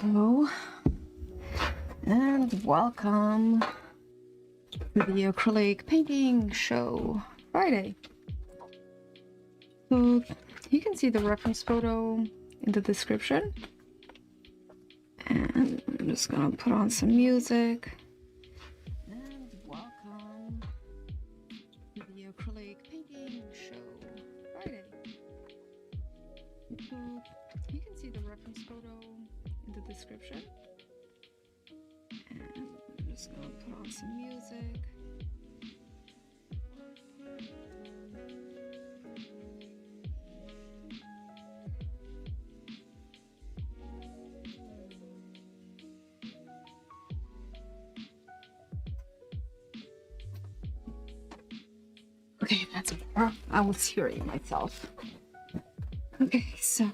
Hello and welcome to the acrylic painting show Friday. So you can see the reference photo in the description, and I'm just gonna put on some music. And welcome to the acrylic painting show Friday. So you can see the reference photo in the description, and I'm just gonna put on some music. Okay, that's better. I was hearing myself. Okay, so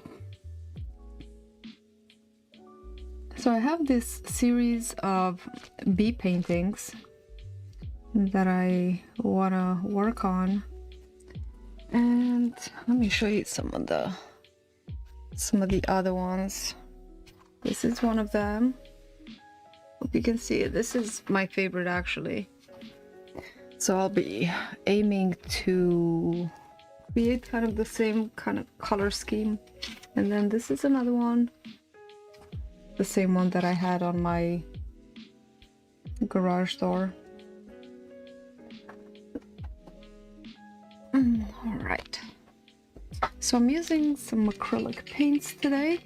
I have this series of bee paintings that I want to work on, and let me show you some of the other ones. This is one of them. Hope you can see it. This is my favorite actually. So I'll be aiming to create kind of the same kind of color scheme. And then this is another one, the same one that I had on my garage door. All right, so I'm using some acrylic paints today.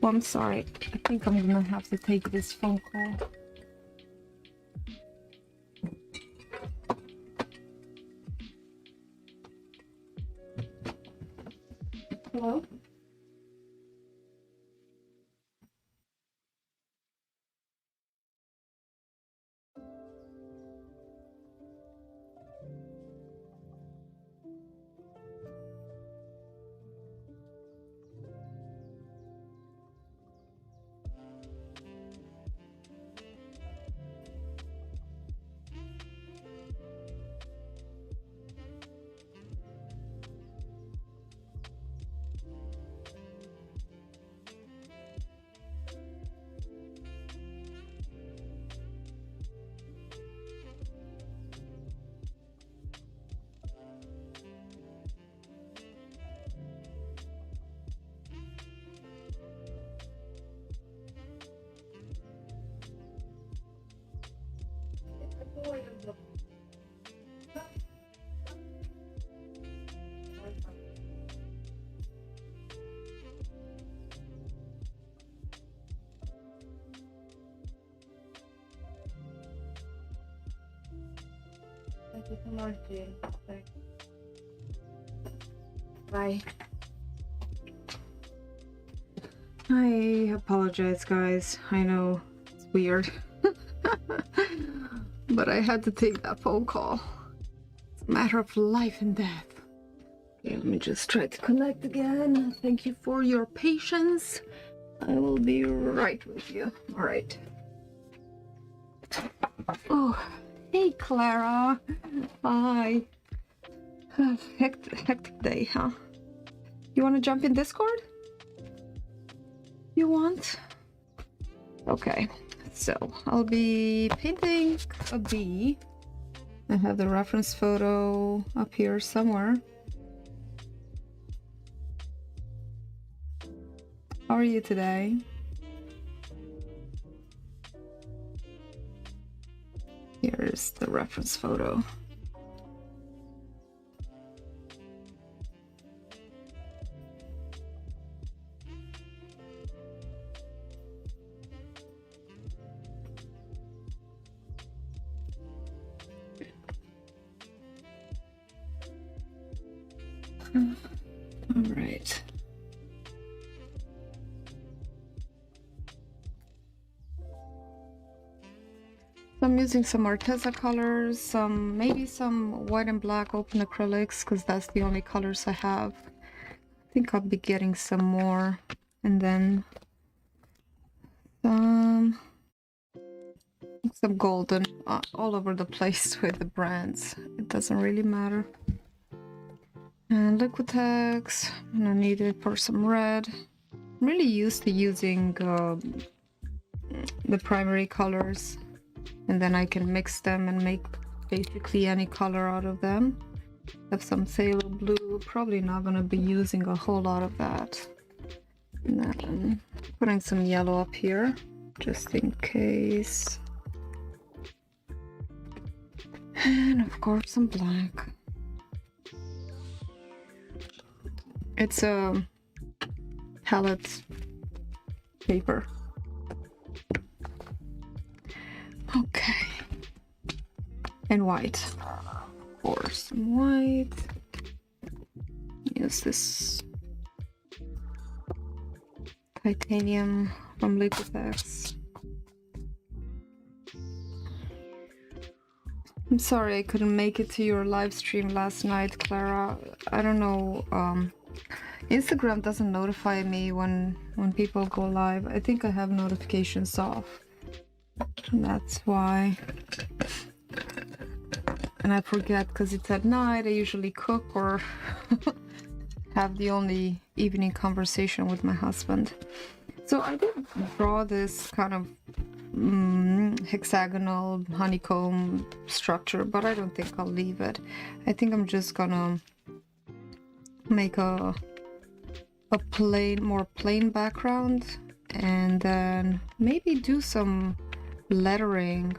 Well, I'm sorry, I think I'm gonna have to take this phone call. Hello? Thank you so much, Jane. Thanks. Bye. I apologize, guys. I know it's weird, but I had to take that phone call. It's a matter of life and death. Okay, let me just try to connect again. Thank you for your patience. I will be right with you. All right. Oh, hey, Clara. Hi. Hectic day, huh? You want to jump in Discord? You want? Okay, so I'll be painting a bee. I have the reference photo up here somewhere. How are you today? Here's the reference photo. All right. So I'm using some Arteza colors, maybe some white and black open acrylics, because that's the only colors I have. I think I'll be getting some more, and then some golden all over the place with the brands. It doesn't really matter. And Liquitex, I'm gonna need it for some red. really used to using the primary colors, and then I can mix them and make basically any color out of them. Have some phthalo blue, probably not gonna be using a whole lot of that. And then putting some yellow up here, just in case. And of course some black. It's a palette paper. Okay. And white. Of course, some white. Use this titanium from Liquitex. I'm sorry I couldn't make it to your live stream last night, Clara. I don't know, Instagram doesn't notify me when people go live. I think I have notifications off. And that's why. And I forget because it's at night. I usually cook or have the only evening conversation with my husband. So I did draw this kind of hexagonal honeycomb structure, but I don't think I'll leave it. I think I'm just gonna make a more plain background, and then maybe do some lettering,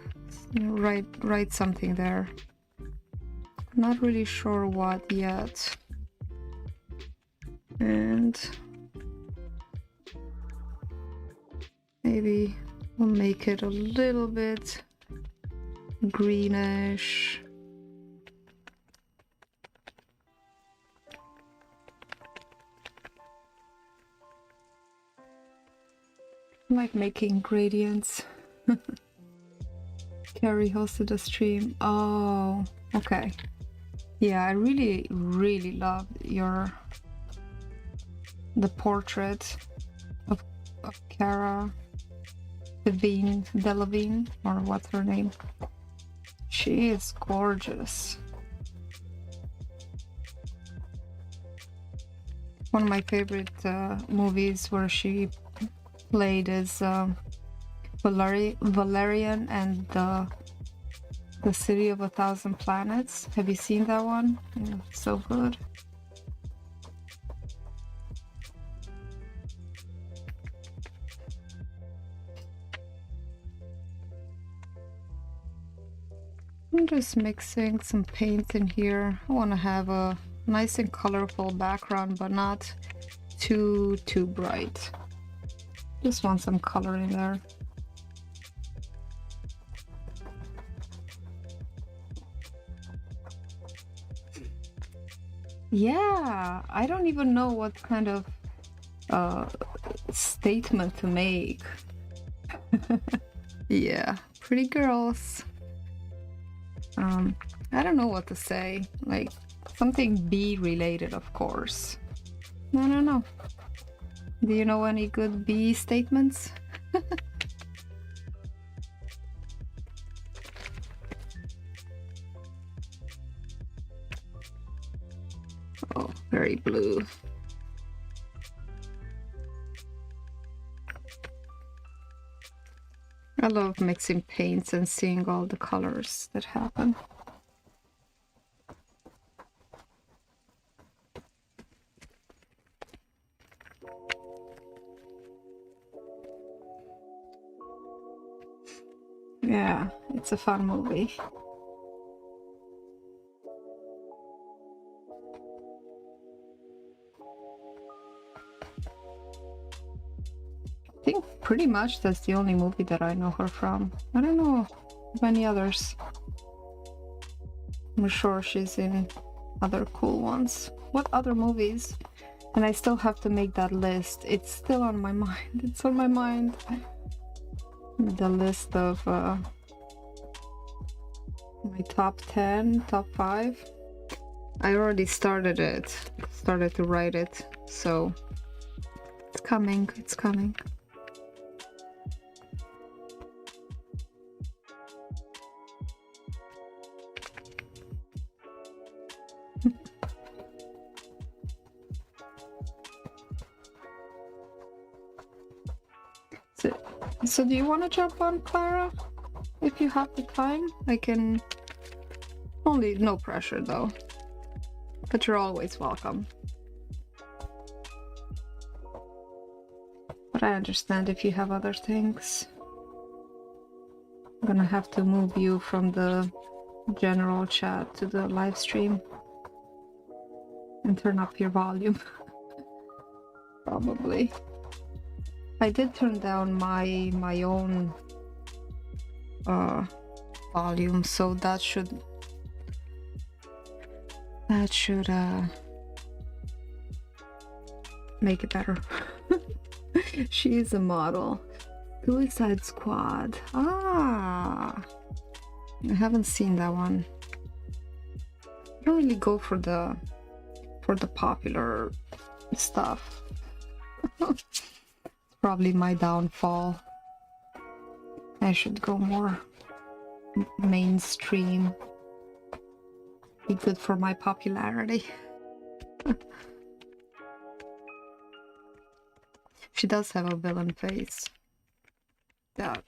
write something there. Not really sure what yet. And maybe we'll make it a little bit greenish. I like making gradients. Carrie hosted a stream. Oh, okay. Yeah, I really love the portrait of Cara Delevingne, or what's her name. She is gorgeous. One of my favorite movies where she played is Valerian and the City of a Thousand Planets. Have you seen that one? Yeah, so good. I'm just mixing some paints in here. I want to have a nice and colorful background, but not too bright. Just want some color in there. Yeah, I don't even know what kind of statement to make. Yeah, pretty girls. I don't know what to say. Like something bee related, of course. No. Do you know any good bee statements? Oh, very blue. I love mixing paints and seeing all the colors that happen. Yeah, it's a fun movie. I think pretty much that's the only movie that I know her from. I don't know of any others. I'm sure she's in other cool ones. What other movies? And I still have to make that list. It's still on my mind. It's on my mind. The list of my top 10, top 5. I already started to write it, so it's coming, it's coming. So do you want to jump on, Clara? If you have the time, I can... Only no pressure though. But you're always welcome. But I understand if you have other things. I'm gonna have to move you from the general chat to the live stream. And turn up your volume. Probably. I did turn down my own volume, so that should make it better. She is a model. Suicide Squad. Ah, I haven't seen that one. I don't really go for the popular stuff. Probably my downfall. I should go more mainstream. Be good for my popularity. She does have a villain face. That.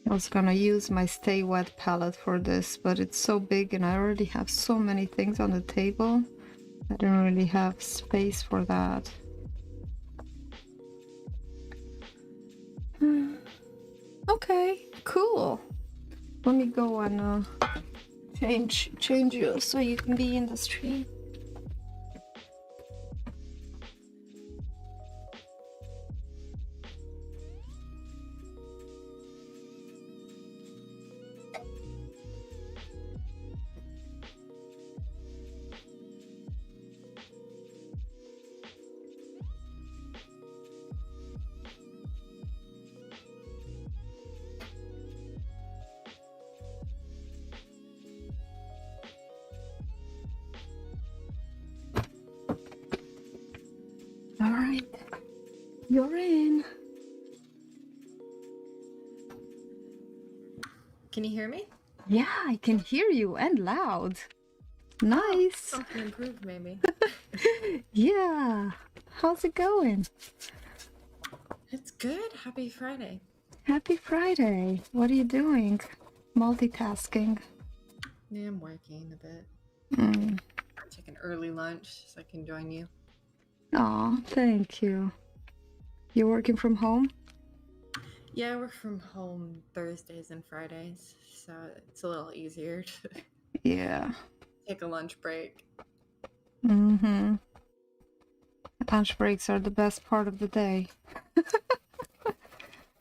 I was gonna use my Stay Wet palette for this, but it's so big and I already have so many things on the table. I don't really have space for that. Okay, cool. Let me go and change you so you can be in the stream. All right, you're in. Can you hear me? Yeah, I can hear you and loud. Nice. Oh, can improve maybe. Yeah. How's it going? It's good. Happy Friday. Happy Friday. What are you doing? Multitasking. Yeah, I'm working a bit. Mm. I'm taking early lunch so I can join you. Aw, thank you. You're working from home? Yeah, I work from home Thursdays and Fridays, so it's a little easier to Yeah. take a lunch break. Mm-hmm. Lunch breaks are the best part of the day.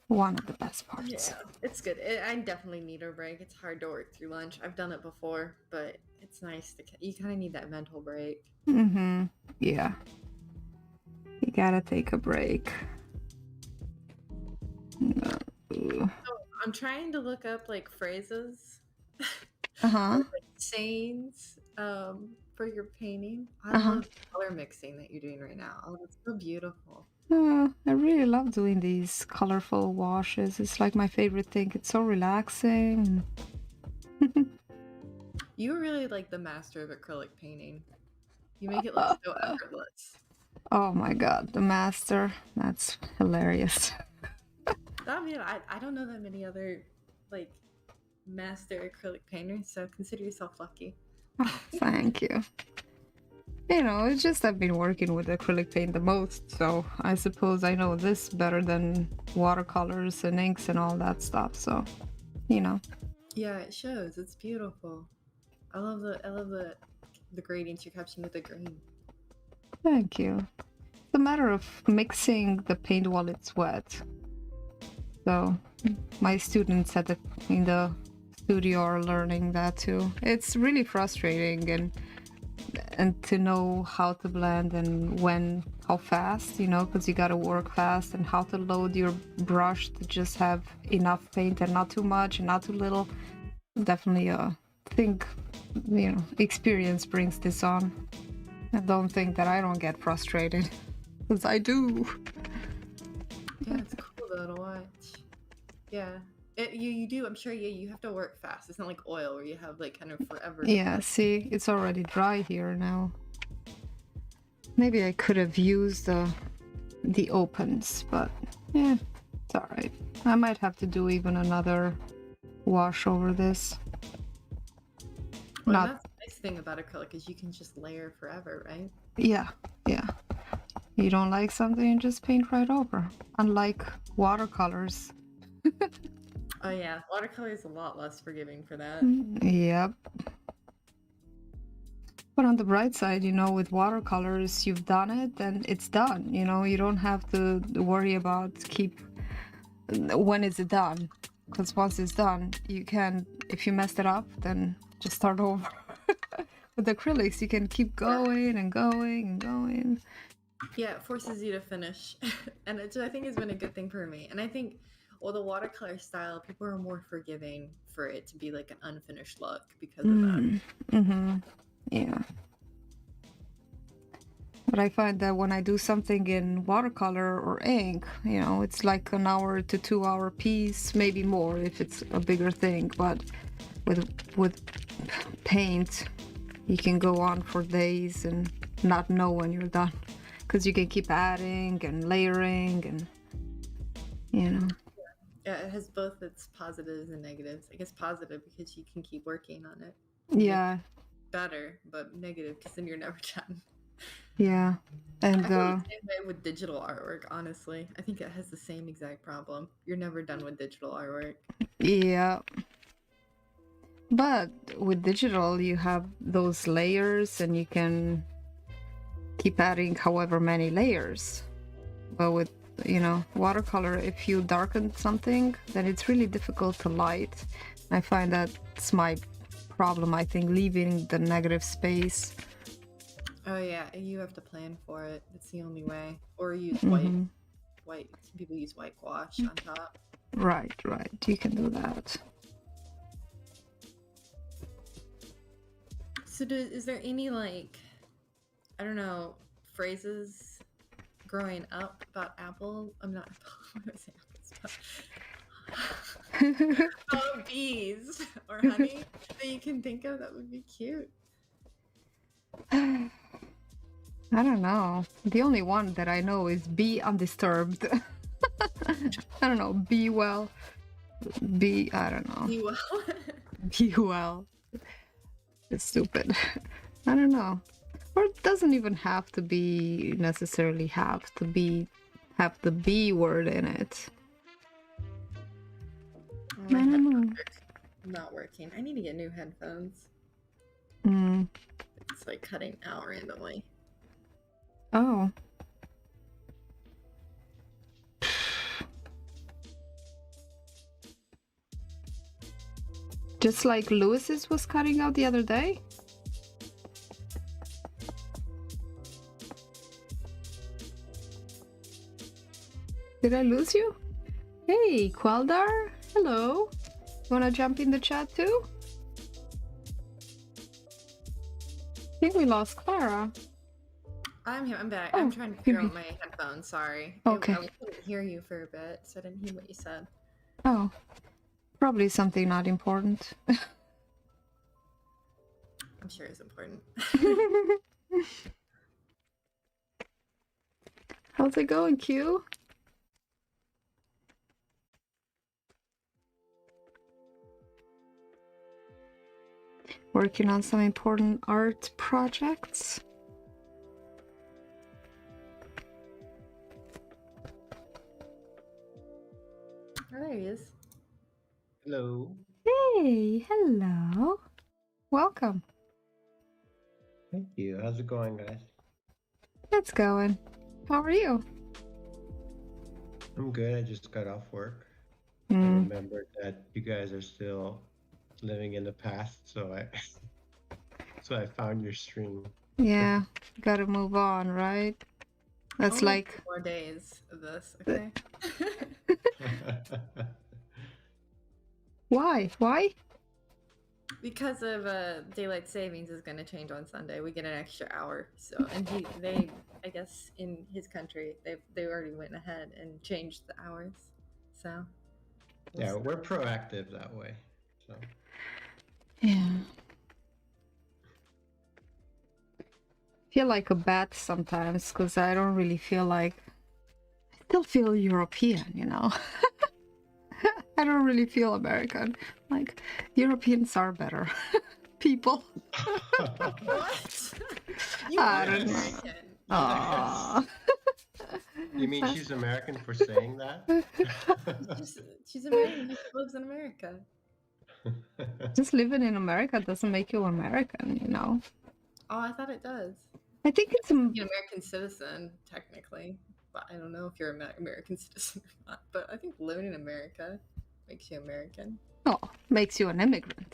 One of the best parts. Yeah, it's good. I definitely need a break. It's hard to work through lunch. I've done it before, but it's nice to... You kind of need that mental break. Mm-hmm. Yeah. You gotta take a break. No. So I'm trying to look up like phrases. Uh-huh. Like sayings for your painting. I love the color mixing that you're doing right now. Oh, it's so beautiful. I really love doing these colorful washes. It's like my favorite thing. It's so relaxing. You're really like the master of acrylic painting. You make it look so effortless. Oh my god, the master. That's hilarious. I mean, I don't know that many other like master acrylic painters, so consider yourself lucky. Oh, thank you. You know, it's just I've been working with acrylic paint the most, so I suppose I know this better than watercolors and inks and all that stuff, so, you know. Yeah, it shows. It's beautiful. I love the gradients you're capturing with the green. Thank you. It's a matter of mixing the paint while it's wet. So, my students in the studio are learning that too. It's really frustrating and to know how to blend and how fast, you know, because you got to work fast, and how to load your brush to just have enough paint and not too much and not too little. Definitely think, you know, experience brings this on. And don't think that I don't get frustrated, because I do. Yeah, it's cool though to watch. Yeah. You do, I'm sure, yeah, you have to work fast. It's not like oil where you have like kind of forever to Yeah, put. see, it's already dry here now. Maybe I could have used the opens, but yeah, it's alright. I might have to do even another wash over this. Well, Not, and that's the nice thing about acrylic is you can just layer forever, right? yeah, yeah. You don't like something, you just paint right over. Unlike watercolors. Oh yeah, watercolor is a lot less forgiving for that. Yep. But on the bright side, with watercolors, you've done it and it's done. You don't have to worry about when is it done. Because once it's done, you can, if you messed it up, then just start over. With acrylics, you can keep going and going and going. Yeah, it forces you to finish, and I think has been a good thing for me. And I think, well, the watercolor style, people are more forgiving for it to be like an unfinished look because of that. Mm-hmm. Yeah. But I find that when I do something in watercolor or ink, it's like an hour to 2 hour piece, maybe more if it's a bigger thing. But with paint, you can go on for days and not know when you're done, because you can keep adding and layering and Yeah, it has both its positives and negatives. I guess positive because you can keep working on it. Yeah, Better, but negative because then you're never done. yeah. And I feel the same way with digital artwork, honestly. I think it has the same exact problem. You're never done with digital artwork. yeah, but with digital you have those layers and you can keep adding however many layers. But with watercolor, if you darken something, then it's really difficult to light. I find that's my problem. I think leaving the negative space. Oh yeah, you have to plan for it. It's the only way. Or use Mm-hmm. white. Some people use white gouache on top. Right, you can do that. So is there any like, I don't know, phrases growing up about apple? I'm not apple. What was apples? About bees or honey that you can think of that would be cute. I don't know. The only one that I know is be undisturbed. I don't know. Be well. I don't know. Be well. Be well. It's stupid. I don't know. Or it doesn't even have to be necessarily have the B word in it. Oh, my headphones are not working. I need to get new headphones. It's like cutting out randomly. Oh. Just like Lewis's was cutting out the other day? Did I lose you? Hey, Qualdar. Hello. Wanna jump in the chat too? I think we lost Clara. I'm here. I'm back. Oh, I'm trying to figure out my headphones. Sorry. Okay. I couldn't hear you for a bit, so I didn't hear what you said. Oh, probably something not important. I'm sure it's important. How's it going, Q? Working on some important art projects. Oh, there he is. Hello. Hey, hello. Welcome. Thank you. How's it going, guys? It's going. How are you? I'm good. I just got off work. I remembered that you guys are still living in the past, so I found your stream. Yeah, gotta move on, right? That's Only like 2 more days of this, okay? Why? Because of daylight savings is going to change on Sunday. We get an extra hour. So, and they, I guess, in his country, they already went ahead and changed the hours. So, Yeah, we're proactive that way. So Yeah. Feel like a bat sometimes because I don't really feel like. I still feel European, you know. I don't really feel American. Like Europeans are better people. what? You I are don't know. American. Aww. You mean she's American for saying that? She's American. She lives in America. Just living in America doesn't make you American, you know. Oh, I thought it does. I think it's You're an American citizen, technically, but I don't know if you're an American citizen or not. But I think living in America makes you American. oh, makes you an immigrant.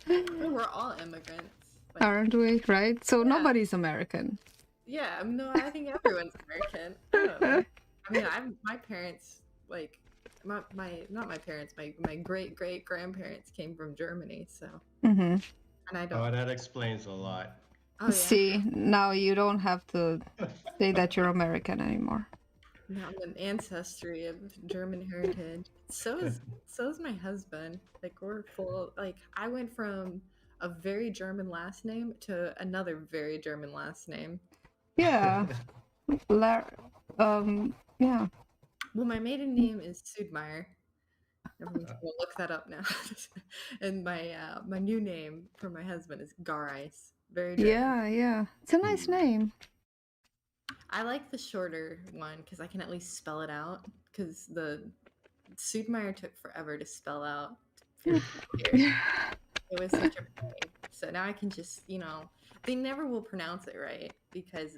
Well, we're all immigrants. Like, Aren't we? Right? So Yeah. nobody's American. yeah, no, I think everyone's American. I don't know. I mean, my parents, like, my not my parents, my great grandparents came from Germany, so Mm-hmm. and I Oh, don't. that explains a lot. Oh yeah. See, now you don't have to say that you're American anymore. Now I'm an ancestry of German heritage. So is my husband. Like we're full. Like I went from a very German last name to another very German last name. Yeah. Yeah. Well, my maiden name is Sudmeyer. Everyone's gonna look that up now. And my new name for my husband is Garais. Very German. Yeah. It's a nice name. I like the shorter one because I can at least spell it out. Because the Sudmeyer took forever to spell out. It was such a pain. So now I can just, they never will pronounce it right because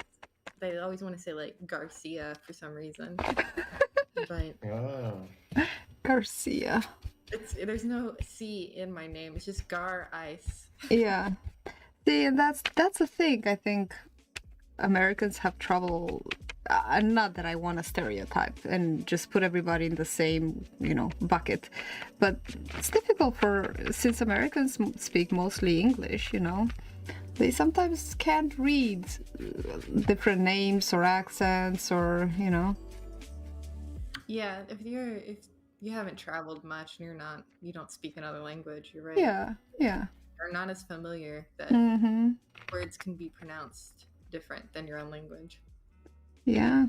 they always want to say like Garcia for some reason. But Garcia. there's no C in my name. It's just Gar Ice. Yeah. See, and that's a thing. I think Americans have trouble. Not that I want to stereotype and just put everybody in the same, bucket, but it's difficult since Americans speak mostly English, they sometimes can't read different names or accents or, Yeah, if you haven't traveled much and you don't speak another language, you're right. Yeah. You're not as familiar that words can be pronounced different than your own language. Yeah.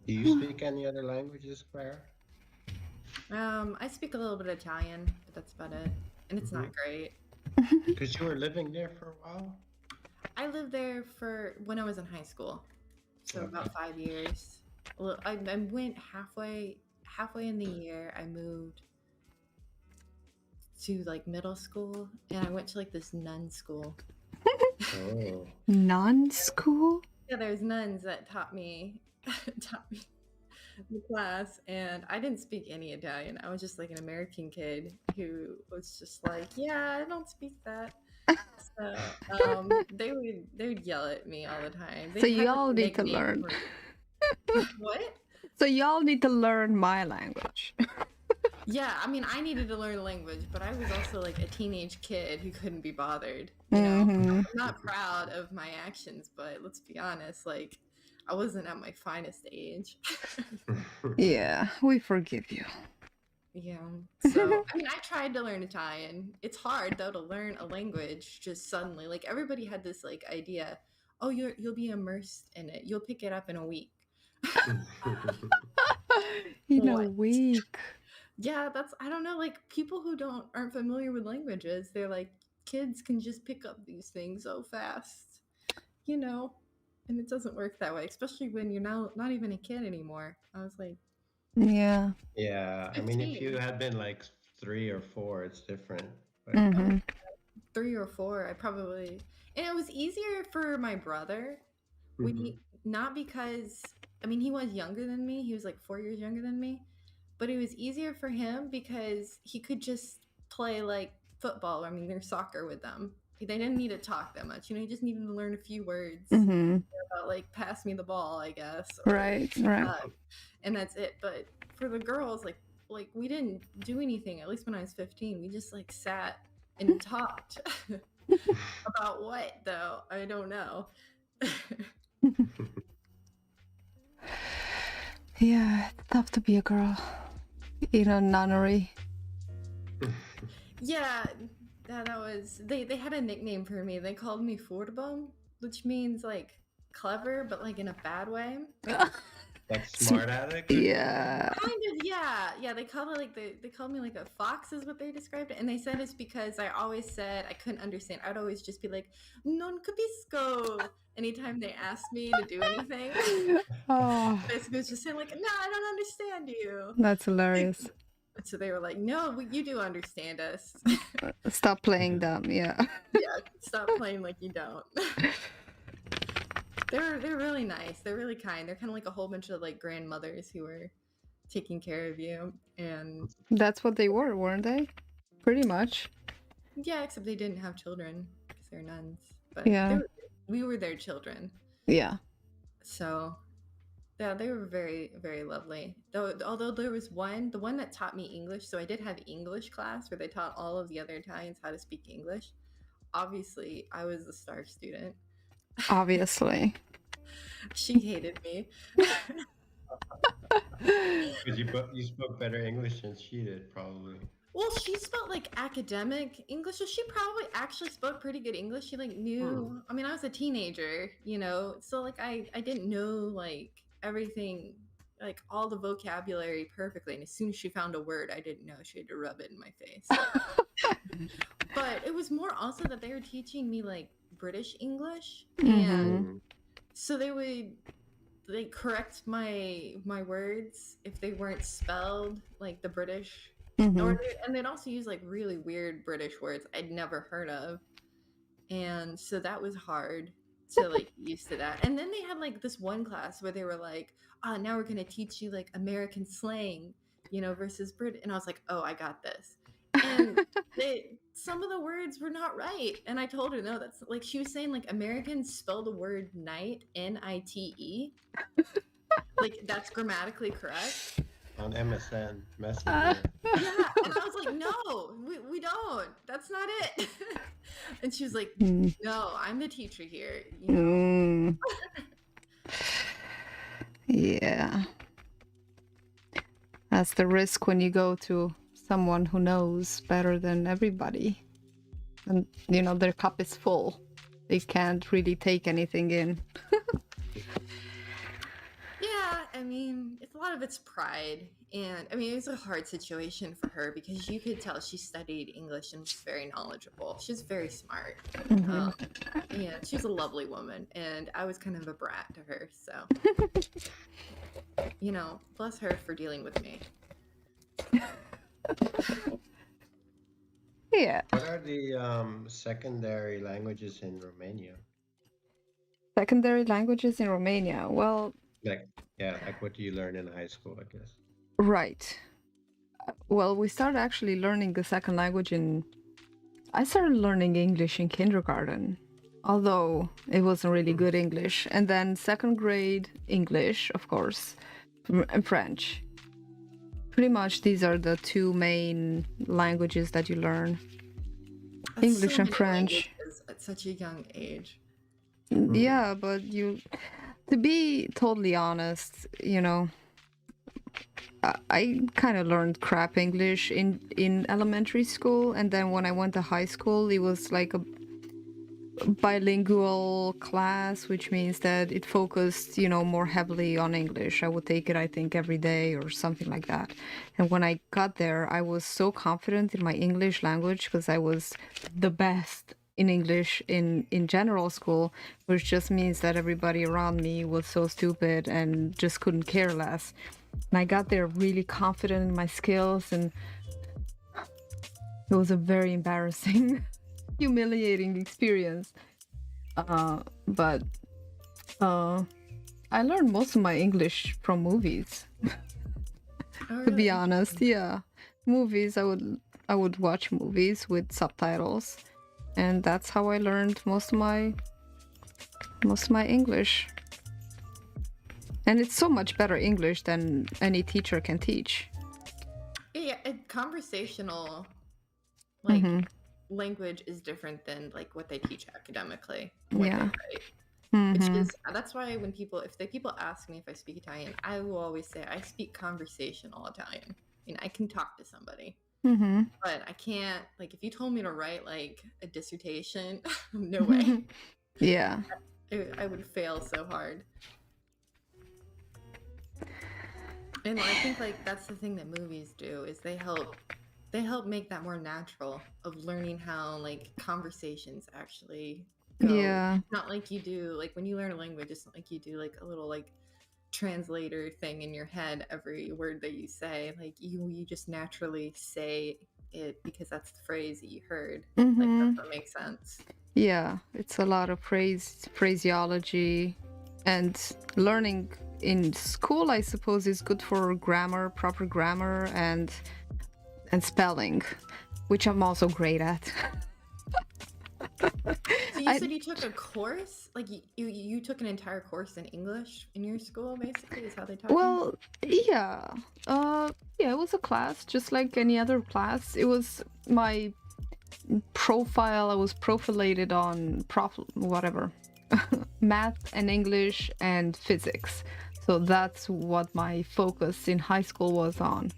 Do you speak any other languages, Claire? I speak a little bit of Italian, but that's about it. And it's not great. Because you were living there for a while? I lived there for when I was in high school. So about 5 years. Well, I went halfway in the year. I moved to like middle school and I went to like this nun school. Oh. Nun school? Yeah, there's nuns that taught me the class, and I didn't speak any Italian. I was just like an American kid who was just like, yeah, I don't speak that. So they would yell at me all the time. So y'all need to learn. What? So y'all need to learn my language. Yeah, I mean, I needed to learn a language, but I was also like a teenage kid who couldn't be bothered. I'm not proud of my actions, but let's be honest, like I wasn't at my finest age. Yeah, we forgive you. Yeah. So, I mean, I tried to learn Italian. It's hard though to learn a language just suddenly. Like everybody had this like idea, oh, you'll be immersed in it. You'll pick it up in a week. In a week. Yeah, I don't know, like people who aren't familiar with languages, they're like kids can just pick up these things so fast, and it doesn't work that way, especially when you're now not even a kid anymore. I was like, yeah. Yeah, I mean, if you had been like 3 or 4, it's different. But 3 or 4, I probably, and it was easier for my brother. Not because, I mean, he was younger than me. He was like 4 years younger than me. But it was easier for him because he could just play like football. I mean, there's soccer with them. They didn't need to talk that much. He just needed to learn a few words about like pass me the ball, I guess. Right. And that's it. But for the girls, like like we didn't do anything. At least when I was 15, we just like sat and talked. About what though? I don't know. Yeah, it's tough to be a girl in a nunnery. Yeah, that was they had a nickname for me. They called me Furbo, which means like clever, but like in a bad way. Like smart addict? Yeah. Kind of, yeah. They called it like they called me like a fox is what they described it, and they said it's because I always said I couldn't understand. I'd always just be like non capisco anytime they asked me to do anything. Oh, Basically, it's just saying like, no, I don't understand you. that's hilarious. So they were like, no, you do understand us. Stop playing dumb, yeah. Yeah, stop playing like you don't. They're really nice. They're really kind. They're kind of like a whole bunch of like grandmothers who were taking care of you, and That's what they were, weren't they? Pretty much. yeah, except they didn't have children because they're nuns. But Yeah. we were their children. Yeah. So yeah, they were very, very lovely. Although there was the one that taught me English. So I did have English class where they taught all of the other Italians how to speak English. Obviously, I was the star student. Obviously. She hated me. Because you spoke better English than she did, probably. Well, she spoke like academic English, so she probably actually spoke pretty good English. She like knew. I mean, I was a teenager, so like I didn't know like everything, like all the vocabulary perfectly. And as soon as she found a word I didn't know, she had to rub it in my face. But it was more also that they were teaching me like British English, and so they would correct my words if they weren't spelled like the British. And they'd also use like really weird British words I'd never heard of, and so that was hard to like get used to that. And then they had like this one class where they were like, now we're gonna teach you like American slang, versus Brit. And I was like, oh, I got this. And some of the words were not right, and I told her no. That's like she was saying like Americans spell the word night NITE, like that's grammatically correct. On MSN Messenger. Yeah, and I was like, no, we don't. That's not it. And she was like, no, I'm the teacher here. Yeah. That's the risk when you go to someone who knows better than everybody. And, their cup is full. They can't really take anything in. Yeah, I mean, a lot of it's pride. And I mean, it was a hard situation for her because you could tell she studied English and was very knowledgeable. She's very smart. Yeah, she's a lovely woman. And I was kind of a brat to her. So, bless her for dealing with me. Yeah. What are the secondary languages in Romania? Secondary languages in Romania? Well... Like what do you learn in high school, I guess? Right. Well, we started actually learning the second language I started learning English in kindergarten, although it wasn't really good English. And then second grade English, of course, and French. Pretty much these are the two main languages that you learn. That's English so and many French. languages at such a young age. Yeah, but to be totally honest, I kind of learned crap English in elementary school, and then when I went to high school, it was like a bilingual class, which means that it focused, more heavily on English. I would take it, I think, every day or something like that. And when I got there, I was so confident in my English language because I was the best in English in general school, which just means that everybody around me was so stupid and just couldn't care less. And I got there really confident in my skills, and it was a very embarrassing, humiliating experience. But I learned most of my English from movies. To be honest, yeah, movies. I would watch movies with subtitles, and that's how I learned most of my English. And it's so much better English than any teacher can teach. Yeah, conversational like Mm-hmm. language is different than like what they teach academically, what they Yeah. write. It's Mm-hmm. just that's why when people people ask me if I speak Italian, I will always say I speak conversational Italian. I can talk to somebody, Mm-hmm. but I can't like if you told me to write like a dissertation, no way. Yeah. I would fail so hard. And I think like that's the thing that movies do is they help make that more natural of learning how like conversations actually go. Yeah. Not like you do like when you learn a language, it's not like you do like a little like translator thing in your head every word that you say. Like you just naturally say it because that's the phrase that you heard. Like Mm-hmm. that's what makes sense. Yeah, it's a lot of phraseology, and learning in school, I suppose, is good for grammar, proper grammar, and spelling, which I'm also great at. So you said you took a course, like you took an entire course in English in your school, basically, is how they taught you? Well, yeah, yeah, it was a class just like any other class. It was my profile. I was profilated on whatever, math and English and physics. So that's what my focus in high school was on.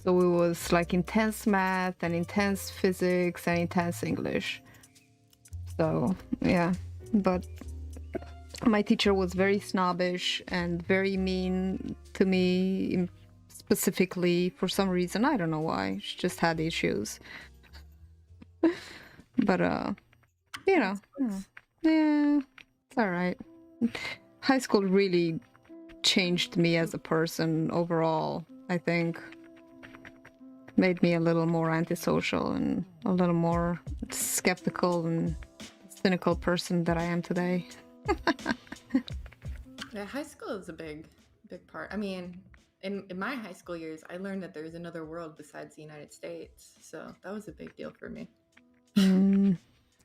So it was like intense math and intense physics and intense English. So yeah, but my teacher was very snobbish and very mean to me specifically for some reason. I don't know why. She just had issues. But yeah, it's all right. High school really changed me as a person overall, I think. Made me a little more antisocial and a little more skeptical and cynical person that I am today. Yeah, high school is a big part. I mean, in my high school years, I learned that there's another world besides the United States. So that was a big deal for me.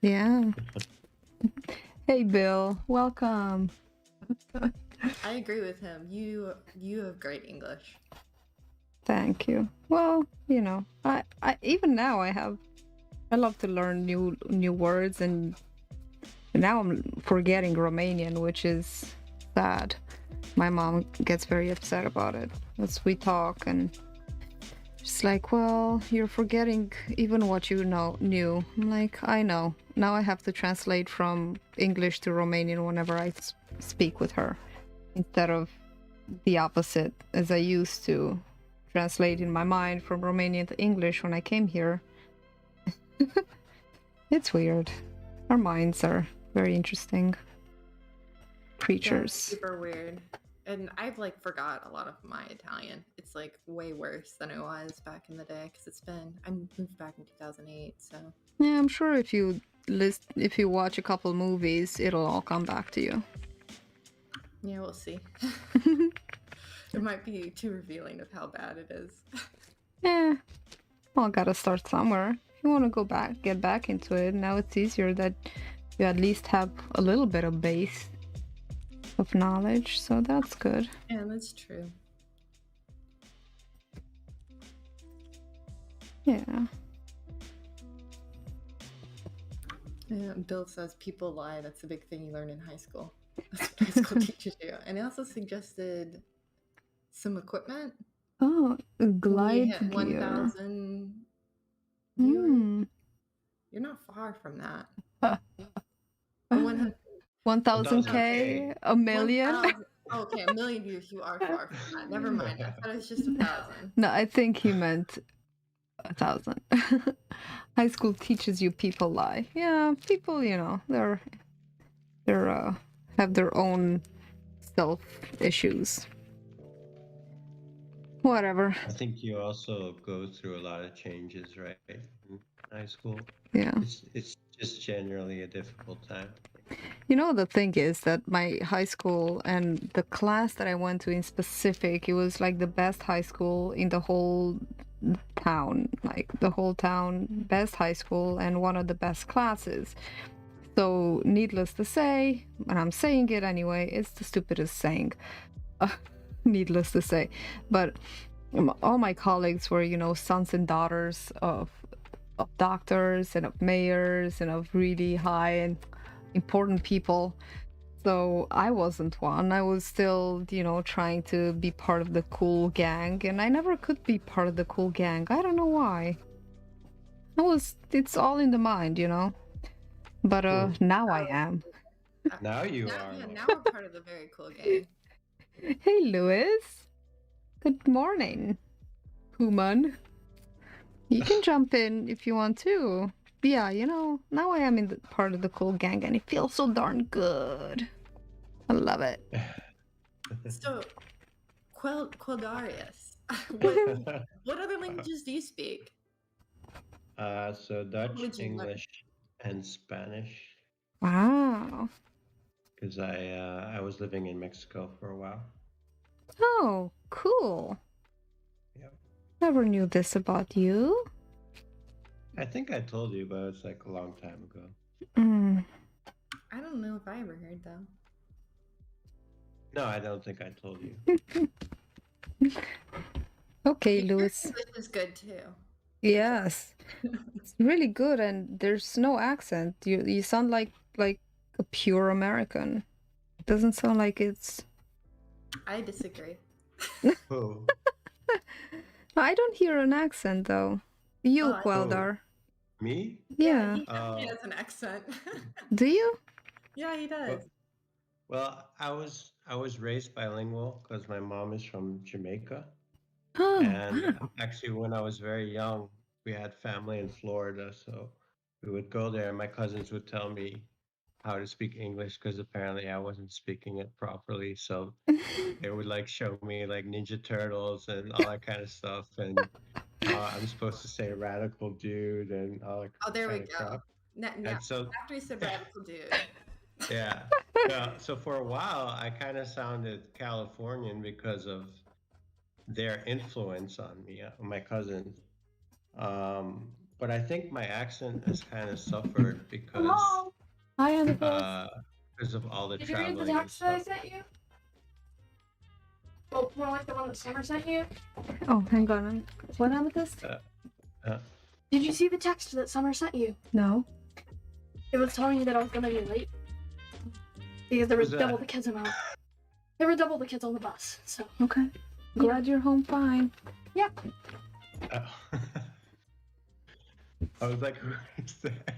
Yeah. Hey, Bill. Welcome. I agree with him. You have great English. Thank you. Well, I even now I love to learn new words, and now I'm forgetting Romanian, which is sad. My mom gets very upset about it as we talk, and she's like, well, you're forgetting even what you knew. I'm like, I know. Now I have to translate from English to Romanian whenever I speak with her, instead of the opposite, as I used to translate in my mind from Romanian to English when I came here. It's weird. Our minds are very interesting creatures. Yeah, super weird. And I've like forgot a lot of my Italian. It's like way worse than it was back in the day because I moved back in 2008. So yeah, I'm sure if you watch a couple movies, it'll all come back to you. Yeah, we'll see. It might be too revealing of how bad it is. Yeah, well, gotta start somewhere. If you want to get back into it, now it's easier that you at least have a little bit of base of knowledge, so that's good. Yeah, that's true. Yeah. Yeah, Bill says people lie. That's a big thing you learn in high school. That's what high school teaches you. And he also suggested some equipment. Oh, glide hit gear. 1,000 viewers. You're not far from that. 1,000K? A million? 1,000. Okay, a million views. You are far from that. Never mind. I thought it was just 1,000. No, I think he meant 1,000. High school teaches you people lie. Yeah, people, they're have their own self issues. Whatever. I think you also go through a lot of changes, right? In high school. Yeah. It's just generally a difficult time. The thing is that my high school and the class that I went to in specific, it was like the best high school in the whole town, like the whole town, best high school and one of the best classes. So needless to say, and I'm saying it anyway, it's the stupidest saying, needless to say, but All my colleagues were, sons and daughters of doctors and of mayors and of really high and important people. So I wasn't one. I was still, trying to be part of the cool gang, and I never could be part of the cool gang. I don't know why. It's all in the mind, But now I am. Now you now, are. yeah, now we're part of the very cool gang. Hey, Louis. Good morning, human. You can jump in if you want to. Yeah, now I am in the part of the cool gang, and it feels so darn good. I love it. So, Quildarius, what other languages do you speak? So Dutch, Would you learn? English, and Spanish. Wow. Because I was living in Mexico for a while. Oh, cool. Yep. Never knew this about you. I think I told you, but it's like a long time ago. I don't know if I ever heard though. No, I don't think I told you. Okay, Your Louis. English is good too. Yes. It's really good, and there's no accent. You sound like a pure American. It doesn't sound like it's. I disagree. Who? I don't hear an accent though. You, Oh, Queldar. Me? Yeah. he definitely has an accent. Do you? Yeah, he does. Well, I was raised bilingual because my mom is from Jamaica. Oh, And wow. actually, when I was very young, we had family in Florida, so we would go there, and my cousins would tell me how to speak English because apparently I wasn't speaking it properly. So they would like show me like Ninja Turtles and all that kind of stuff, and I'm supposed to say radical dude and all that Oh, there we kind of go. crap. Now, And so, after he said radical dude. yeah. So for a while, I kind of sounded Californian because of their influence on me, my cousins. But I think my accent has kind of suffered Hello. Hi, Annabeth. because of all the Did you read the traveling and text that I stuff. sent you? Well, more like the one that Summer sent you. Oh, hang on. What Amethyst? Did you see the text that Summer sent you? No. It was telling you that I was gonna be late because there was Who's double that? the kids on. There were double the kids on the bus. So Okay. Glad you're home fine. yeah. I was like, who is that?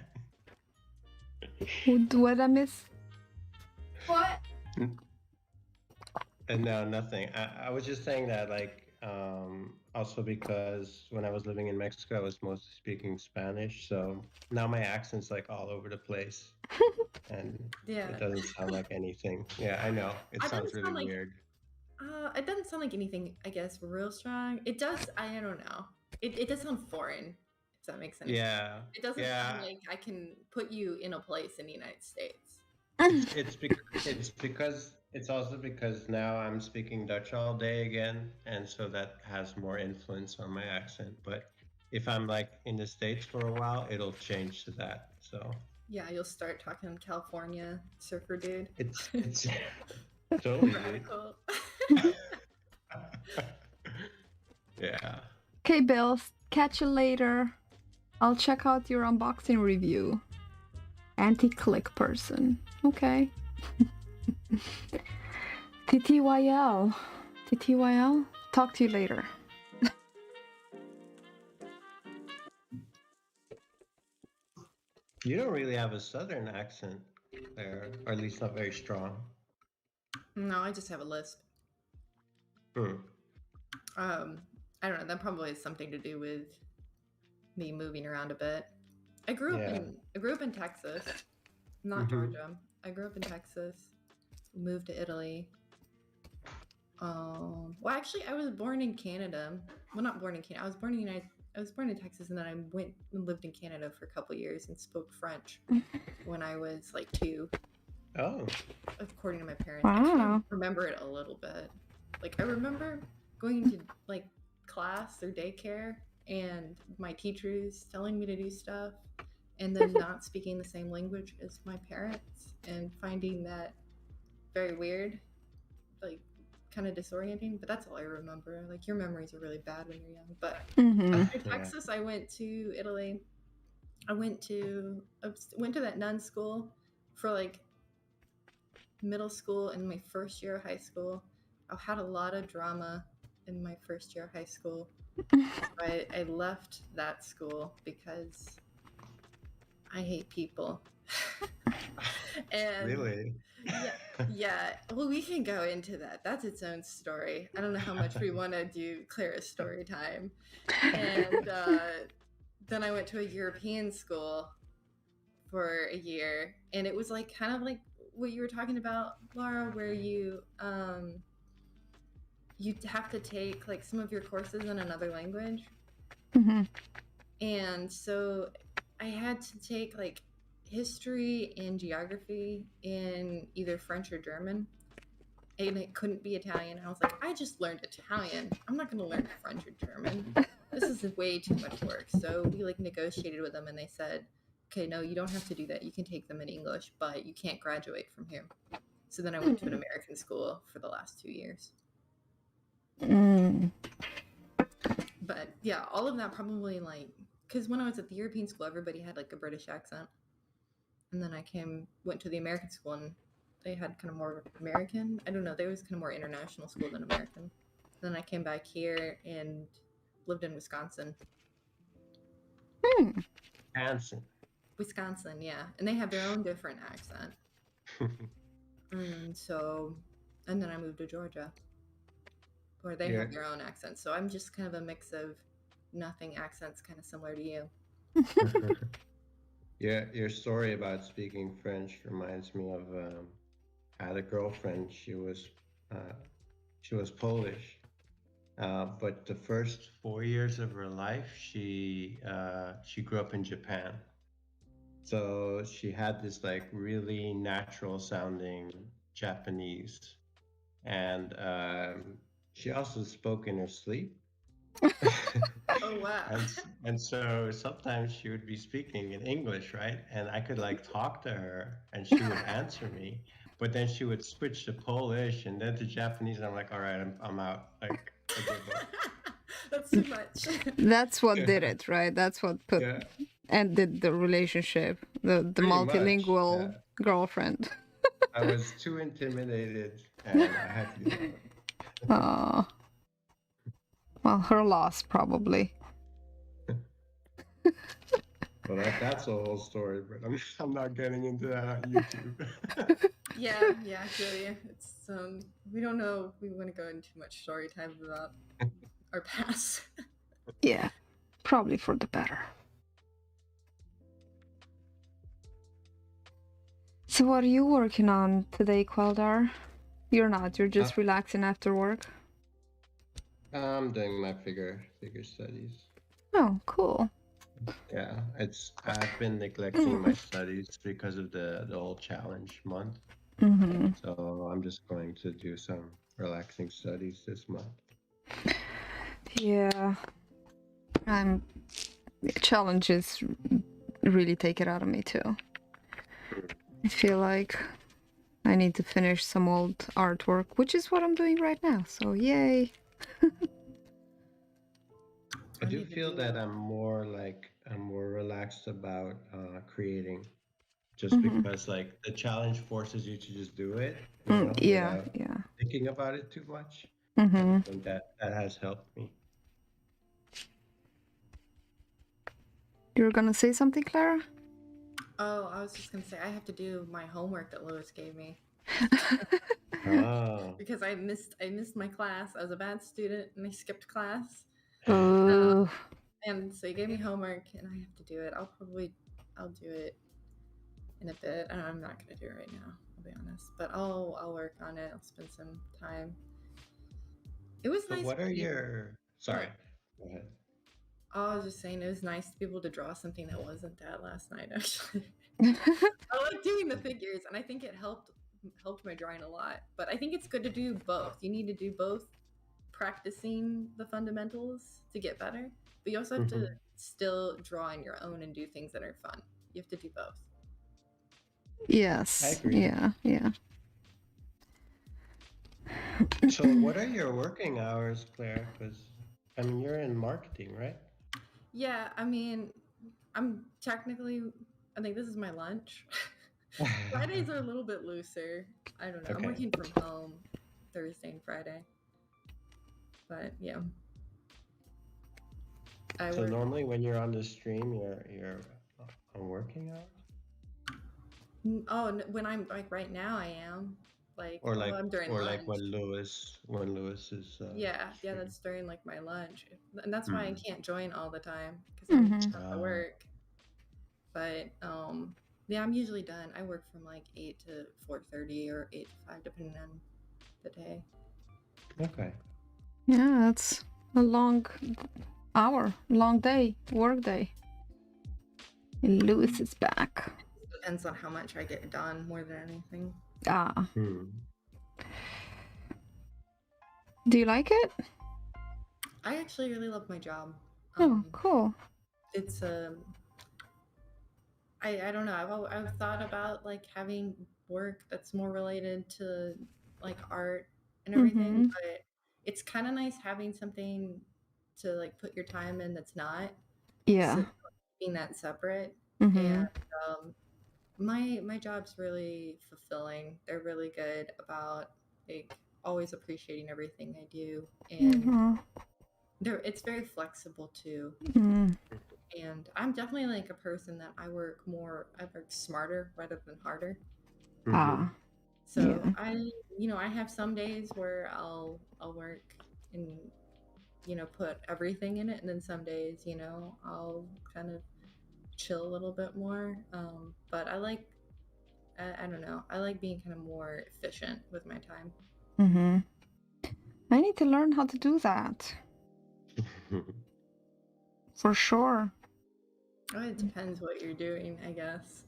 What I miss? What? And no, nothing. I was just saying that, like, also because when I was living in Mexico, I was mostly speaking Spanish. So now my accent's like all over the place. And Yeah. it doesn't sound like anything. Yeah, I know. It sounds really weird. It doesn't sound like anything, I guess, real strong. It does, I don't know. It does sound foreign, if that makes any sense. It doesn't sound like I can put you in a place in the United States. It's also because now I'm speaking Dutch all day again, and so that has more influence on my accent. But if I'm like in the States for a while, it'll change to that. So yeah, you'll start talking California surfer dude. It's totally radical. Yeah. Okay, Bill. Catch you later. I'll check out your unboxing review. Anti-click person. Okay. TTYL. TTYL. Talk to you later. You don't really have a southern accent there, or at least not very strong. No, I just have a lisp. I don't know. That probably has something to do with me moving around a bit. I grew up in Texas, not Georgia. I grew up in Texas. Moved to Italy. Well, actually, I was born in Canada. Well, not born in Canada. I was born in Texas, and then I went and lived in Canada for a couple years and spoke French when I was like 2. Oh. According to my parents. Wow. I remember it a little bit. Like I remember going to like class or daycare and my teachers telling me to do stuff and then not speaking the same language as my parents and finding that very weird. Like kind of disorienting, but that's all I remember. Like, your memories are really bad when you're young. But Mm-hmm. after Texas, I went to Italy. I went to that nun school for like middle school and my first year of high school. I had a lot of drama in my first year of high school. I left that school because I hate people. And Really? yeah. Well, we can go into that. That's its own story. I don't know how much we want to do Clara's story time. And then I went to a European school for a year, and it was like kind of like what you were talking about, Laura, where you have to take like some of your courses in another language. Mm-hmm. And so I had to take like history and geography in either French or German, and it couldn't be Italian. I was like, I just learned Italian. I'm not going to learn French or German. This is way too much work. So we like negotiated with them, and they said, okay, no, you don't have to do that. You can take them in English, but you can't graduate from here. So then I went to an American school for the last 2 years. Mm. But yeah, all of that probably like, because when I was at the European school, everybody had like a British accent. And then I went to the American school, and they had kind of more American. I don't know. They was kind of more international school than American. Then I came back here and lived in Wisconsin. Wisconsin, yeah. And they have their own different accent. And then I moved to Georgia, where they have their own accent. So I'm just kind of a mix of nothing accents, kind of similar to you. Yeah, your story about speaking French reminds me of I had a girlfriend. She was Polish, but the first 4 years of her life, she grew up in Japan. So she had this like really natural sounding Japanese, and she also spoke in her sleep. Oh wow. And so sometimes she would be speaking in English, right? And I could like talk to her and she would answer me, but then she would switch to Polish and then to Japanese, and I'm like, all right, I'm out. Like, I give up. That's too much. That's what did it, right? That's what ended the relationship, the multilingual girlfriend. I was too intimidated and I had to give up. Oh. Well, her loss, probably. Well, that's a whole story, but I'm not getting into that on YouTube. Yeah, I feel you. It's we don't know if we want to go into much story time about our past. Yeah, probably for the better. So what are you working on today, Queldar? You're not, you're just relaxing after work? I'm doing my figure studies. Oh, cool. Yeah, I've been neglecting my studies because of the whole challenge month. Mm-hmm. So I'm just going to do some relaxing studies this month. Yeah. Challenges really take it out of me too. I feel like I need to finish some old artwork, which is what I'm doing right now. So yay. I do feel that I'm more relaxed about creating, just because like the challenge forces you to just do it, without thinking about it too much. I think that has helped me. You're gonna say something, Clara? Oh, I was just gonna say I have to do my homework that Lois gave me. Oh. Because I missed my class. I was a bad student and I skipped class. And so he gave me homework and I have to do it. I'll do it in a bit. I'm not gonna do it right now, I'll be honest. But I'll work on it. I'll spend some time. It was nice. What are your sorry. Go ahead. I was just saying it was nice to be able to draw something that wasn't that last night, actually. I like doing the figures, and I think it helped my drawing a lot. But I think it's good to do both. You need to do both, practicing the fundamentals to get better, but you also have to still draw on your own and do things that are fun. You have to do both. Yes. I agree. Yeah. So, what are your working hours, Claire? Because I mean, you're in marketing, right? Yeah, I mean, I'm technically, I think this is my lunch. Fridays are a little bit looser. I don't know. I'm Okay. working from home Thursday and Friday. But yeah, I So work. normally when you're on the stream, you're on working hours, Oh, when I'm like right now, I am like, or although like I'm during or like lunch. when Lewis is Yeah, streaming. that's during like my lunch, and that's why I Hmm. can't join all the time because I'm Mm-hmm. have to work. But yeah, I'm usually done. I work from like 8 to 4:30 or 8 to 5, depending on the day. Okay. Yeah, that's a long long day, work day. And Lewis is back. Depends on how much I get done more than anything. Ah, Hmm. do you like it? I actually really love my job. Oh, cool. It's I don't know. I've thought about like having work that's more related to like art and everything, Mm-hmm. but it's kind of nice having something to like put your time in that's not, Yeah. so being that separate. And Mm-hmm. my job's really fulfilling. They're really good about like always appreciating everything I do, and Mm-hmm. it's very flexible too. Mm. And I'm definitely like a person that I work smarter rather than harder. Mm-hmm. Ah, So yeah. I have some days where I'll work and put everything in it, and then some days I'll kind of chill a little bit more. But I don't know, I like being kind of more efficient with my time. Mm-hmm. I need to learn how to do that for sure. Oh, it depends what you're doing, I guess.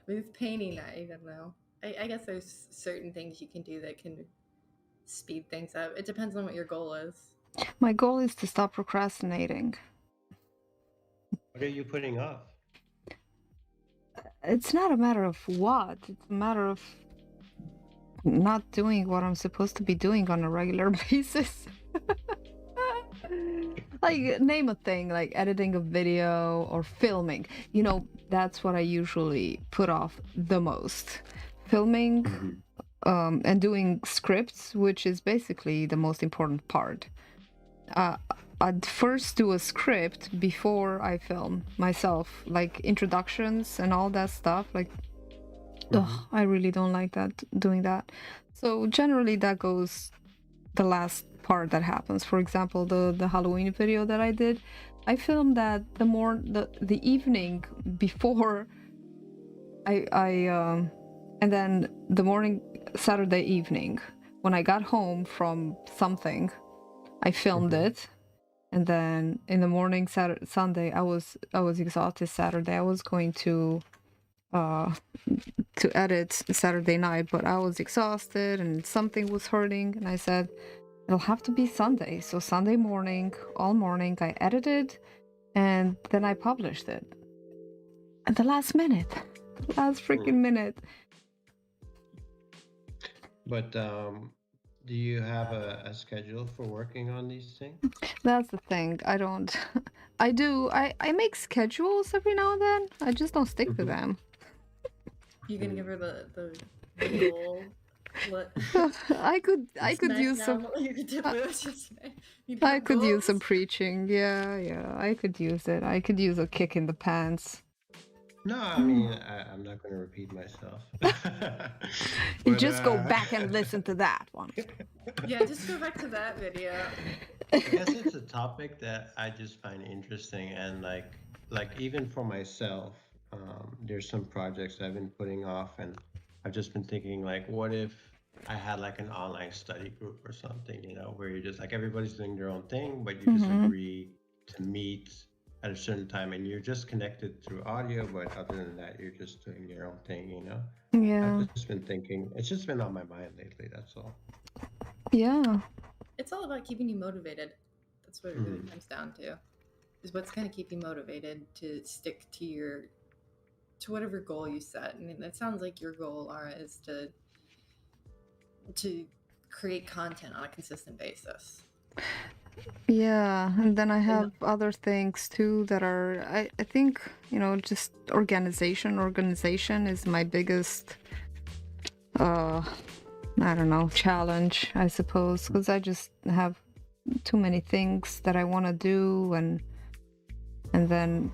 With painting, I don't know. I guess there's certain things you can do that can speed things up. It depends on what your goal is. My goal is to stop procrastinating. What are you putting off? It's not a matter of what, it's a matter of not doing what I'm supposed to be doing on a regular basis. Like, name a thing, like editing a video or filming. That's what I usually put off the most. Filming and doing scripts, which is basically the most important part. I'd first do a script before I film myself, like introductions and all that stuff. Like, ugh, I really don't like doing that. So generally, that goes the last part that happens. For example, the Halloween video that I did, I filmed that the evening before and then the morning Saturday evening when I got home from something, I filmed it. And then in the morning Sunday, I was exhausted. Saturday I was going uh to edit Saturday night, but I was exhausted and something was hurting, and I said it'll have to be Sunday. So Sunday morning, all morning, I edited, and then I published it at the last minute, last freaking minute. But do you have a schedule for working on these things? That's the thing. I don't. I do. I make schedules every now and then. I just don't stick to them. You gonna give her the goal? What? I could use some. I could use some preaching. Yeah. I could use it. I could use a kick in the pants. No, I mean I'm not going to repeat myself. You But just go back and listen to that one. Yeah, just go back to that video. I guess it's a topic that I just find interesting, and like even for myself, there's some projects I've been putting off, and I've just been thinking like, what if I had like an online study group or something, where you're just like everybody's doing their own thing, but you just agree to meet at a certain time, and you're just connected through audio, but other than that, you're just doing your own thing. Yeah. I've just been thinking, it's just been on my mind lately, that's all. Yeah. It's all about keeping you motivated. That's what it really comes down to. Is what's going to keep you motivated to stick to whatever goal you set. And it sounds like your goal, Laura, is to create content on a consistent basis. Yeah, and then I have other things too that are, I think, just organization. Organization is my biggest, I don't know, challenge, I suppose, because I just have too many things that I want to do, and then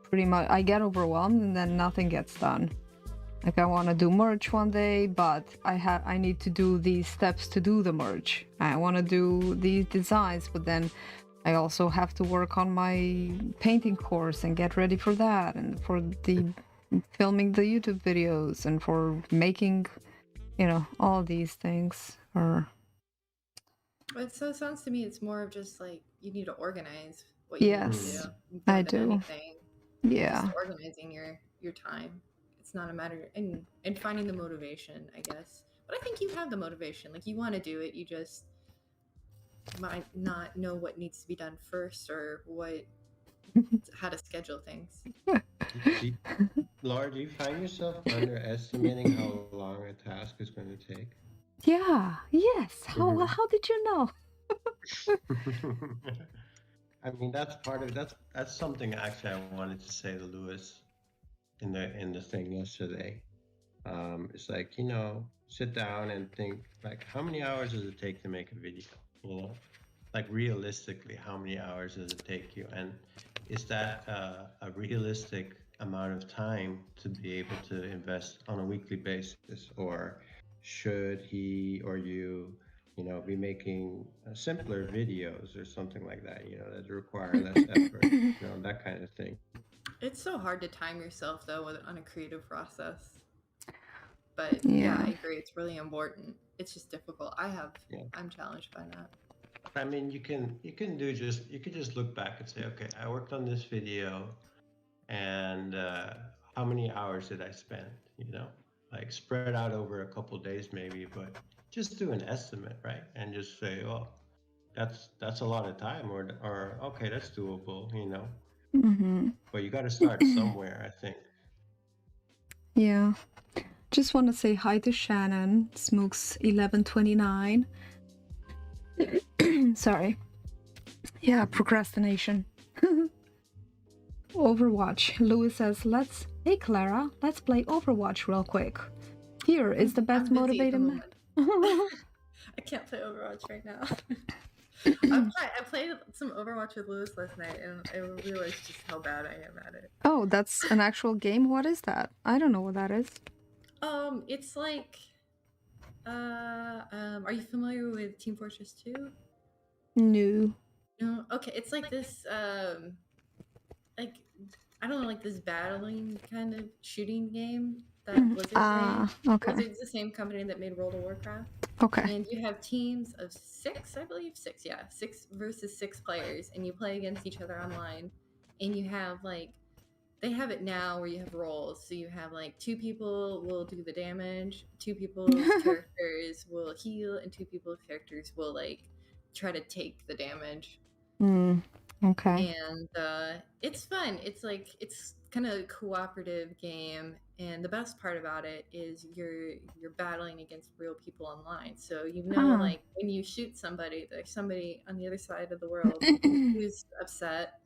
pretty much I get overwhelmed, and then nothing gets done. Like I want to do merch one day, but I need to do these steps to do the merch. I want to do these designs, but then I also have to work on my painting course and get ready for that, and for the filming the YouTube videos, and for making, all these things. But so it sounds to me it's more of just like you need to organize what you need to Yes, do I more than do. anything. Yeah. Just organizing your time. It's not a matter and finding the motivation, I guess. But I think you have the motivation. Like you want to do it, you just might not know what needs to be done first or how to schedule things. Laura, do you find yourself underestimating how long a task is going to take? Yeah. Yes. Mhm. How did you know? I mean, that's part of that's something actually I wanted to say to Lewis in the thing yesterday. It's like, sit down and think, like, how many hours does it take to make a video? You know, like realistically, how many hours does it take you? And is that a realistic amount of time to be able to invest on a weekly basis, or should he or be making simpler videos or something like that, that require less effort, that kind of thing. It's so hard to time yourself though on a creative process. But yeah, Yeah. I agree. It's really important. It's just difficult. Yeah. I'm challenged by that. I mean, you could just look back and say, okay, I worked on this video, and how many hours did I spend? Like spread out over a couple days maybe, but just do an estimate, right? And just say, oh, that's a lot of time, or okay, that's doable, Mm-hmm. But you got to start somewhere, I think. Yeah. Just want to say hi to Shannon. Smokes 1129. Sorry. Yeah, procrastination. Overwatch. Louis says, hey Clara, let's play Overwatch real quick. Here is the best I'm busy at the motivated man. moment. I can't play Overwatch right now. I played some Overwatch with Lewis last night, and I realized just how bad I am at it. Oh, that's an actual game? What is that? I don't know what that is. It's like, are you familiar with Team Fortress 2? No. No? Okay, it's like this, like, I don't know, like this battling kind of shooting game that Blizzard made. Okay. Blizzard's the same company that made World of Warcraft. Okay. And you have teams of 6, I believe, 6, yeah, 6 versus 6 players, and you play against each other online. And you have like, they have it now where you have roles. So you have like 2 people will do the damage, 2 people's characters will heal, and 2 people's characters will like try to take the damage. Okay. And it's fun. It's kind of a cooperative game, and the best part about it is you're battling against real people online. So like when you shoot somebody, there's somebody on the other side of the world who's upset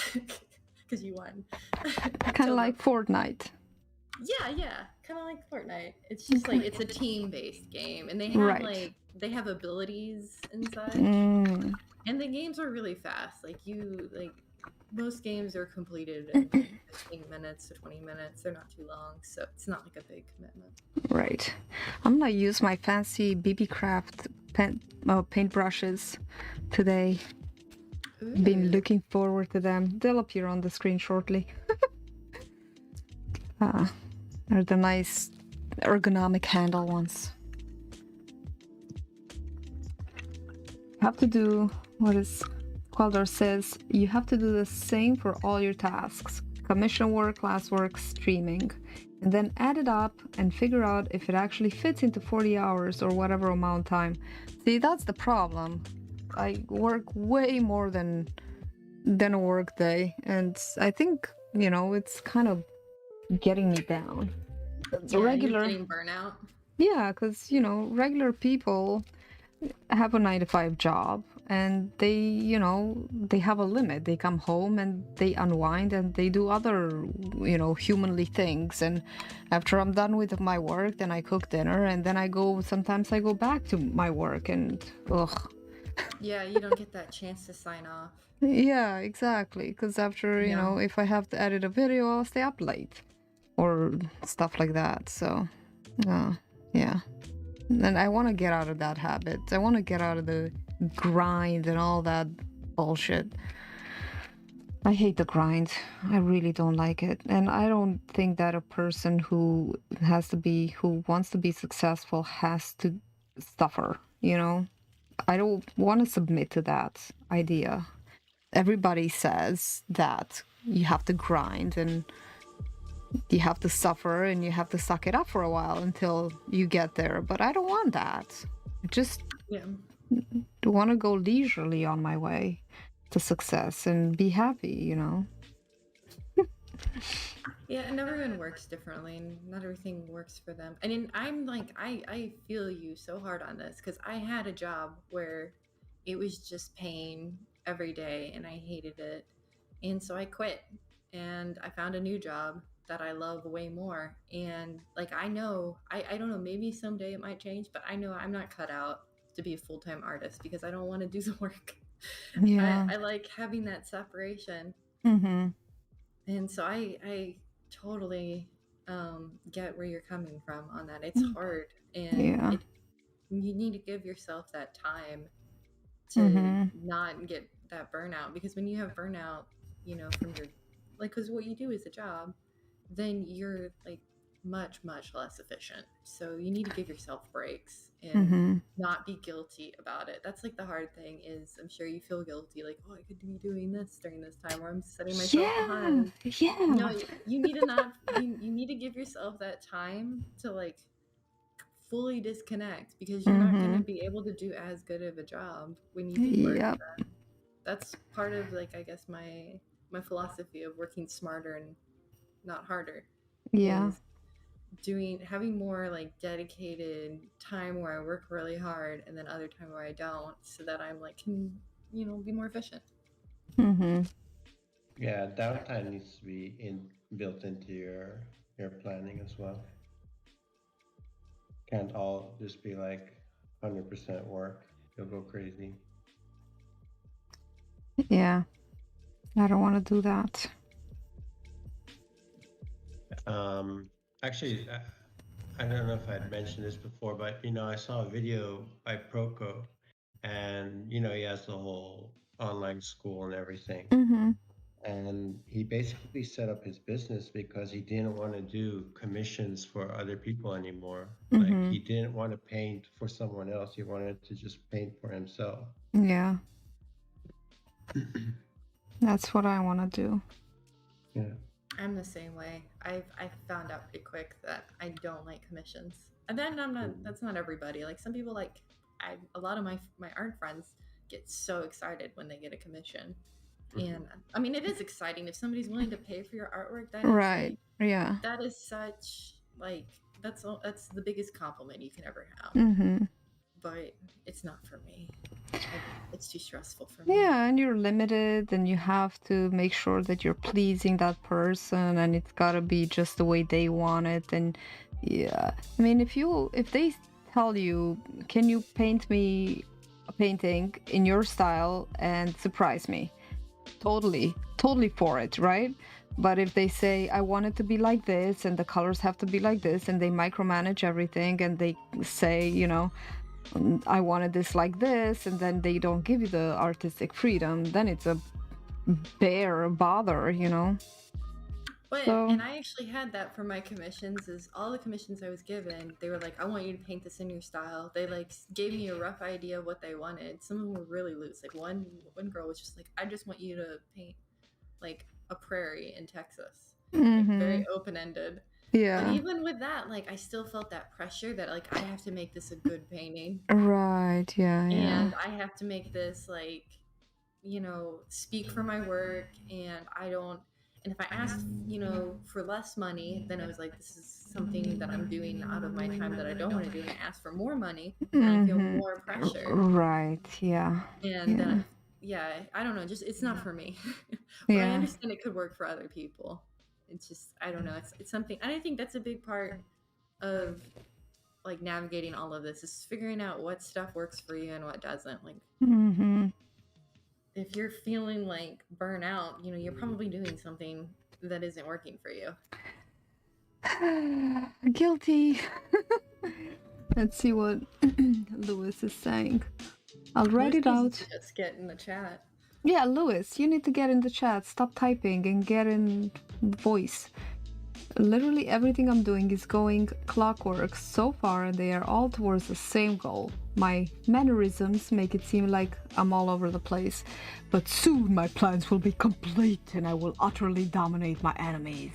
because you won. Kind of like Fortnite. Yeah, kind of like Fortnite. It's just like it's a team-based game, and they have they have abilities and such. And the games are really fast. Like most games are completed in 15 minutes to 20 minutes. They're not too long, so it's not like a big commitment. Right. I'm gonna use my fancy BB Craft paintbrushes today. Ooh. Been looking forward to them. They'll appear on the screen shortly. They're the nice ergonomic handle ones. You have to do what is Qualdor says, you have to do the same for all your tasks. Commission work, classwork, streaming. And then add it up and figure out if it actually fits into 40 hours or whatever amount of time. See, that's the problem. I work way more than a work day. And I think, it's kind of getting me down. You're getting burnout. Yeah, because, regular people have a 9 to 5 job, and they have a limit. They come home and they unwind and they do other, humanly things. And after I'm done with my work, then I cook dinner, and then sometimes I go back to my work, and ugh. Yeah, you don't get that chance to sign off. Yeah, exactly. Because after, Yeah. if I have to edit a video, I'll stay up late or stuff like that. So, yeah. And I want to get out of that habit. I want to get out of the grind and all that bullshit. I hate the grind. I really don't like it. And I don't think that a person who wants to be successful has to suffer, I don't want to submit to that idea. Everybody says that you have to grind and you have to suffer and you have to suck it up for a while until you get there. But I don't want that. I just Yeah. want to go leisurely on my way to success and be happy, Yeah, and everyone works differently, and not everything works for them. And then I'm like, I feel you so hard on this because I had a job where it was just pain every day, and I hated it, and so I quit, and I found a new job that I love way more. And like I know, I don't know, maybe someday it might change, but I know I'm not cut out to be a full time artist because I don't want to do the work. Yeah. I like having that separation. Mm-hmm. And so I totally get where you're coming from on that. It's hard, and Yeah. you need to give yourself that time to Mm-hmm. not get that burnout, because when you have burnout, from your because what you do is a job, then you're like much less efficient. So you need to give yourself breaks and Mm-hmm. not be guilty about it. That's like the hard thing is I'm sure you feel guilty, like, oh, I could be doing this during this time, or I'm setting myself Yeah. behind. No, Yeah. you need to not you need to give yourself that time to like fully disconnect, because you're not going Mm-hmm. to be able to do as good of a job when you do work. Yep. That's part of like I guess my philosophy of working smarter and not harder Yeah. is having more like dedicated time where I work really hard and then other time where I don't, so that I'm like can be more efficient. Mm-hmm. Yeah, downtime needs to be built into your planning as well. Can't all just be like 100% work. You'll go crazy. Yeah. I don't want to do that. Actually, I don't know if I'd mentioned this before, but I saw a video by Proco, and he has the whole online school and everything. Mm-hmm. And he basically set up his business because he didn't want to do commissions for other people anymore. Like Mm-hmm. he didn't want to paint for someone else. He wanted to just paint for himself. Yeah. That's what I want to do. Yeah. I'm the same way. I found out pretty quick that I don't like commissions. And then that's not everybody. Like some people a lot of my art friends get so excited when they get a commission. And I mean, it is exciting if somebody's willing to pay for your artwork. Right. Yeah. That is such like that's the biggest compliment you can ever have. Mm-hmm. But it's not for me. It's too stressful for me. Yeah, and you're limited, and you have to make sure that you're pleasing that person, and it's gotta be just the way they want it. And yeah, I mean, if they tell you, can you paint me a painting in your style and surprise me? Totally for it, right? But if they say, I want it to be like this, and the colors have to be like this, and they micromanage everything, and they say, I wanted this like this, and then they don't give you the artistic freedom, then it's a bother. But So and I actually had that for my commissions. Is all the commissions I was given, they were like, I want you to paint this in your style. They like gave me a rough idea of what they wanted. Some of them were really loose. Like one girl was just like, I just want you to paint like a prairie in Texas, like very open ended. yeah. But even with that, like I still felt that pressure that like I have to make this a good painting. Right. Yeah. And I have to make this like, speak for my work. And I don't, And if I asked, for less money, then I was like, this is something that I'm doing out of my time that I don't want to do. And I ask for more money, then I feel Mm-hmm. more pressure. Right. Yeah. And Yeah. then, yeah, I don't know, just it's not for me. But I Yeah. understand it could work for other people. It's just, I don't know. It's something, and I think that's a big part of like navigating all of this is figuring out what stuff works for you and what doesn't. Like, Mm-hmm. if you're feeling like burnout, you're probably doing something that isn't working for you. Guilty. Let's see what Lewis is saying. I'll write it Lewis out. needs to just get in the chat. Yeah, Lewis, you need to get in the chat. Stop typing and get in voice. Literally everything I'm doing is going clockwork so far, and they are all towards the same goal. My mannerisms make it seem like I'm all over the place, but soon my plans will be complete and I will utterly dominate my enemies.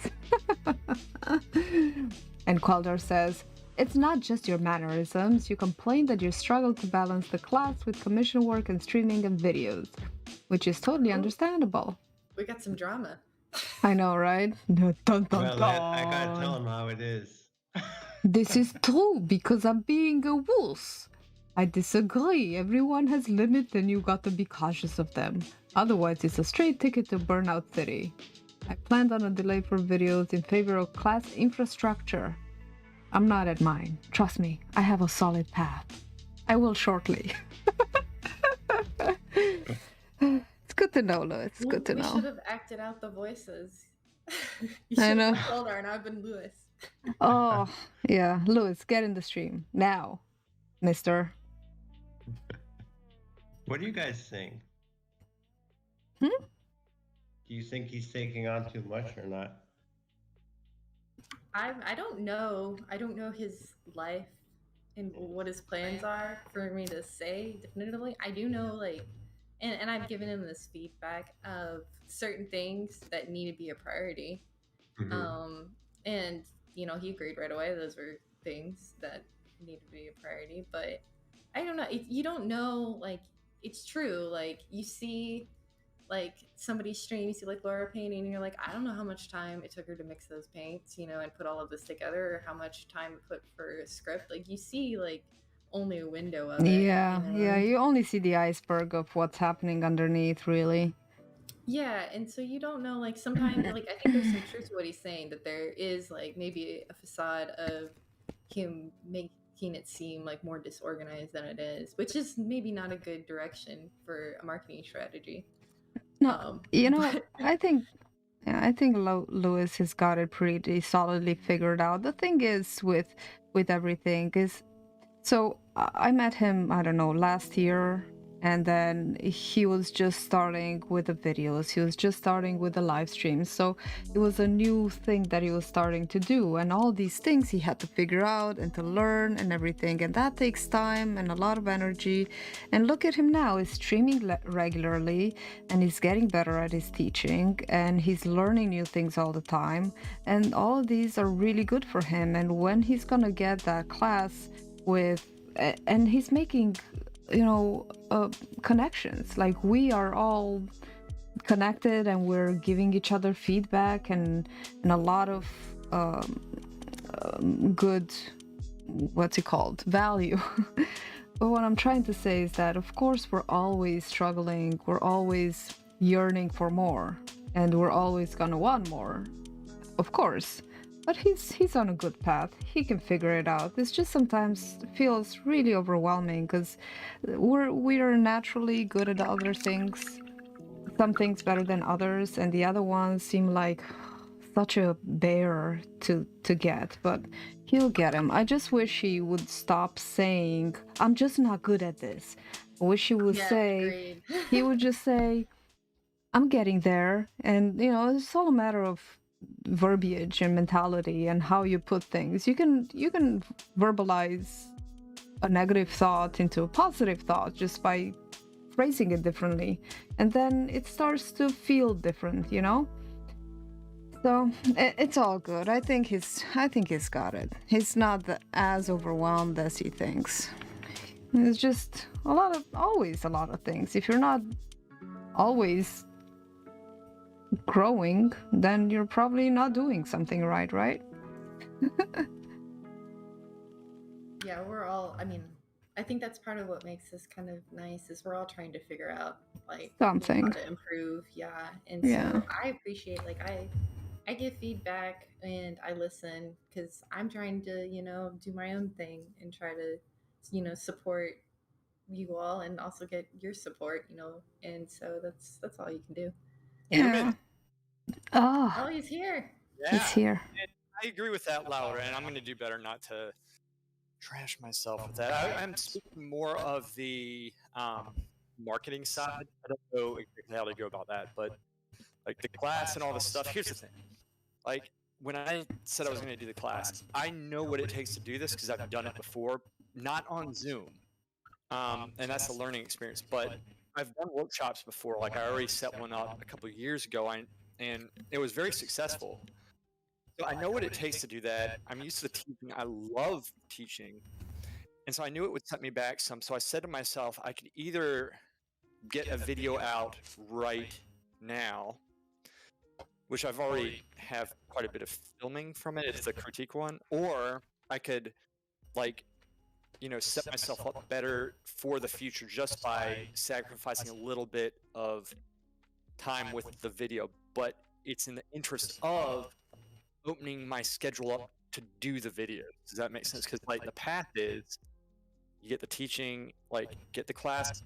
And Qualdar says, it's not just your mannerisms. You complain that you struggle to balance the class with commission work and streaming and videos, which is totally understandable. We got some drama. I know, right? Dun, dun, Well, I gotta dun. tell him how it is. This is true because I'm being a wuss. I disagree. Everyone has limits and you got to be cautious of them. Otherwise, it's a straight ticket to Burnout City. I planned on a delay for videos in favor of class infrastructure. I'm not at mine. Trust me, I have a solid path. I will shortly. It's good to know, Lewis. It's good to We know. should have acted out the voices. You I should know. have told her, and I've been Lewis. Oh, yeah. Lewis, get in the stream. Now, mister. What do you guys think? Hmm? Do you think he's taking on too much or not? I don't know. I don't know his life and what his plans are for me to say definitively. I do know, like, and I've given him this feedback of certain things that need to be a priority. Mhm. And he agreed right away. Those were things that need to be a priority. But I don't know. You don't know. Like, it's true. Like, you see, like, somebody stream, you see like Laura painting, and you're like, I don't know how much time it took her to mix those paints, and put all of this together, or how much time it put for a script. Like, you see like only a window of it. Yeah. You only see the iceberg of what's happening underneath, really. Yeah, and so you don't know, like, sometimes, like, I think there's some truth to what he's saying, that there is, like, maybe a facade of him making it seem like more disorganized than it is, which is maybe not a good direction for a marketing strategy. No, But I think Lewis has got it pretty solidly figured out. The thing is with everything is, so I met him, I don't know, last year, and then he was just starting with the videos. He was just starting with the live streams. So it was a new thing that he was starting to do, and all these things he had to figure out and to learn and everything, and that takes time and a lot of energy. And look at him now, he's streaming regularly, and he's getting better at his teaching, and he's learning new things all the time, and all of these are really good for him. And when he's gonna get that class with, and he's making, connections, like we are all connected and we're giving each other feedback and a lot of good, what's it called, value. But what I'm trying to say is that of course we're always struggling, we're always yearning for more, and we're always gonna want more, of course. But he's on a good path. He can figure it out. This just sometimes feels really overwhelming because we are naturally good at other things, some things better than others, and the other ones seem like such a bear to get. But he'll get him. I just wish he would stop saying, "I'm just not good at this." I wish he would say, agreed. he would just say, "I'm getting there," and it's all a matter of verbiage and mentality and how you put things. You can verbalize a negative thought into a positive thought just by phrasing it differently, and then it starts to feel different, So it's all good. I think he's got it. He's not as overwhelmed as he thinks. It's just always a lot of things. If you're not always growing, then you're probably not doing something right? Yeah, we're all, I mean, I think that's part of what makes this kind of nice is we're all trying to figure out like Something. how to improve. Yeah. And Yeah. so I appreciate like I give feedback and I listen because I'm trying to, do my own thing and try to, support you all and also get your support, and so that's all you can do. Yeah. Oh, Oh, he's here. he's Yeah, here. and I agree with that, Laura, and I'm going to do better not to trash myself with that. I'm speaking more of the marketing side. I don't know exactly how to go about that, but like the class and all this stuff. Here's the thing: like when I said I was going to do the class, I know what it takes to do this because I've done it before, not on Zoom, and that's the learning experience. But I've done workshops before. Like I already set one up a couple of years ago, and it was very successful. So I know what it takes to do that. I'm used to teaching. I love teaching. And so I knew it would set me back some. So I said to myself, I could either get a video out right now, which I've already have quite a bit of filming from it. It's the critique one. Or I could set myself up better for the future just by sacrificing a little bit of time with the video. But it's in the interest of opening my schedule up to do the video. Does that make sense? Because like the path is you get the teaching, like get the class.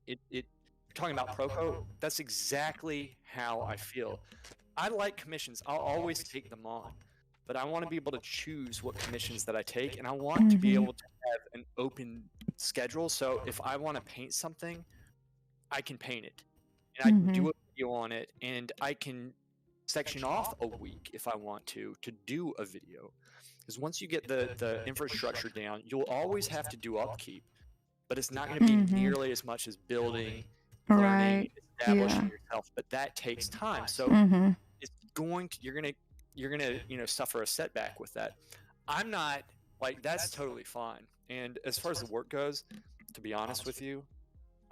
You're talking about Proco. That's exactly how I feel. I like commissions. I'll always take them on, but I want to be able to choose what commissions that I take, and I want to be able to have an open schedule. So if I want to paint something, I can paint it, and I can do a video on it, and I can section off a week if I want to do a video. Because once you get the infrastructure down, you'll always have to do upkeep, but it's not going to be nearly as much as building, learning, establishing yourself. But that takes time, so it's you're gonna suffer a setback with that. I'm not like that's totally fine. And as far as the work goes, to be honest with you,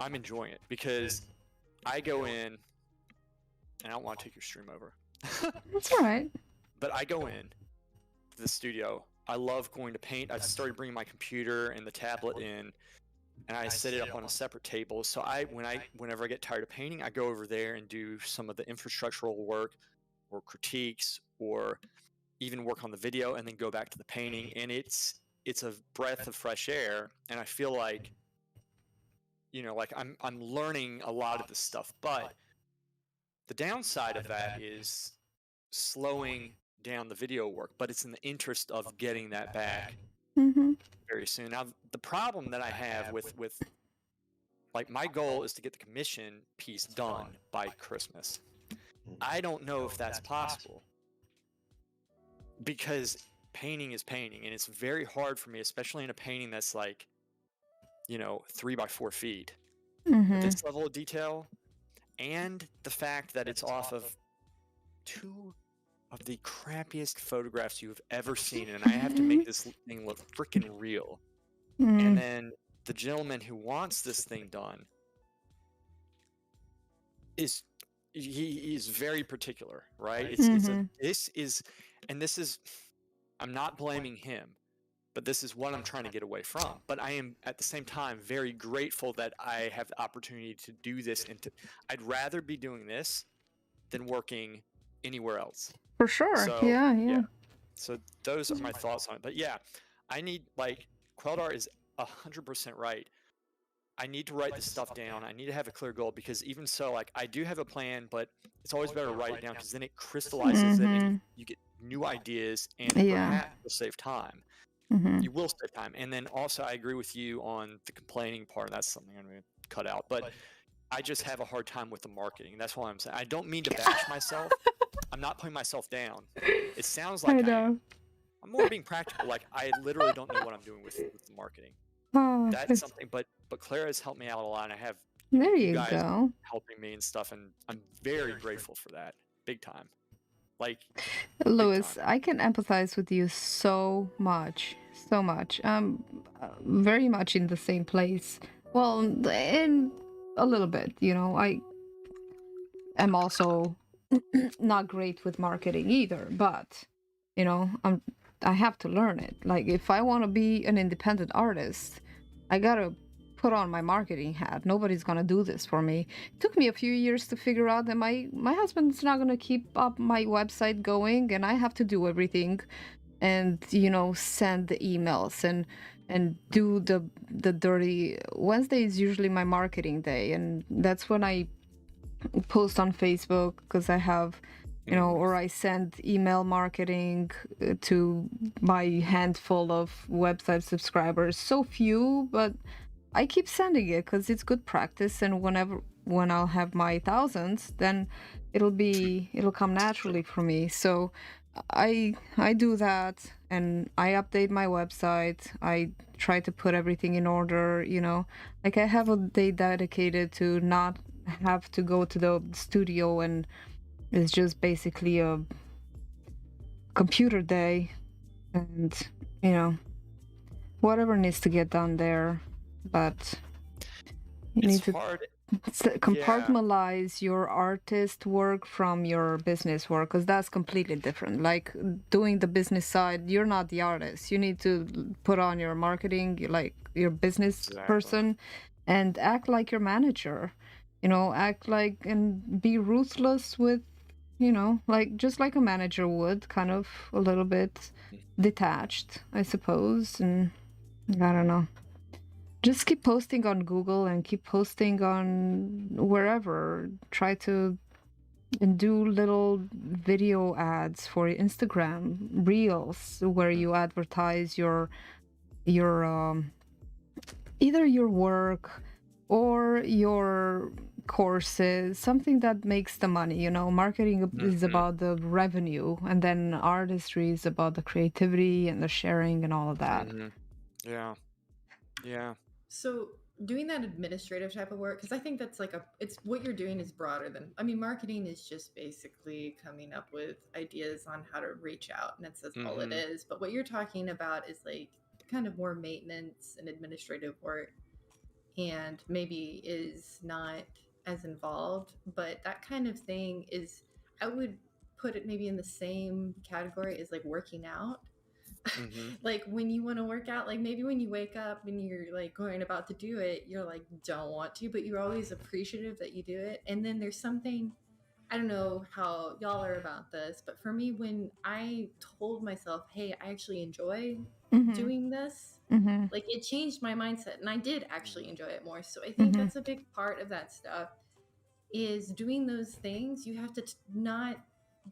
I'm enjoying it because I go in, and I don't want to take your stream over. That's all right. But I go in to the studio. I love going to paint. I started bringing my computer and the tablet in, and I set it up on a separate table. So whenever I get tired of painting, I go over there and do some of the infrastructural work or critiques or even work on the video and then go back to the painting. And it's a breath of fresh air. And I feel like, like I'm learning a lot of this stuff. But the downside of that is slowing down the video work, but it's in the interest of getting that back very soon. Now, the problem that I have with like my goal is to get the commission piece done by Christmas. I don't know if that's possible because painting is painting, and it's very hard for me, especially in a painting that's like 3 by 4 feet. With this level of detail, and the fact that it's off of 2 of the crappiest photographs you've ever seen, and I have to make this thing look freaking real. And then the gentleman who wants this thing done is very particular, right? This is I'm not blaming him, but this is what I'm trying to get away from. But I am at the same time very grateful that I have the opportunity to do this, and I'd rather be doing this than working anywhere else. For sure. So, yeah. So those are my thoughts on it. But yeah, I need Queldar is 100% right. I need to write this stuff down. I need to have a clear goal because even so, I do have a plan, but it's always better to write it down because then it crystallizes it and you get new ideas and perhaps you'll save time. You will save time. And then also I agree with you on the complaining part. That's something I'm going to cut out. But I just have a hard time with the marketing. That's what I'm saying. I don't mean to bash myself. I'm not putting myself down. It sounds like I am. I'm more being practical. I literally don't know what I'm doing with the marketing. That's something. But Clara has helped me out a lot. And I have there you guys go helping me and stuff, and I'm very grateful for that. Big time. Louis, I can empathize with you so much. Very much in the same place. Well, in a little bit, I am also not great with marketing either, but you know, I have to learn it. Like if I want to be an independent artist, I gotta put on my marketing hat. Nobody's gonna do this for me. It took me a few years to figure out that my husband's not gonna keep up my website going, and I have to do everything, and send the emails and do the dirty. Wednesday is usually my marketing day, and that's when I post on Facebook because I have, or I send email marketing to my handful of website subscribers. So few, but I keep sending it because it's good practice. And when I'll have my thousands, then it'll come naturally for me. So I do that, and I update my website. I try to put everything in order. Like I have a day dedicated to not have to go to the studio, and it's just basically a computer day, and whatever needs to get done there. But you need It's to hard. compartmentalize your artist work from your business work, because that's completely different. Like doing the business side, you're not the artist. You need to put on your marketing, like your business person, and act like your manager. Act like and be ruthless with, like just like a manager would, kind of a little bit detached, I suppose. And I don't know. Just keep posting on Google and keep posting on wherever. Try to do little video ads for Instagram Reels where you advertise your either your work or your courses, something that makes the money. Marketing is about the revenue, and then artistry is about the creativity and the sharing and all of that. Yeah. So doing that administrative type of work, because I think that's it's what you're doing is broader than, marketing is just basically coming up with ideas on how to reach out, and that's all it is. But what you're talking about is like kind of more maintenance and administrative work, and maybe is not as involved, but that kind of thing is, I would put it maybe in the same category as like working out. Like when you want to work out, like maybe when you wake up and you're like going about to do it, you're like don't want to, but you're always appreciative that you do it. And then there's something, I don't know how y'all are about this, but for me, when I told myself, hey, I actually enjoy doing this, like it changed my mindset, and I did actually enjoy it more. So I think that's a big part of that stuff, is doing those things. You have to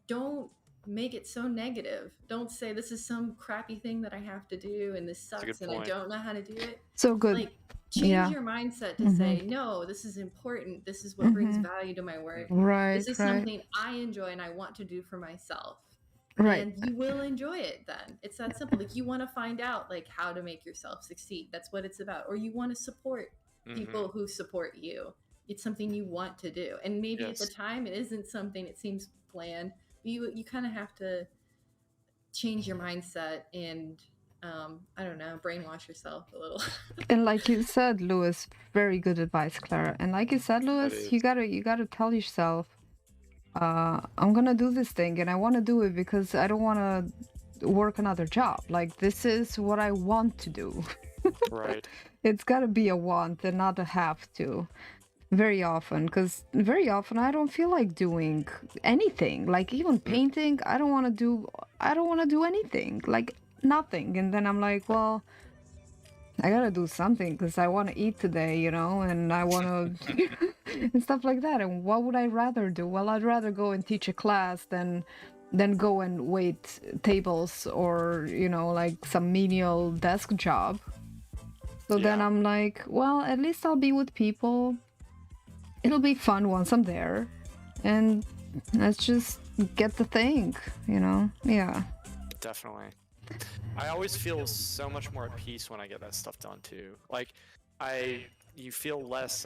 don't make it so negative. Don't say this is some crappy thing that I have to do and this sucks and I don't know how to do it. So good. Like change your mindset to say, no, this is important. This is what brings value to my work. Right. This is something I enjoy and I want to do for myself. Right. And you will enjoy it then. It's that simple. Like you want to find out like how to make yourself succeed. That's what it's about. Or you want to support people who support you. It's something you want to do. And maybe at the time it isn't something, it seems bland. You kind of have to change your mindset and I don't know, brainwash yourself a little. And like you said, Lewis, very good advice, Clara. And like you said, Lewis, you gotta tell yourself, I'm gonna do this thing, and I want to do it because I don't want to work another job. Like this is what I want to do. Right. It's gotta be a want and not a have to. Very often, because very often I don't feel like doing anything. Like even painting, I don't want to do anything, like nothing. And then I'm like, well, I gotta do something because I want to eat today, and I want to and stuff like that. And what would I rather do? Well, I'd rather go and teach a class than go and wait tables or like some menial desk job. So then I'm like, well, at least I'll be with people. It'll be fun once I'm there, and let's just get the thing, Yeah. Definitely. I always feel so much more at peace when I get that stuff done too. Like, you feel less,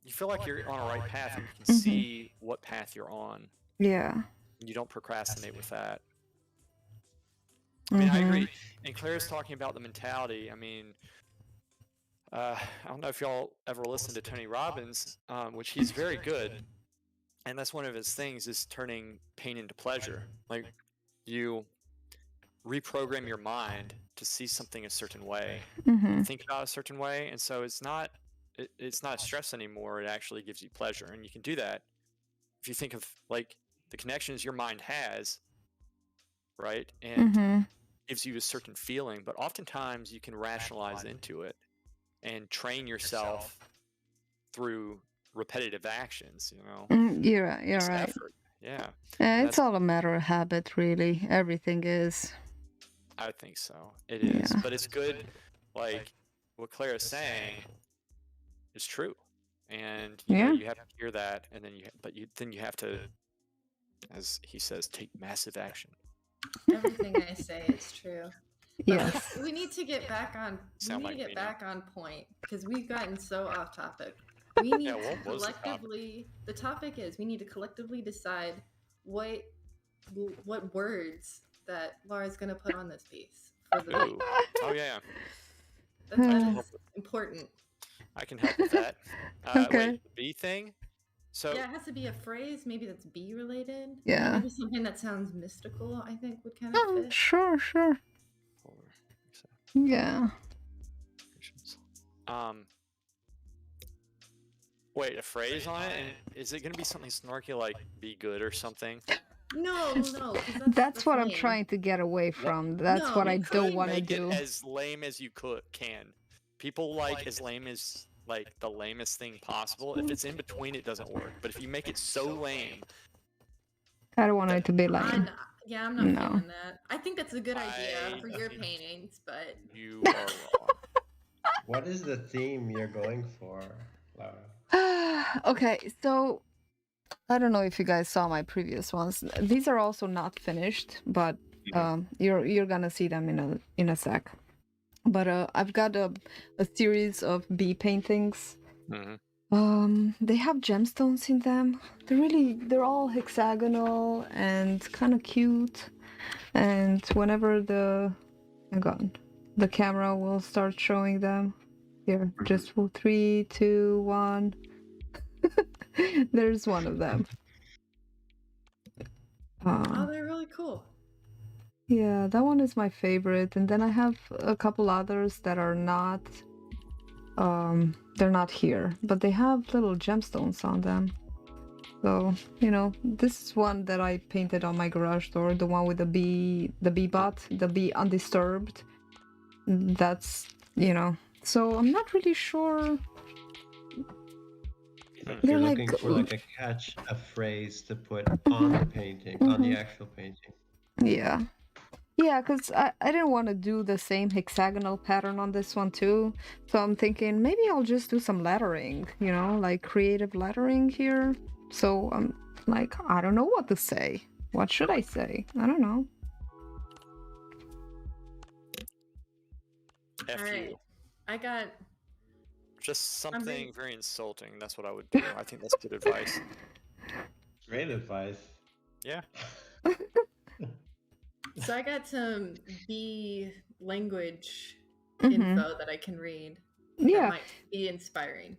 you feel like you're on a right path and you can see what path you're on. Yeah. You don't procrastinate with that. I mean, I agree. And Claire's talking about the mentality. I mean, I don't know if y'all ever listened to Tony Robbins, which he's very good. And that's one of his things, is turning pain into pleasure. Like, you reprogram your mind to see something a certain way, Mm-hmm. think about a certain way, and so it's not stress anymore. It actually gives you pleasure, and you can do that if you think of like the connections your mind has, right? And Mm-hmm. gives you a certain feeling, but oftentimes you can rationalize into it and train yourself through repetitive actions, You're right. You're just right. effort. Yeah, It's all a matter of habit, really. Everything is. I think so. It is, Yeah. but it's good. Like what Claire is saying is true, and Yeah. you have to hear that, and then you have to, as he says, take massive action. Everything I say is true. Yes. We need to get back on. Sound We need like to get me now. back on point because we've gotten so off topic. We need to what was the topic? collectively. The topic is we need to collectively decide what words that Laura's going to put on this piece for the Ooh. Oh yeah, that is important. I can help with that. Okay. Wait, the bee thing. So Yeah, it has to be a phrase. Maybe that's bee related. Yeah. Maybe something that sounds mystical. I think would kind of fit. Sure. Yeah. Wait, a phrase on it? And is it going to be something snarky like "be good" or something? No. 'Cause That's what I'm lame. trying to get away from. That's No, what you I could don't want to Make do. it as lame as you can. People like as lame as like the lamest thing possible. If it's in between, it doesn't work. But if you make it so lame, I don't want it to be lame. I'm not No. feeling that. I think that's a good idea for your paintings, but you are wrong. What is the theme you're going for, Laura? Okay, so I don't know if you guys saw my previous ones. These are also not finished, but you're gonna see them in a sec. But I've got a series of bee paintings. Mm-hmm. They have gemstones in them. They're all hexagonal and kind of cute. And whenever the camera will start showing them. Here, just for 3, 2, 1. There's one of them. oh, they're really cool. Yeah, that one is my favorite. And then I have a couple others that are not they're not here, but they have little gemstones on them. So, this is one that I painted on my garage door, the one with the bee bot, the bee undisturbed. That's, so I'm not really sure. You're looking for like a catch, a phrase to put on the painting, on the actual painting. Yeah, because I didn't want to do the same hexagonal pattern on this one too. So I'm thinking maybe I'll just do some lettering, like creative lettering here. So I'm like, I don't know what to say. What should I say? I don't know. F All right. you. I got Just something very insulting. That's what I would do. I think that's good advice. Great advice. Yeah. So I got some bee language Mhm. info that I can read. Yeah. That might be inspiring.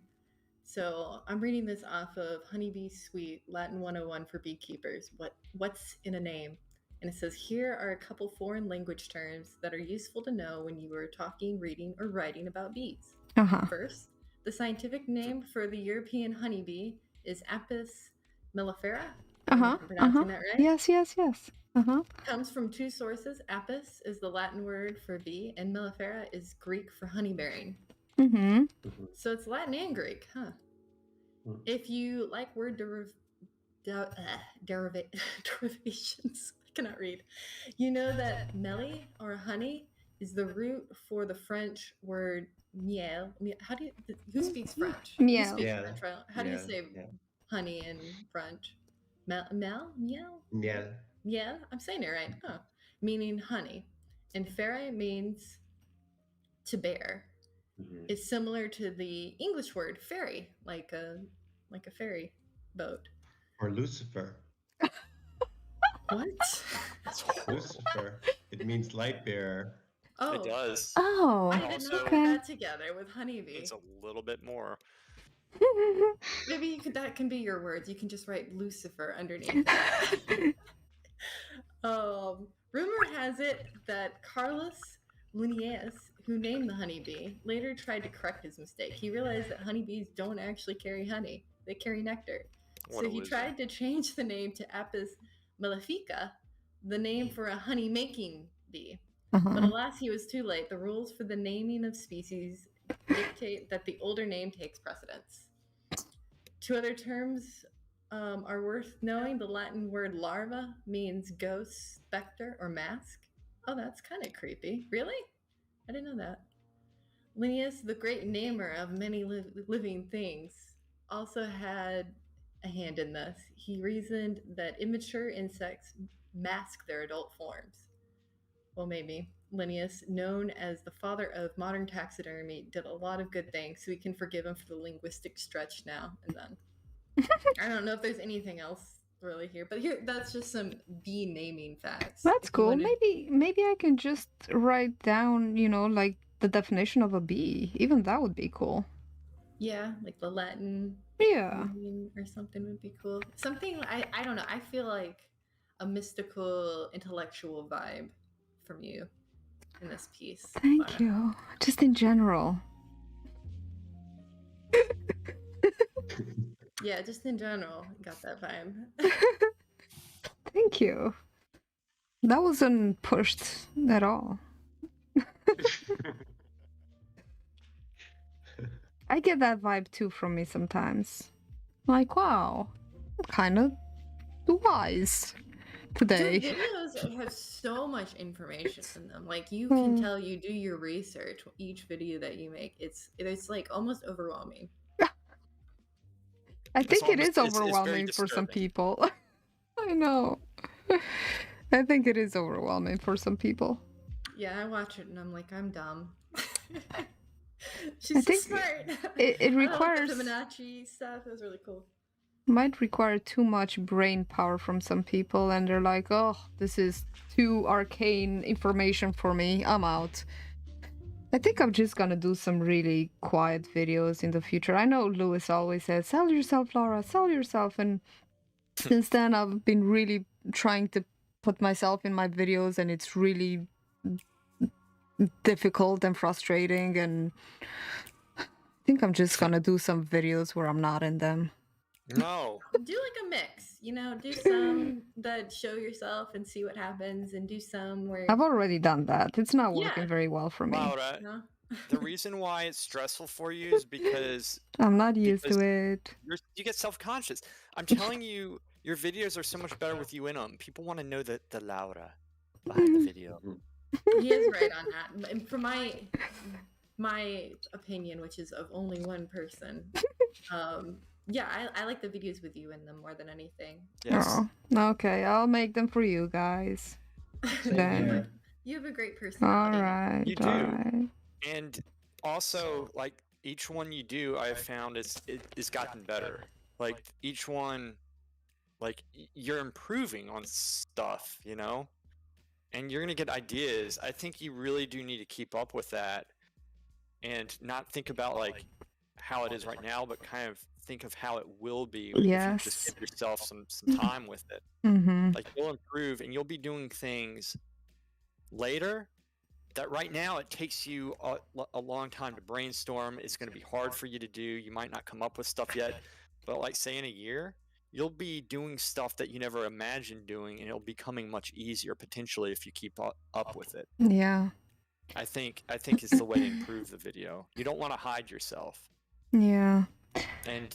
So I'm reading this off of Honeybee Suite, Latin 101 for beekeepers. What's in a name? And it says, here are a couple foreign language terms that are useful to know when you are talking, reading, or writing about bees. Uh-huh. First, the scientific name for the European honeybee is Apis mellifera. Uh-huh. I'm pronouncing that right? Yes. Uh-huh. Comes from two sources. Apis is the Latin word for bee, and mellifera is Greek for honey bearing. Mm-hmm. So it's Latin and Greek, huh? If you like word derivations, I cannot read. You know that melly or honey is the root for the French word miel. Who speaks French? Miel. You speak Yeah. French, right? How do you say honey in French? Miel? Yeah. Yeah, I'm saying it right. Huh. Meaning honey. And fere means to bear. It's similar to the English word ferry, like a ferry boat. Or Lucifer. What? Lucifer. It means light bearer. Oh, It does. Oh. I did not put okay. that together with honeybee. It's a little bit more. Maybe you could, that can be your words. You can just write Lucifer underneath that. Rumor has it that Carlos Linnaeus, who named the honeybee, later tried to correct his mistake. He realized that honeybees don't actually carry honey, they carry nectar. What So a he loser. tried to change the name to Apis mellifica, the name for a honey making bee. But alas, he was too late. The rules for the naming of species dictate that the older name takes precedence. Two other terms are worth knowing. The Latin word larva means ghost, specter, or mask. Oh, that's kind of creepy. Really? I didn't know that. Linnaeus, the great namer of many living things, also had a hand in this. He reasoned that immature insects mask their adult forms. Well, maybe. Linnaeus, known as the father of modern taxidermy, did a lot of good things, so we can forgive him for the linguistic stretch now and then. I don't know if there's anything else really here, but here, that's just some bee naming facts. That's If you cool. wanna- Maybe I can just write down, like the definition of a bee. Even that would be cool. Yeah, like the Latin Yeah. meaning or something would be cool. Something, I don't know. I feel like a mystical, intellectual vibe from you in this piece. Thank you. Just in general. Yeah, just in general, got that vibe. Thank you. That wasn't pushed at all. I get that vibe too from me sometimes. Like, wow, I'm kind of wise today. Your videos have so much information in them. Like you can tell you do your research each video that you make. It's like almost overwhelming. I think it is it's very overwhelming for some disturbing. people. I know. I think it is overwhelming for some people. Yeah, I watch it and I'm like, I'm dumb. I She's so think smart. it I like requires the Fibonacci stuff. It was really cool. might require too much brain power from some people, and they're like, oh, this is too arcane information for me, I'm out. I think I'm just gonna do some really quiet videos in the future. I know Lewis always says, sell yourself, Laura, sell yourself, and since then I've been really trying to put myself in my videos, and it's really difficult and frustrating, and I think I'm just gonna do some videos where I'm not in them. No. Do like a mix, do some that show yourself and see what happens, and do some where I've already done that. It's not working Yeah. very well for me. Laura, No? the reason why it's stressful for you is because I'm not used because to it. you get self-conscious. I'm telling you, your videos are so much better with you in them. People want to know the Laura behind the video. He is right on that. And for my opinion, which is of only one person, yeah, I like the videos with you in them more than anything. Yes. Oh, okay. I'll make them for you guys. Then. You have a great All personality. right. You all do. right. And also, like each one you do, I have found it's gotten better. Like each one, like you're improving on stuff, and you're gonna get ideas. I think you really do need to keep up with that, and not think about like how it is right now, but kind of think of how it will be if you just Yes. give yourself some time with it. Mm-hmm. Like you'll improve, and you'll be doing things later that right now it takes you a long time to brainstorm. It's going to be hard for you to do. You might not come up with stuff yet, but like say in a year, you'll be doing stuff that you never imagined doing, and it'll be becoming much easier potentially if you keep up with it. Yeah. I think it's the way to improve the video. You don't want to hide yourself. Yeah. And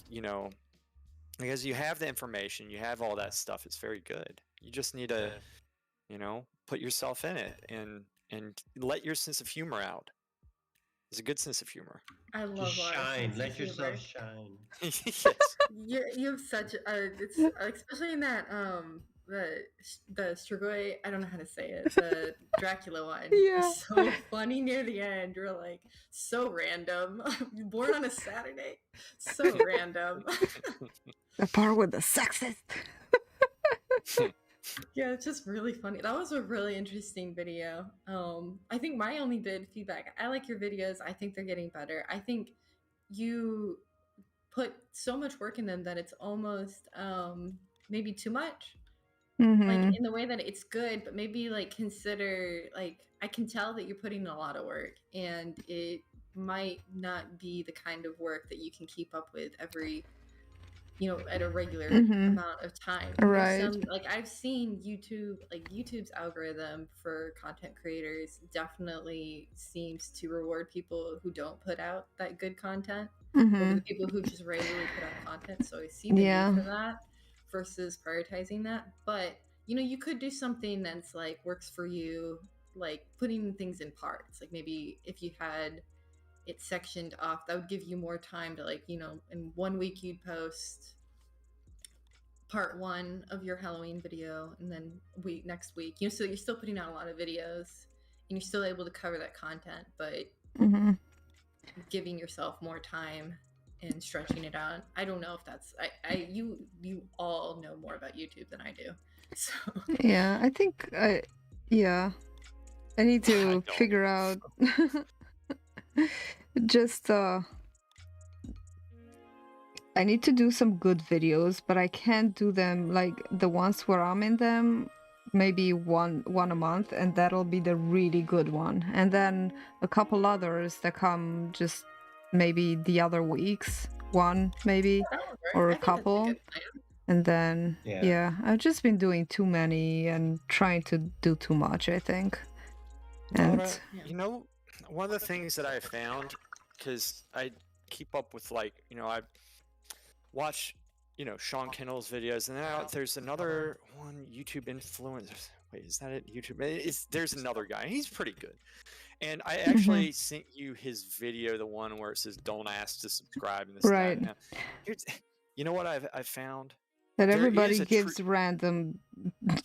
because you have the information, you have all that stuff, it's very good. You just need to put yourself in it and let your sense of humor out. It's a good sense of humor. I love Just shine. Let yourself shine. Yes. You have such it's especially in that the Strigoi, I don't know how to say it, the Dracula one. Yeah. It's so funny near the end. You're like so random. Born on a Saturday. So random. The part with the sexist. Yeah, it's just really funny. That was a really interesting video. I think my only bit feedback, I like your videos. I think they're getting better. I think you put so much work in them that it's almost maybe too much. Mm-hmm. Like in the way that it's good, but maybe like consider, like, I can tell that you're putting in a lot of work, and it might not be the kind of work that you can keep up with every, at a regular amount of time. Right. There's some, like, I've seen YouTube's algorithm for content creators definitely seems to reward people who don't put out that good content over the people who just regularly put out content. So I see the need for that versus prioritizing that. But you could do something that's like works for you, like putting things in parts. Like maybe if you had it sectioned off, that would give you more time to, like, in 1 week you'd post part 1 of your Halloween video, and then next week, so you're still putting out a lot of videos and you're still able to cover that content, but giving yourself more time and stretching it out. I don't know if that's you all know more about YouTube than I do. So yeah, I think I need to figure out just I need to do some good videos, but I can't do them like the ones where I'm in them, maybe one a month, and that'll be the really good one, and then a couple others that come just maybe the other weeks, one maybe or a couple. And then I've just been doing too many and trying to do too much, I think. And one of the things that I found, because I keep up with, like, I watch Sean Kendall's videos, and now there's another one, YouTube influencer. Wait, is that it? YouTube? There's another guy. He's pretty good. And I actually sent you his video, the one where it says "Don't ask to subscribe" and this right. and that. Now, you know what I've found? That everybody gives random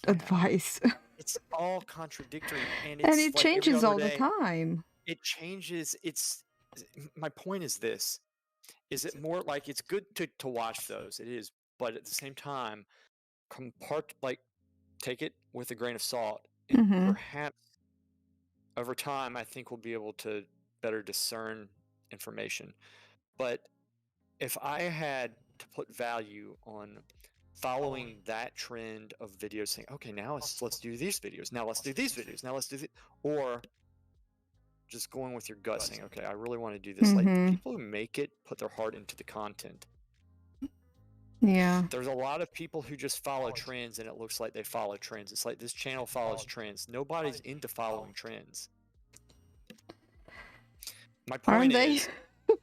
advice. It's all contradictory, and it like changes all the time. It changes. My point is this: is it more like it's good to watch those? It is, but at the same time, take it with a grain of salt, and perhaps over time, I think we'll be able to better discern information. But if I had to put value on following that trend of videos, saying, okay, now let's do these videos, now let's do these videos, now let's do or just going with your gut, saying, okay, I really want to do this. Like, people who make it put their heart into the content. Yeah. There's a lot of people who just follow trends, and it looks like they follow trends. It's like this channel follows trends. Nobody's into following trends. My point is,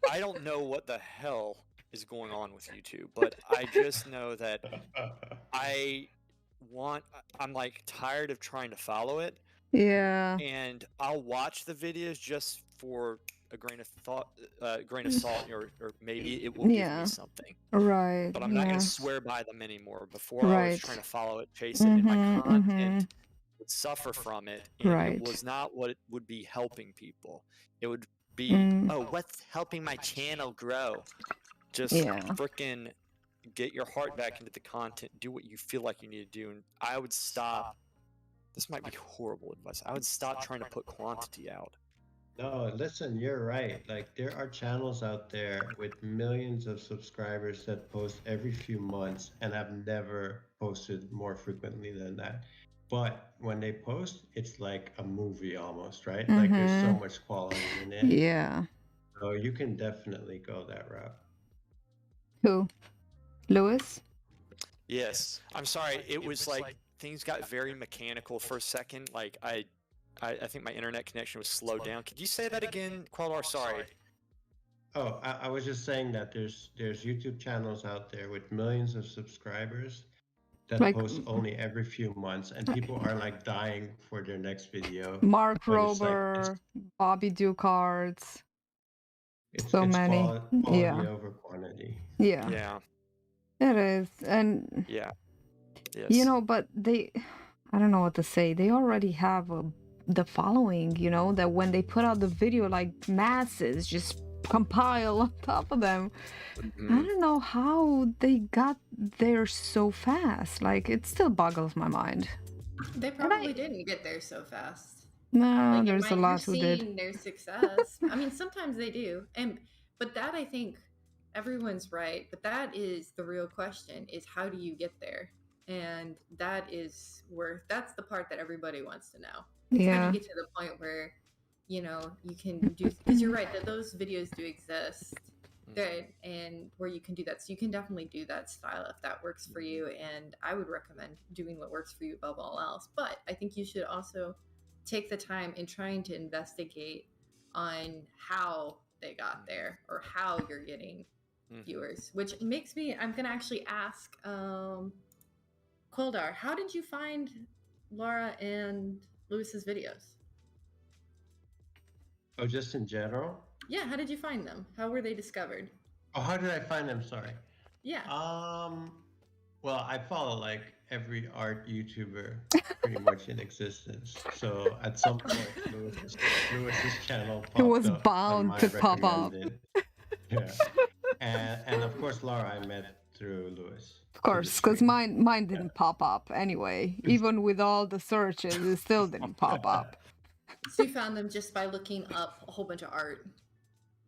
I don't know what the hell is going on with YouTube, but I just know that I'm like tired of trying to follow it. Yeah. And I'll watch the videos just for a grain of salt, or maybe it will give me something. Right. But I'm not going to swear by them anymore. Before I was trying to follow it, chase it, and my content would suffer from it. And it was not what it would be helping people. It would be, what's helping my channel grow? Just freaking get your heart back into the content. Do what you feel like you need to do. And I would stop. This might be horrible advice. I would stop trying to put quantity out. No, listen, you're right. Like, there are channels out there with millions of subscribers that post every few months and have never posted more frequently than that. But when they post, it's like a movie almost, right? Like, there's so much quality in it. Yeah. So you can definitely go that route. Who? Lewis? Yes. I'm sorry. It was like things got very mechanical for a second. Like I think my internet connection was slowed down. Could you say that again, Qualdar? Sorry. Oh, I was just saying that there's YouTube channels out there with millions of subscribers that post only every few months, and people are like dying for their next video. Mark Rober, Bobby Ducards. So many. Quality over quantity. Yeah. Yeah. It is. And yeah. Yes. You know, but I don't know what to say. They already have the following, you know, that when they put out the video, like masses just compile on top of them. I don't know how they got there so fast. Like, it still boggles my mind. They probably didn't get there so fast. No, like, there's a lot who did. Their success. I mean, sometimes they do, but that, I think, everyone's right, but that is the real question: is how do you get there? And that's the part that everybody wants to know. How do Yeah. you get to the point where you can do, because you're right that those videos do exist, that and where you can do that. So you can definitely do that style if that works for you, and I would recommend doing what works for you above all else. But I think you should also take the time in trying to investigate on how they got there or how you're getting viewers, which makes me, I'm gonna actually ask Quildar, how did you find Laura and Lewis's videos? Oh, just in general? Yeah, how did you find them? How were they discovered? Oh, how did I find them? Sorry. Yeah. Well, I follow like every art YouTuber pretty much in existence. So at some point, Lewis's channel popped It was up on bound my to pop up. recommended. Yeah. And of course, Laura I met through Lewis. Of course, because mine didn't pop up anyway. Even with all the searches, it still didn't pop up. So you found them just by looking up a whole bunch of art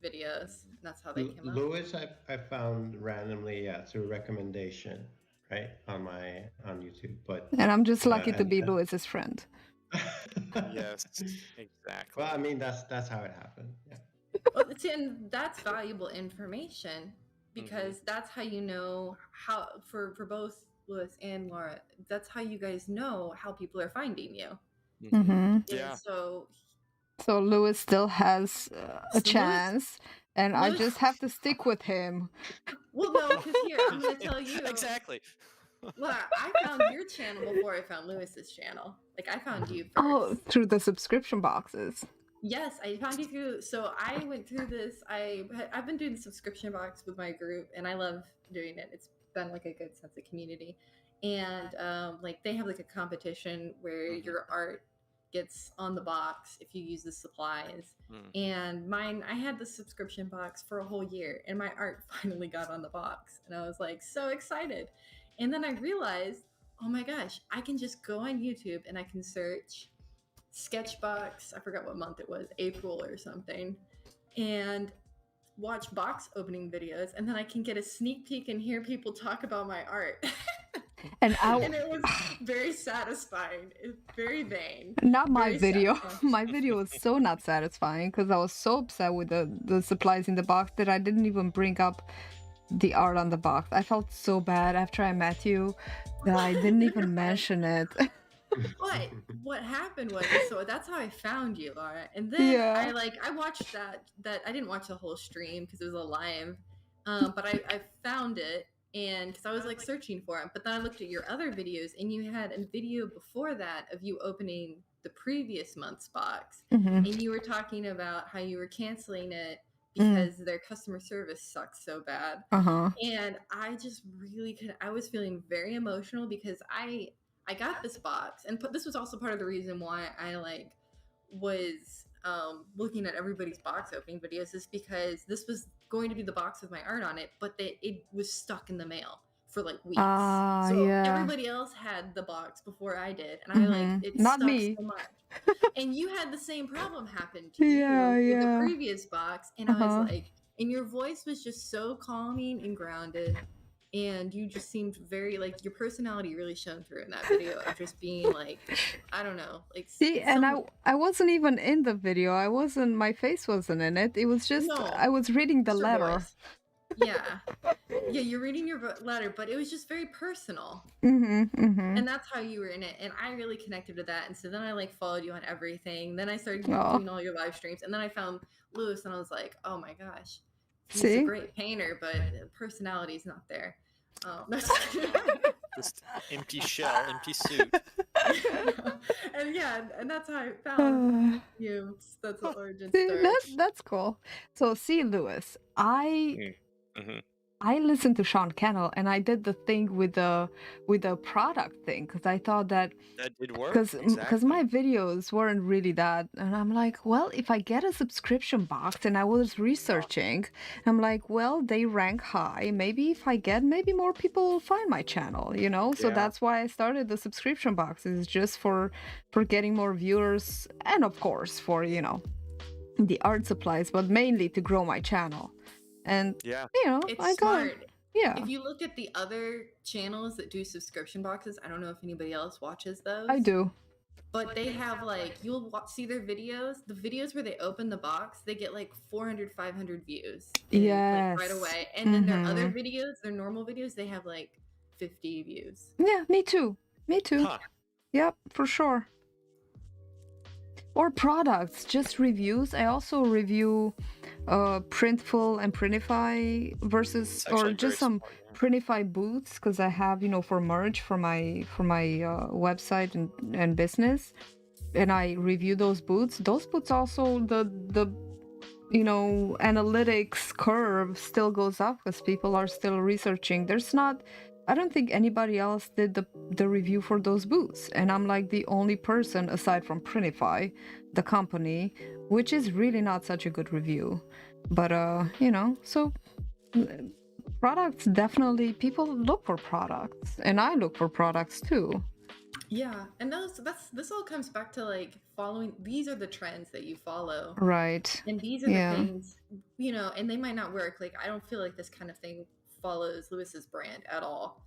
videos, and that's how they came up? Lewis I found randomly, through recommendation, right, on YouTube. And I'm just lucky to be Lewis's friend. Yes, exactly. Well, I mean, that's how it happened. Yeah. Well, and that's valuable information, because that's how you know how, for both Lewis and Laura, that's how you guys know how people are finding you. Yeah. So Lewis still has a chance, and I just have to stick with him. Well, no, because here, I'm going to tell you. Exactly. Laura, I found your channel before I found Lewis's channel. Like, I found you first. Oh, through the subscription boxes. Yes, I found you through. So I went through this. I've been doing the subscription box with my group, and I love doing it. It's been like a good sense of community. And like they have like a competition where your art gets on the box if you use the supplies. And mine, I had the subscription box for a whole year, and my art finally got on the box, and I was like so excited. And then I realized, oh my gosh, I can just go on YouTube and I can search Sketchbox, I forgot what month it was, April or something, and watch box opening videos, and then I can get a sneak peek and hear people talk about my art. And it was very satisfying. It's very vain. Not my video. My video was so not satisfying because I was so upset with the supplies in the box that I didn't even bring up the art on the box. I felt so bad after I met you that I didn't even mention it. But what happened was, so that's how I found you, Laura. And then I watched that I didn't watch the whole stream because it was a live, but I found it, and because I was like searching for it. But then I looked at your other videos, and you had a video before that of you opening the previous month's box, and you were talking about how you were canceling it because their customer service sucks so bad. And I just really I was feeling very emotional because I got this box, and this was also part of the reason why I was looking at everybody's box opening videos, is because this was going to be the box with my art on it, but it was stuck in the mail for like weeks. So everybody else had the box before I did, and it not stuck me. so much. And you had the same problem happen to you with the previous box, and I was like, and your voice was just so calming and grounded. And you just seemed very, like, your personality really shone through in that video of just being like, I don't know, like. See, and I wasn't even in the video. My face wasn't in it. It was just, I was reading the letter. Yeah, you're reading your letter, but it was just very personal. And that's how you were in it. And I really connected to that. And so then I followed you on everything. Then I started doing all your live streams. And then I found Lewis, and I was like, oh my gosh. He's a great painter, but personality is not there. Just empty shell, empty suit. And that's how I found you. That's the origin story. That's cool. So see, Lewis, I listened to Sean Cannell, and I did the thing with the product thing because I thought that did work. Because my videos weren't really that, and I'm like, well, if I get a subscription box, and I was researching, I'm like, well, they rank high. Maybe if I get, maybe more people will find my channel, you know. So that's why I started the subscription boxes, just for getting more viewers, and of course for the art supplies, but mainly to grow my channel. And Yeah. you know, It's I got smart. yeah, If you look at the other channels that do subscription boxes, I don't know if anybody else watches those. I do. But they have like, you'll see their videos. The videos where they open the box, they get like 400, 500 views. Like right Yes. away. And then their other Mhm. videos, their normal videos, they have like 50 views. Yeah, me too. Me too. Huh. Yep, for sure. Or products, just reviews. I also review Printful and Printify versus It's or actually very just some smart, yeah. Printify booths because I have, you know, for merch for my website and business, and I review those booths. Those booths also the you know, analytics curve still goes up because people are still researching. I don't think anybody else did the review for those booths, and I'm like the only person aside from Printify, the company, which is really not such a good review. But you know, so uh, products, definitely people look for products, and I look for products too. Yeah. And this all comes back to like following, these are the trends that you follow. Right. And these are Yeah. the things, you know, and they might not work. Like, I don't feel like this kind of thing follows Lewis's brand at all.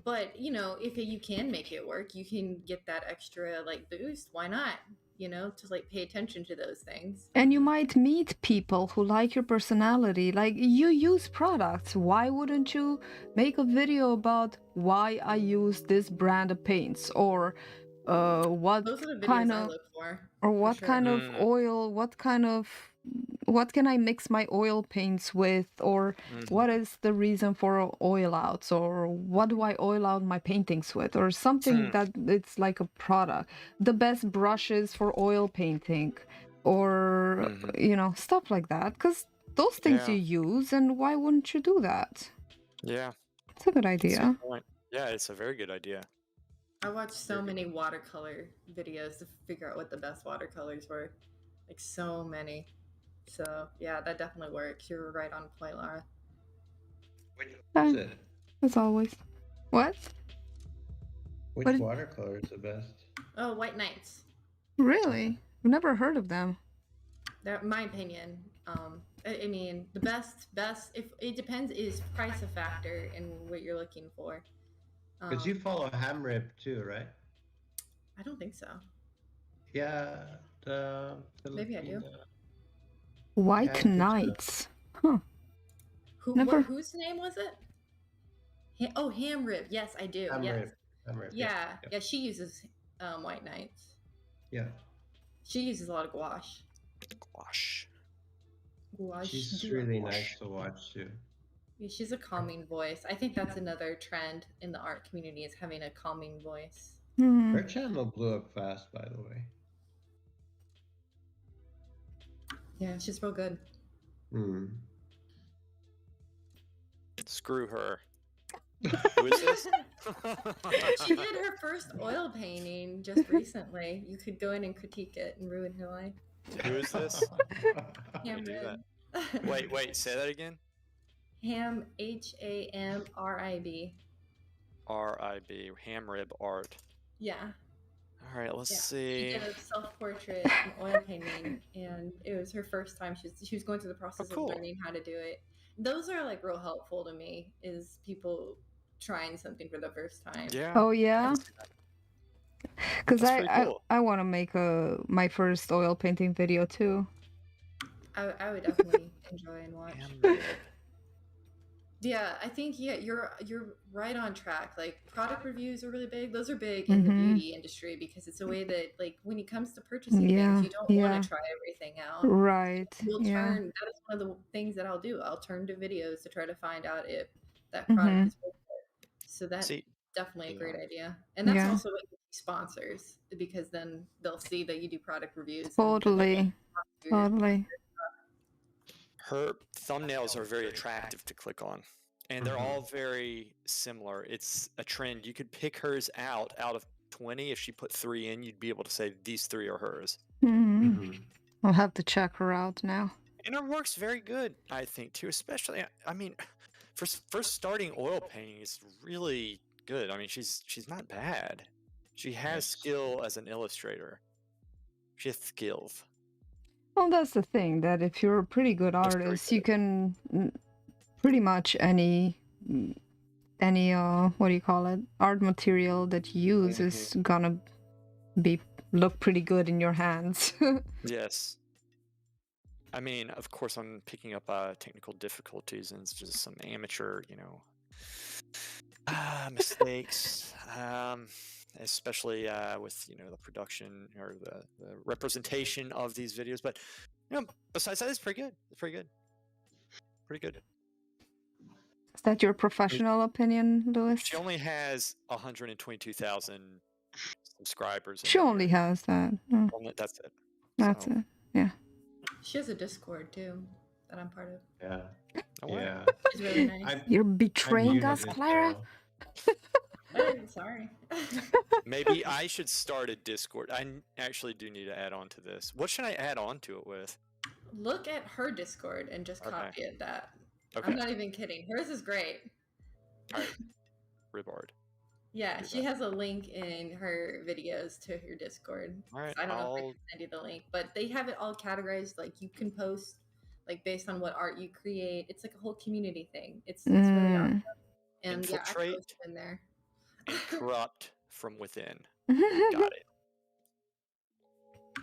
But you know, if you can make it work, you can get that extra like boost. Why not? You know, to like pay attention to those things. And you might meet people who like your personality. Like, you use products. Why wouldn't you make a video about why I use this brand of paints, or what Those are the kind videos I of look for what sure. kind of Mm. oil, what can I mix my oil paints with, or what is the reason for oil outs, or what do I oil out my paintings with, or something that it's like a product. The best brushes for oil painting, or Mhm. you know, stuff like that, because those things Yeah. you use, and why wouldn't you do that? Yeah. It's a good That's a idea. good point. Yeah, it's a very good idea. I watched so many watercolor videos to figure out what the best watercolors were. Like, so many. So yeah, that definitely works. You're right on point, Lara. Which Uh, is it? as always. What Which did- watercolor is the best? Oh, White Knights. really? I've never heard of them. They're, my opinion. I mean, the best. If it depends, is price a factor in what you're looking for? Because you follow Hamrip too, right? I don't think so. Yeah, the Maybe I do. Filipina. White I think so. Knights. Huh. Who? Never. What? Whose name was it? Oh, Ham Rib. Yes, I do. Yes. Hamrip. Hamrip. Yeah. Yeah. Yeah. She uses White Knights. Yeah. She uses a lot of gouache. Gosh. Gouache. She's do really gouache. nice to watch too. Yeah, she's a calming voice. I think that's another trend in the art community, is having a calming voice. Hmm. Her channel blew up fast, by the way. Yeah, she's real good. Hmm. Screw her. Who is this? She did her first oil painting just recently. You could go in and critique it and ruin her life. Who is this? Ham do Rib. Wait, say that again. Ham, HAMRIB. R.I.B. Ham rib art. Yeah. All right, let's Yeah. She see. did a self-portrait and oil painting, and it was her first time. She was going through the process cool. of learning how to do it. Those are like real helpful to me, is people trying something for the first time. Yeah. Oh yeah, because That's pretty I cool. I want to make my first oil painting video too. I would definitely enjoy and watch. Ham rib. Yeah, I think you're right on track. Like, product reviews are really big. Those are big in the Mhm. beauty industry because it's a way that, like, when it comes to purchasing Yeah, things, you don't yeah. want to try everything out. Right. You'll Yeah. turn. That is one of the things that I'll do. I'll turn to videos to try to find out if that Mhm. product is worth it. So that's See, definitely a great yeah. idea, and that's Yeah. also what you sponsors, because then they'll see that you do product reviews. and Totally. they'll want Totally. her thumbnails are very attractive to click on, and they're Mhm. all very similar. It's a trend. You could pick hers out of 20. If she put 3 in, you'd be able to say these 3 are hers. Mhm. Mhm. I'll have to check her out now. And it works very good, I think, too. Especially, I mean, for starting oil painting is really good. I mean, she's not bad. She has Yes. skill as an illustrator. She has skills. Well, that's the thing, that if you're a pretty good That's very artist, good. you can pretty much any what do you call it, art material that you use is gonna look pretty good in your hands. Yes. I mean, of course, I'm picking up technical difficulties, and it's just some amateur, mistakes. Especially with the production or the representation of these videos. But besides that, it's pretty good. It's pretty good. Pretty good. Is that your professional opinion, Louis? She only has 122,000 subscribers. She only has that. Oh, That's it. that's So, it. Yeah. She has a Discord too that I'm part of. Yeah. oh, wow. Yeah. It's really nice. You're betraying muted us, as Clara. well. Oh, sorry. Maybe I should start a Discord. I actually do need to add on to this. What should I add on to it with? Look at her Discord and just copy it. That. Okay. I'm not even kidding. Hers is great. All right. Ribard. Yeah, Do she that. has a link in her videos to her Discord. All right. I don't know if I can send you the link, but they have it all categorized. Like you can post like based on what art you create. It's like a whole community thing. It's really awesome. And yeah, I Infiltrate posted in there. and corrupt from within. Got it.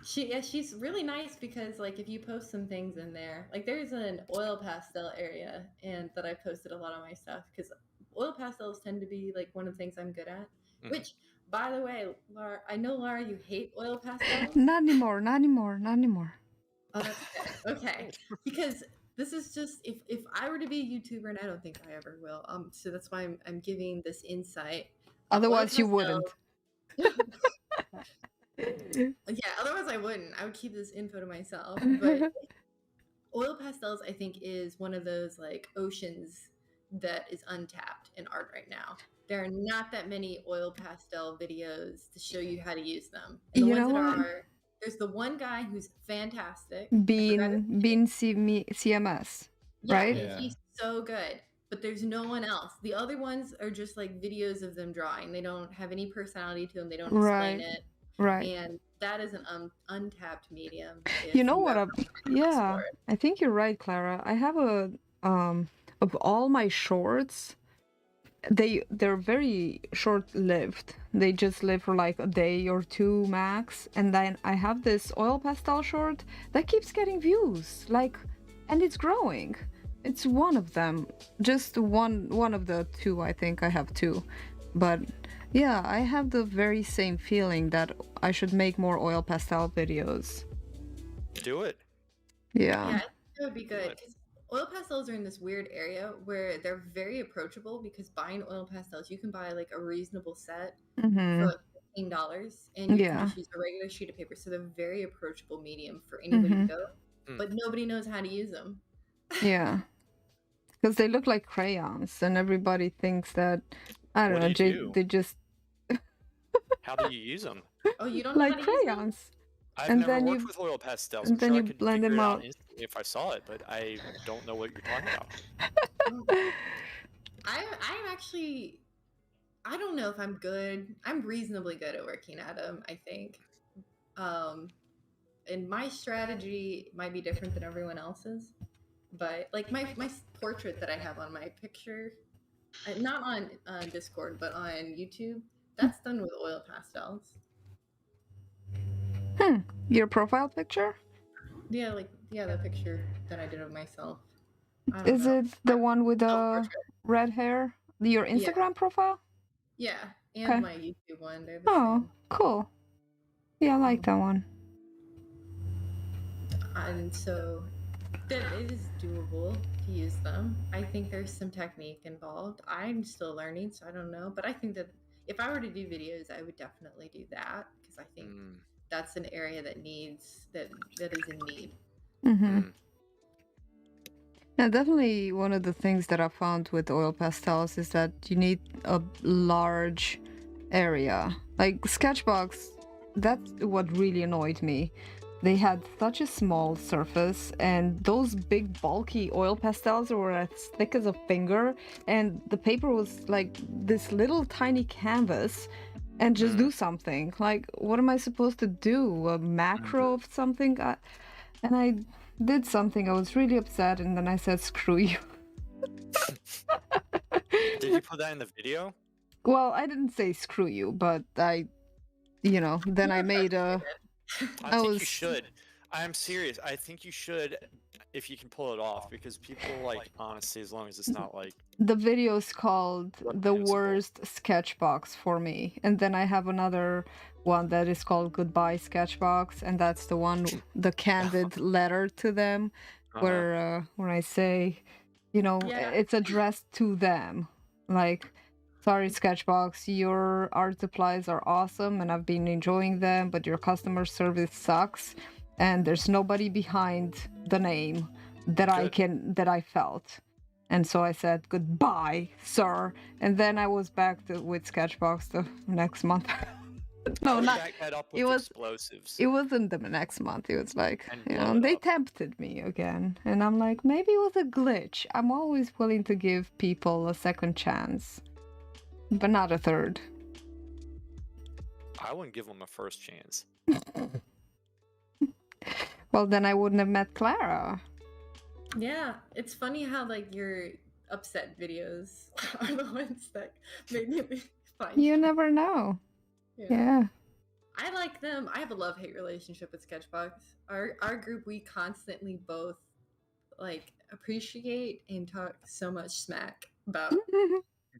She's really nice because like if you post some things in there, like there's an oil pastel area and that I posted a lot of my stuff because oil pastels tend to be like one of the things I'm good at. Mhm. Which, by the way, Laura, I know Laura, you hate oil pastels. Not anymore. Not anymore. Not anymore. Oh, that's good. Okay, because this is just if I were to be a YouTuber, and I don't think I ever will. So that's why I'm giving this insight. Otherwise, you wouldn't. Yeah, otherwise I wouldn't. I would keep this info to myself. But oil pastels, I think, is one of those like oceans that is untapped in art right now. There are not that many oil pastel videos to show you how to use them. And the You ones know that what? are, there's the one guy who's fantastic. Bean CMS, Yeah, right? Yeah. he's so good. But there's no one else. The other ones are just like videos of them drawing. They don't have any personality to them. They don't explain Right. it. Right. And that is an untapped medium. You know what? ever Yeah, explore it. I think you're right, Clara. I have of all my shorts, they're very short-lived. They just live for like a day or two max, and then I have this oil pastel short that keeps getting views, like, and it's growing. It's one of them, just one of the two. I think I have two, but yeah, I have the very same feeling that I should make more oil pastel videos. Do it. Yeah. Yeah, it would be good. Good. 'Cause oil pastels are in this weird area where they're very approachable because buying oil pastels, you can buy like a reasonable set Mm-hmm. for like $15 and you Yeah. can just use a regular sheet of paper. So they're very approachable medium for anybody Mhm. to go, but nobody knows how to use them. Yeah. Because they look like crayons, and everybody thinks that, I don't What know, do you do? they just How do you use them? Oh, you don't know like how to use them? crayons. I've And never then worked you- with oil pastels. and I'm then sure you I could blend figure them it out out. instantly if I saw it, but I don't know what you're talking about. I'm actually, I don't know if I'm good. I'm reasonably good at working at them, I think. And my strategy might be different than everyone else's. But like my portrait that I have on my picture, not on Discord, but on YouTube, that's done with oil pastels. Your profile picture? Yeah, the picture that I did of myself. I don't Is know. it the one with the Self-portrait. red hair? Your Instagram profile? Yeah, and Okay. my YouTube one. They're the Oh, same. cool. Yeah, I like that one. And so that it is doable to use them. I think there's some technique involved. I'm still learning, so I don't know. But I think that if I were to do videos, I would definitely do that because I think that's an area that needs that is in need. Mm-hmm. Yeah, definitely one of the things that I found with oil pastels is that you need a large area. Like Sketchbox, that's what really annoyed me. They had such a small surface, and those big bulky oil pastels were as thick as a finger, and the paper was like this little tiny canvas, and just do something. Like, what am I supposed to do? A macro of something? and I did something. I was really upset, and then I said, "Screw you." Did you put that in the video? Well, I didn't say "screw you," but then I made a. I I think you was. should. I'm serious. I think you should, if you can pull it off, because people like honesty as long as it's not like The video's called "The reprehensible. Worst Sketchbox for Me," and then I have another one that is called "Goodbye Sketchbox," and that's the one, the candid letter to them, where I say, Yeah. it's addressed to them, like, "Sorry, Sketchbox, your art supplies are awesome, and I've been enjoying them, but your customer service sucks, and there's nobody behind the name that I felt." And so I said, "Goodbye, sir." And then I was back with Sketchbox the next month. I No, would not. back that up it with was- explosives. It wasn't the next month. It was like, And blow it they up. tempted me again. And I'm like, maybe it was a glitch. I'm always willing to give people a second chance, but not a third. I wouldn't give them a first chance. Well, then I wouldn't have met Clara. Yeah, it's funny how like your upset videos are the ones that make me find You never know. you know. Yeah. I like them. I have a love-hate relationship with Sketchbox. Our group, we constantly both like appreciate and talk so much smack about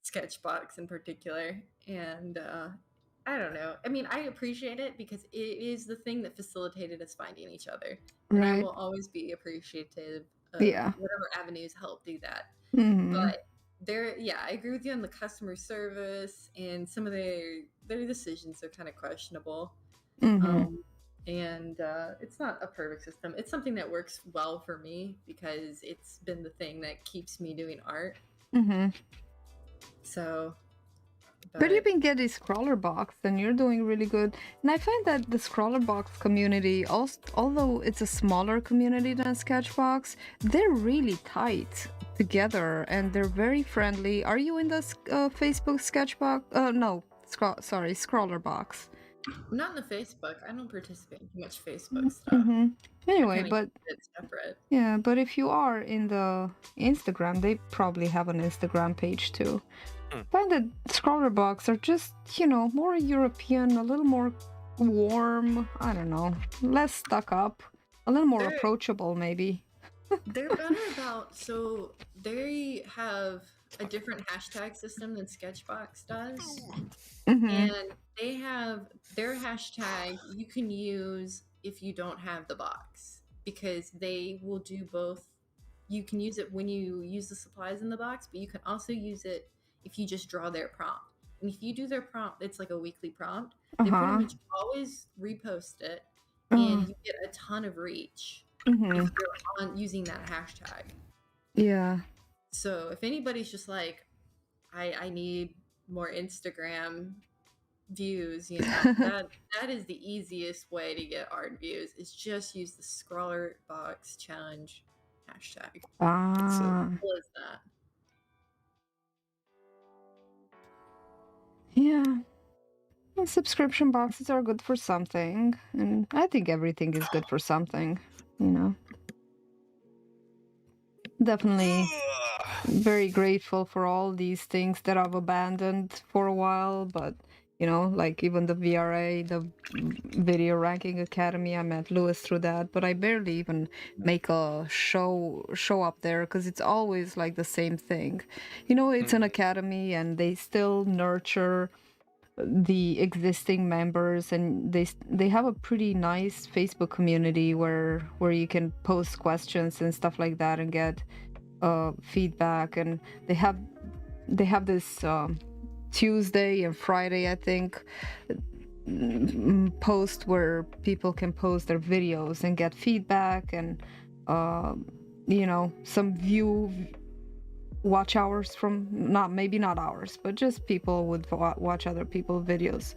Sketchbox in particular. And I don't know. I mean, I appreciate it because it is the thing that facilitated us finding each other. And I Right. will always be appreciative of Yeah. whatever avenues help do that. Mhm. But I agree with you on the customer service, and some of their decisions are kind of questionable. Mhm. And it's not a perfect system. It's something that works well for me because it's been the thing that keeps me doing art. Mhm. So, But you've been getting Scrawler Box, and you're doing really good. And I find that the Scrawler Box community, also, although it's a smaller community than Sketchbox, they're really tight together, and they're very friendly. Are you in the Facebook Sketchbox? No, Scrawler Box. I'm not in the Facebook. I don't participate in too much Facebook stuff. Mm-hmm. Anyway, Kinda but keep it separate. yeah, but if you are in the Instagram, they probably have an Instagram page too. I find that Scrawler Box are just, more European, a little more warm, I don't know, less stuck up, a little more They're- approachable maybe. They're better about, so they have a different hashtag system than Sketchbox does. Mm-hmm. And they have their hashtag you can use if you don't have the box, because they will do both. You can use it when you use the supplies in the box, but you can also use it if you just draw their prompt. And if you do their prompt, it's like a weekly prompt. They pretty Uh-huh. much always repost it, Oh. and you get a ton of reach Mm-hmm. if you're on using that hashtag. Yeah. So if anybody's just like, I need more Instagram views, that is the easiest way to get art views, is just use the Scrawler Box Challenge hashtag. It's Ah. simple as that. Yeah. Well, subscription boxes are good for something, and I think everything is good for something, Definitely very grateful for all these things that I've abandoned for a while, but like even the VRA, the Video Ranking Academy, I met Lewis through that, but I barely even make a show up there because it's always like the same thing. It's an academy, and they still nurture the existing members, and they have a pretty nice Facebook community where you can post questions and stuff like that and get feedback. And they have this Tuesday and Friday, I think, post where people can post their videos and get feedback, and some watch hours from, maybe not hours, but just people would watch other people's videos.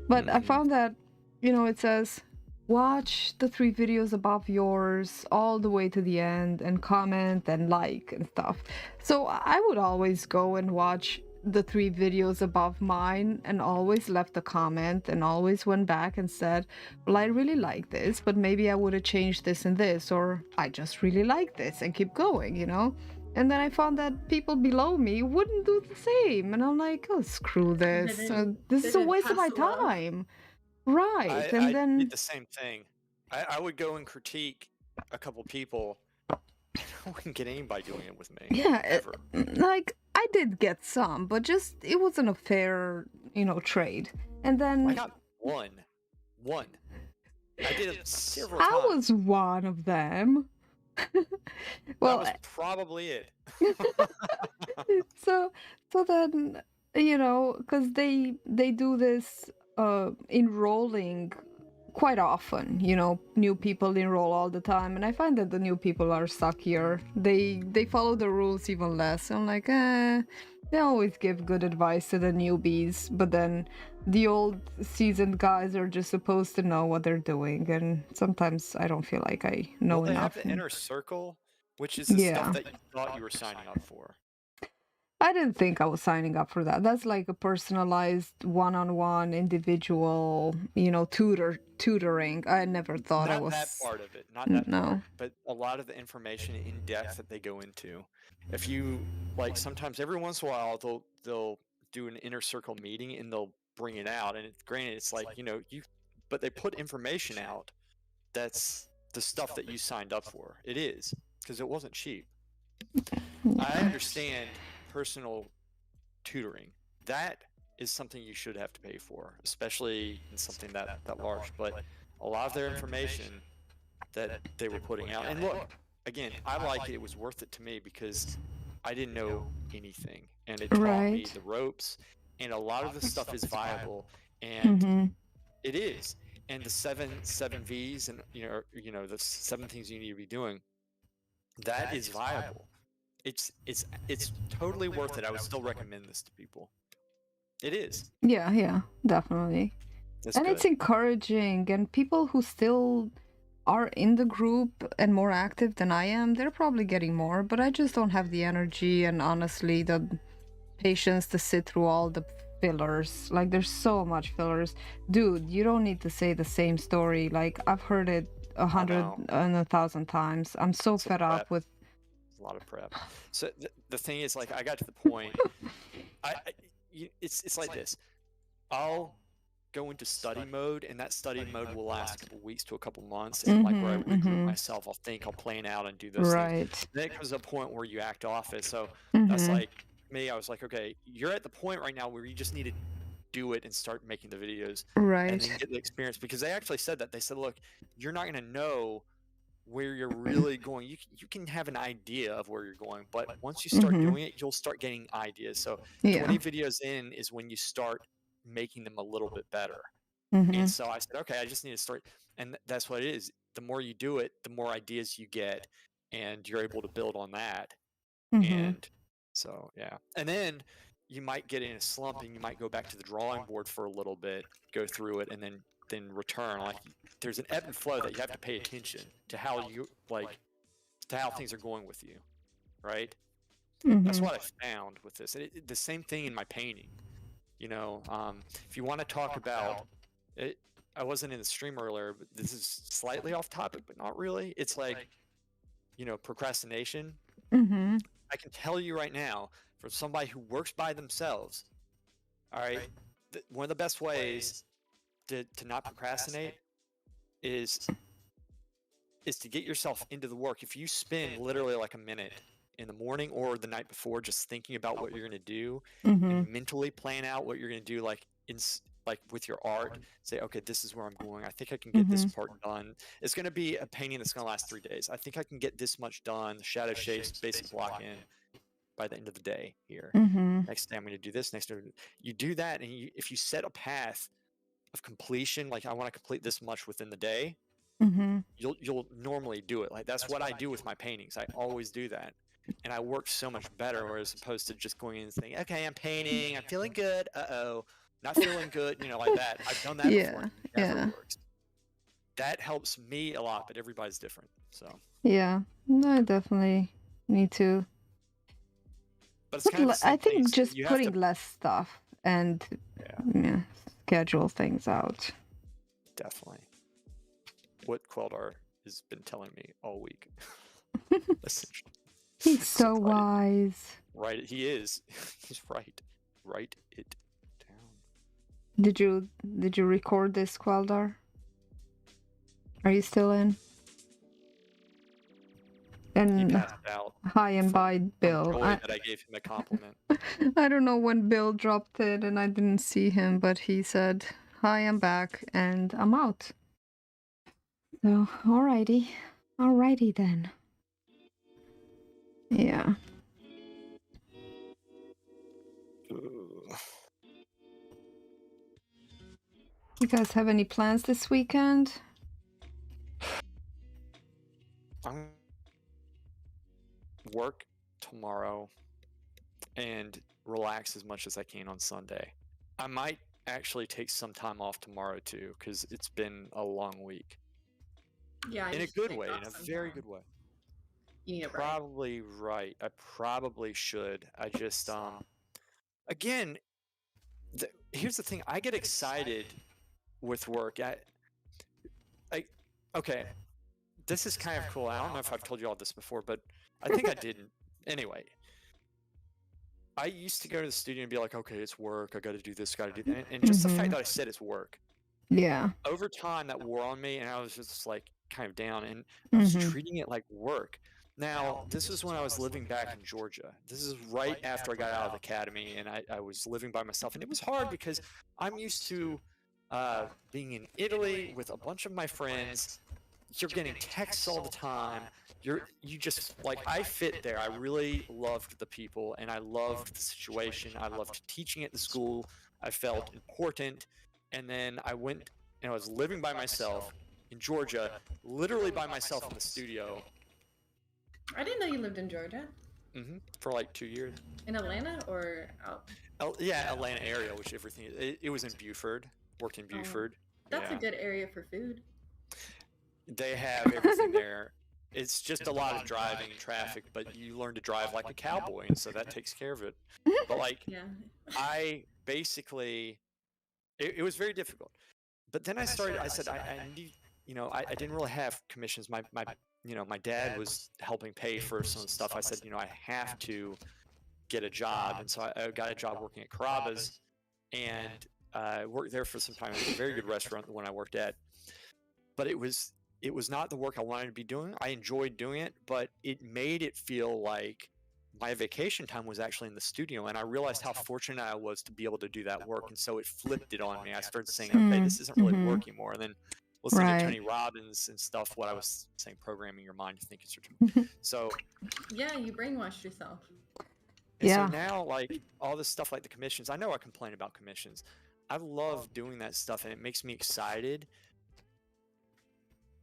But I found that it says watch the 3 videos above yours all the way to the end and comment and like and stuff. So I would always go and watch the 3 videos above mine and always left a comment and always went back and said, well, I really like this, but maybe I would have changed this and this, or I just really like this, and keep going, you know? And then I found that people below me wouldn't do the same. And I'm like, oh, screw this. This is a didn't waste of my pass along. time. Right. I And then did the same thing. I would go and critique a couple people. I wouldn't get anybody doing it with me. yeah, Ever. like I did get some, but just it wasn't a fair, trade. And I then got one. I did it several I times. was one of them. Well, that was probably it. so then because they do this enrolling quite often, new people enroll all the time, and I find that the new people are suckier. They follow the rules even less. I'm like, they always give good advice to the newbies, but then the old seasoned guys are just supposed to know what they're doing, and sometimes I don't feel like I know Well, they enough. have the inner circle, which is the Yeah. stuff that you thought you were signing up for. I didn't think I was signing up for that. That's like a personalized one-on-one individual, tutoring. I never thought I Not was. that part of it, not that No. part, but a lot of the information in depth that they go into. If you like, sometimes every once in a while they'll do an inner circle meeting and they'll bring it out. And granted, it's like but they put information out that's the stuff that you signed up for. It is, because it wasn't cheap. I understand personal tutoring. That is something you should have to pay for, especially in something that large. But a lot of their information that they were putting out, and look, again, I like it. It was worth it to me because I didn't know anything, and it taught me Right. the ropes. And a lot of the stuff is viable, and Mhm. it is. And the seven V's, and the 7 things you need to be doing, that is viable. It's totally worth it. I would still recommend this to people. It is. Yeah, definitely. That's And good. it's encouraging, and people who still are in the group and more active than I am, they're probably getting more, but I just don't have the energy and honestly the patience to sit through all the fillers. Like, there's so much fillers. Dude, you don't need to say the same story. Like, I've heard it 100 know. and 1,000 times. I'm so It's a fed up prep. with. A lot of prep. So the thing is, like, I got to the point. It's like this. I'll go into study mode, and that study mode will last a couple weeks to a couple months, and like where I regroup myself, I'll plan out and do those things. Right. Then it comes to a point where you act off it. So Mhm. that's like me. I was like, okay, you're at the point right now where you just need to do it and start making the videos and Right. then get the experience, because they actually said that. They said, look, you're not going to know where you're really going. You can have an idea of where you're going, but once you start doing it, you'll start getting ideas. So Yeah. 20 videos in is when you start making them a little bit better. Mhm. And so I said, okay, I just need to start. And that's what it is. The more you do it, the more ideas you get, and you're able to build on that. Mhm. And so, yeah. And then you might get in a slump, and you might go back to the drawing board for a little bit, go through it, and then return. Like, there's an ebb and flow that you have to pay attention to how how things are going with you, right? That's Mhm. what I found with this. And the same thing in my painting. If you want to talk about it, I wasn't in the stream earlier, but this is slightly off topic, but not really. It's like, procrastination. Mhm. I can tell you right now, for somebody who works by themselves, all right, one of the best ways to not procrastinate is to get yourself into the work. If you spend literally like a minute in the morning or the night before just thinking about what you're going to do, Mhm. and mentally plan out what you're going to do, like with your art, say, okay, this is where I'm going. I think I can get this part done. It's going to be a painting that's going to last 3 days. I think I can get this much done, shadow shapes, basic block in, by the end of the day here. Mhm. Next day I'm going to do this. Next day, you do that, and if you set a path of completion, like I want to complete this much within the day, Mhm. you'll normally do it. Like, that's what I do with my paintings. I always do that, and I work so much better, as opposed to just going in and saying, okay, I'm painting, I'm feeling good, not feeling good, like that. I've done that before. It never works. That helps me a lot, but everybody's different. So Yeah, no, I definitely need to. But it's kind of the same I think thing. So just you have putting to, less stuff and yeah, schedule things out. definitely. What Queldar has been telling me all week. Essentially. He's so write wise. Right, he is. He's right. Write it down. Did you record this, Queldar? Are you still in? He And passed out hi and bye, from Bill. joy that I gave him a compliment. I don't know when Bill dropped it and I didn't see him, but he said, hi, I'm back and I'm out. So, alrighty. Alrighty then. Yeah. You guys have any plans this weekend? I'm work tomorrow and relax as much as I can on Sunday. I might actually take some time off tomorrow too, because it's been a long week. Yeah, In you a should good take way, off in a some very time. good way. You need a break. Probably right. I probably should. I just again, here's the thing. I get excited with work. Okay. This is kind of cool. I don't know if I've told you all this before, but I think I didn't. Anyway, I used to go to the studio and be like, okay, it's work. I got to do this, got to do that. And just the fact that I said it's work, Yeah. over time that wore on me, and I was just like kind of down, and I was treating it like work. Now, this is when I was living back in Georgia. This is right after I got out of the academy, and I was living by myself. And it was hard because I'm used to being in Italy with a bunch of my friends. You're getting texts all the time. You just, like, I fit there. I really loved the people, and I loved the situation. I loved teaching at the school. I felt important. And then I went and I was living by myself in Georgia, literally by myself in the studio. I didn't know you lived in Georgia. For like 2 years. In Atlanta or out? Yeah, Atlanta area, which everything. It was in Buford. Worked in Buford. That's a good area for food. They have everything there. It's just a lot of driving and traffic, but you learn to drive like a cowboy, and so that takes care of it. But like, I basically, it was very difficult. But then I said, I need, I didn't really have commissions. My dad was helping pay for some of the stuff. I said, I have to get a job. And so I got a job working at Carrabba's, and worked there for some time. It was a very good restaurant, the one I worked at. But it was not the work I wanted to be doing. I enjoyed doing it, but it made it feel like my vacation time was actually in the studio, and I realized how fortunate I was to be able to do that work. And so it flipped it on me. I started saying, okay, this isn't really work anymore. And then listening to Tony Robbins and stuff, what I was saying, programming your mind to think it's your turn. So yeah, you brainwashed yourself. And so now, like, all this stuff like the commissions, I know I complain about commissions. I love doing that stuff, and it makes me excited,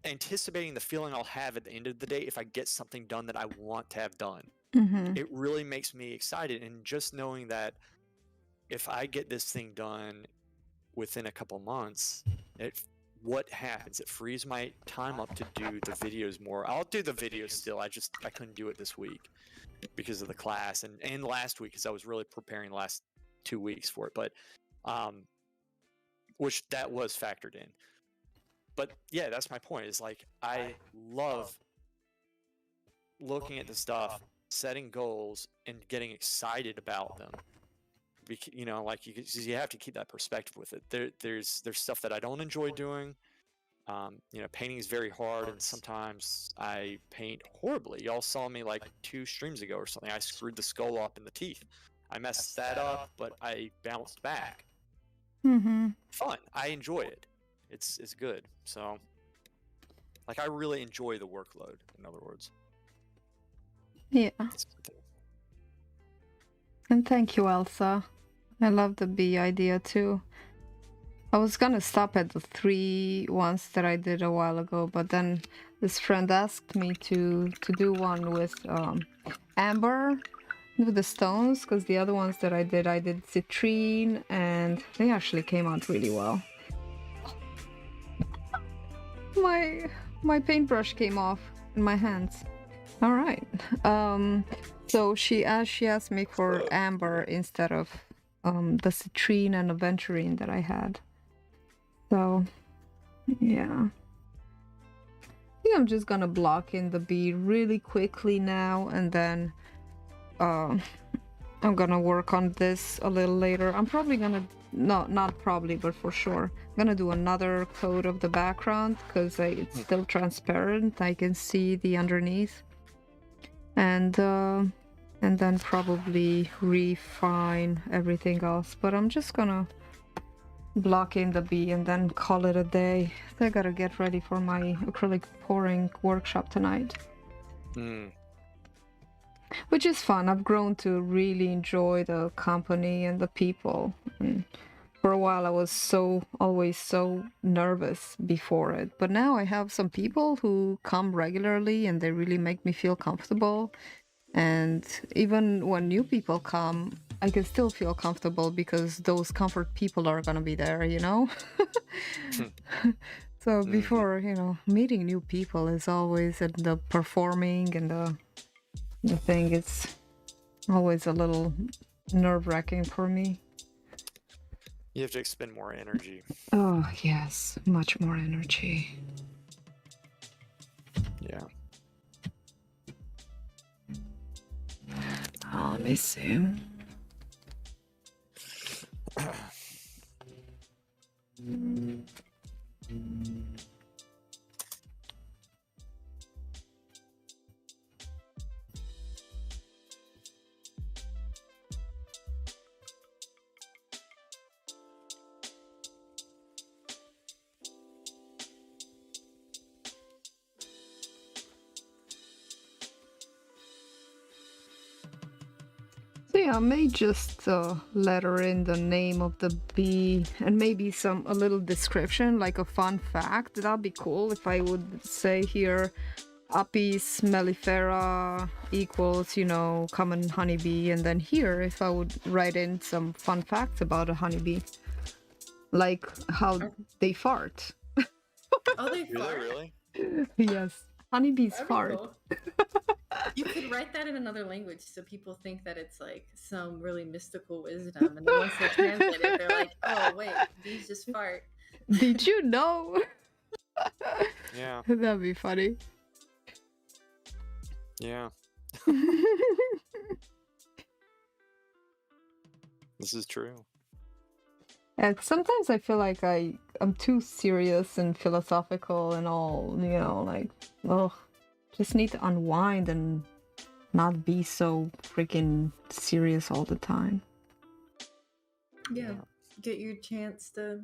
anticipating the feeling I'll have at the end of the day if I get something done that I want to have done. It really makes me excited, and just knowing that if I get this thing done within a couple months, what happens? It frees my time up to do the videos more. I'll do the videos still. I couldn't do it this week because of the class, and last week because I was really preparing the last 2 weeks for it, but which that was factored in. But yeah, that's my point, is like, I love looking at the stuff, setting goals, and getting excited about them. Like, you have to keep that perspective with it. There's stuff that I don't enjoy doing. Painting is very hard, and sometimes I paint horribly. Y'all saw me like 2 streams ago or something. I screwed the skull up in the teeth. I messed that up, but I bounced back. Fun. I enjoy it. It's good. So, like, I really enjoy the workload, in other words. Yeah. And thank you, Elsa. I love the bee idea too. I was gonna stop at the 3 ones that I did a while ago, but then this friend asked me to do one with amber, with the stones, because the other ones that I did citrine, and they actually came out really well. My paintbrush came off in my hands. All right. So she asked me for amber instead of the citrine and aventurine that I had. So yeah. I think I'm just gonna block in the bee really quickly now, and then I'm gonna work on this a little later. I'm probably gonna, no, not probably, but for sure, I'm gonna do another coat of the background because it's still transparent. I can see the underneath, and then probably refine everything else. But I'm just gonna block in the bee and then call it a day. I gotta get ready for my acrylic pouring workshop tonight. Which is fun. I've grown to really enjoy the company and the people. And for a while I was always so nervous before it, but now I have some people who come regularly and they really make me feel comfortable. And even when new people come, I can still feel comfortable because those comfort people are gonna be there, you know? So before, meeting new people is always at the performing and the thing, it's always a little nerve-wracking for me. You have to expend more energy. Oh, yes, much more energy. Yeah. Let me see. So yeah, I may just letter in the name of the bee and maybe a little description, like a fun fact. That'd be cool if I would say here, Apis mellifera equals, common honeybee, and then here if I would write in some fun facts about a honeybee, like how they fart. Oh, they fart? Really? Yes, honeybees That'd be fart. cool. You could write that in another language so people think that it's like some really mystical wisdom, and then once they translate it, they're like, "Oh wait, bees just fart." Did you know? Yeah. That'd be funny. Yeah. This is true. And sometimes I feel like I'm too serious and philosophical and all, like, oh, just need to unwind and not be so freaking serious all the time. Yeah, get your chance to,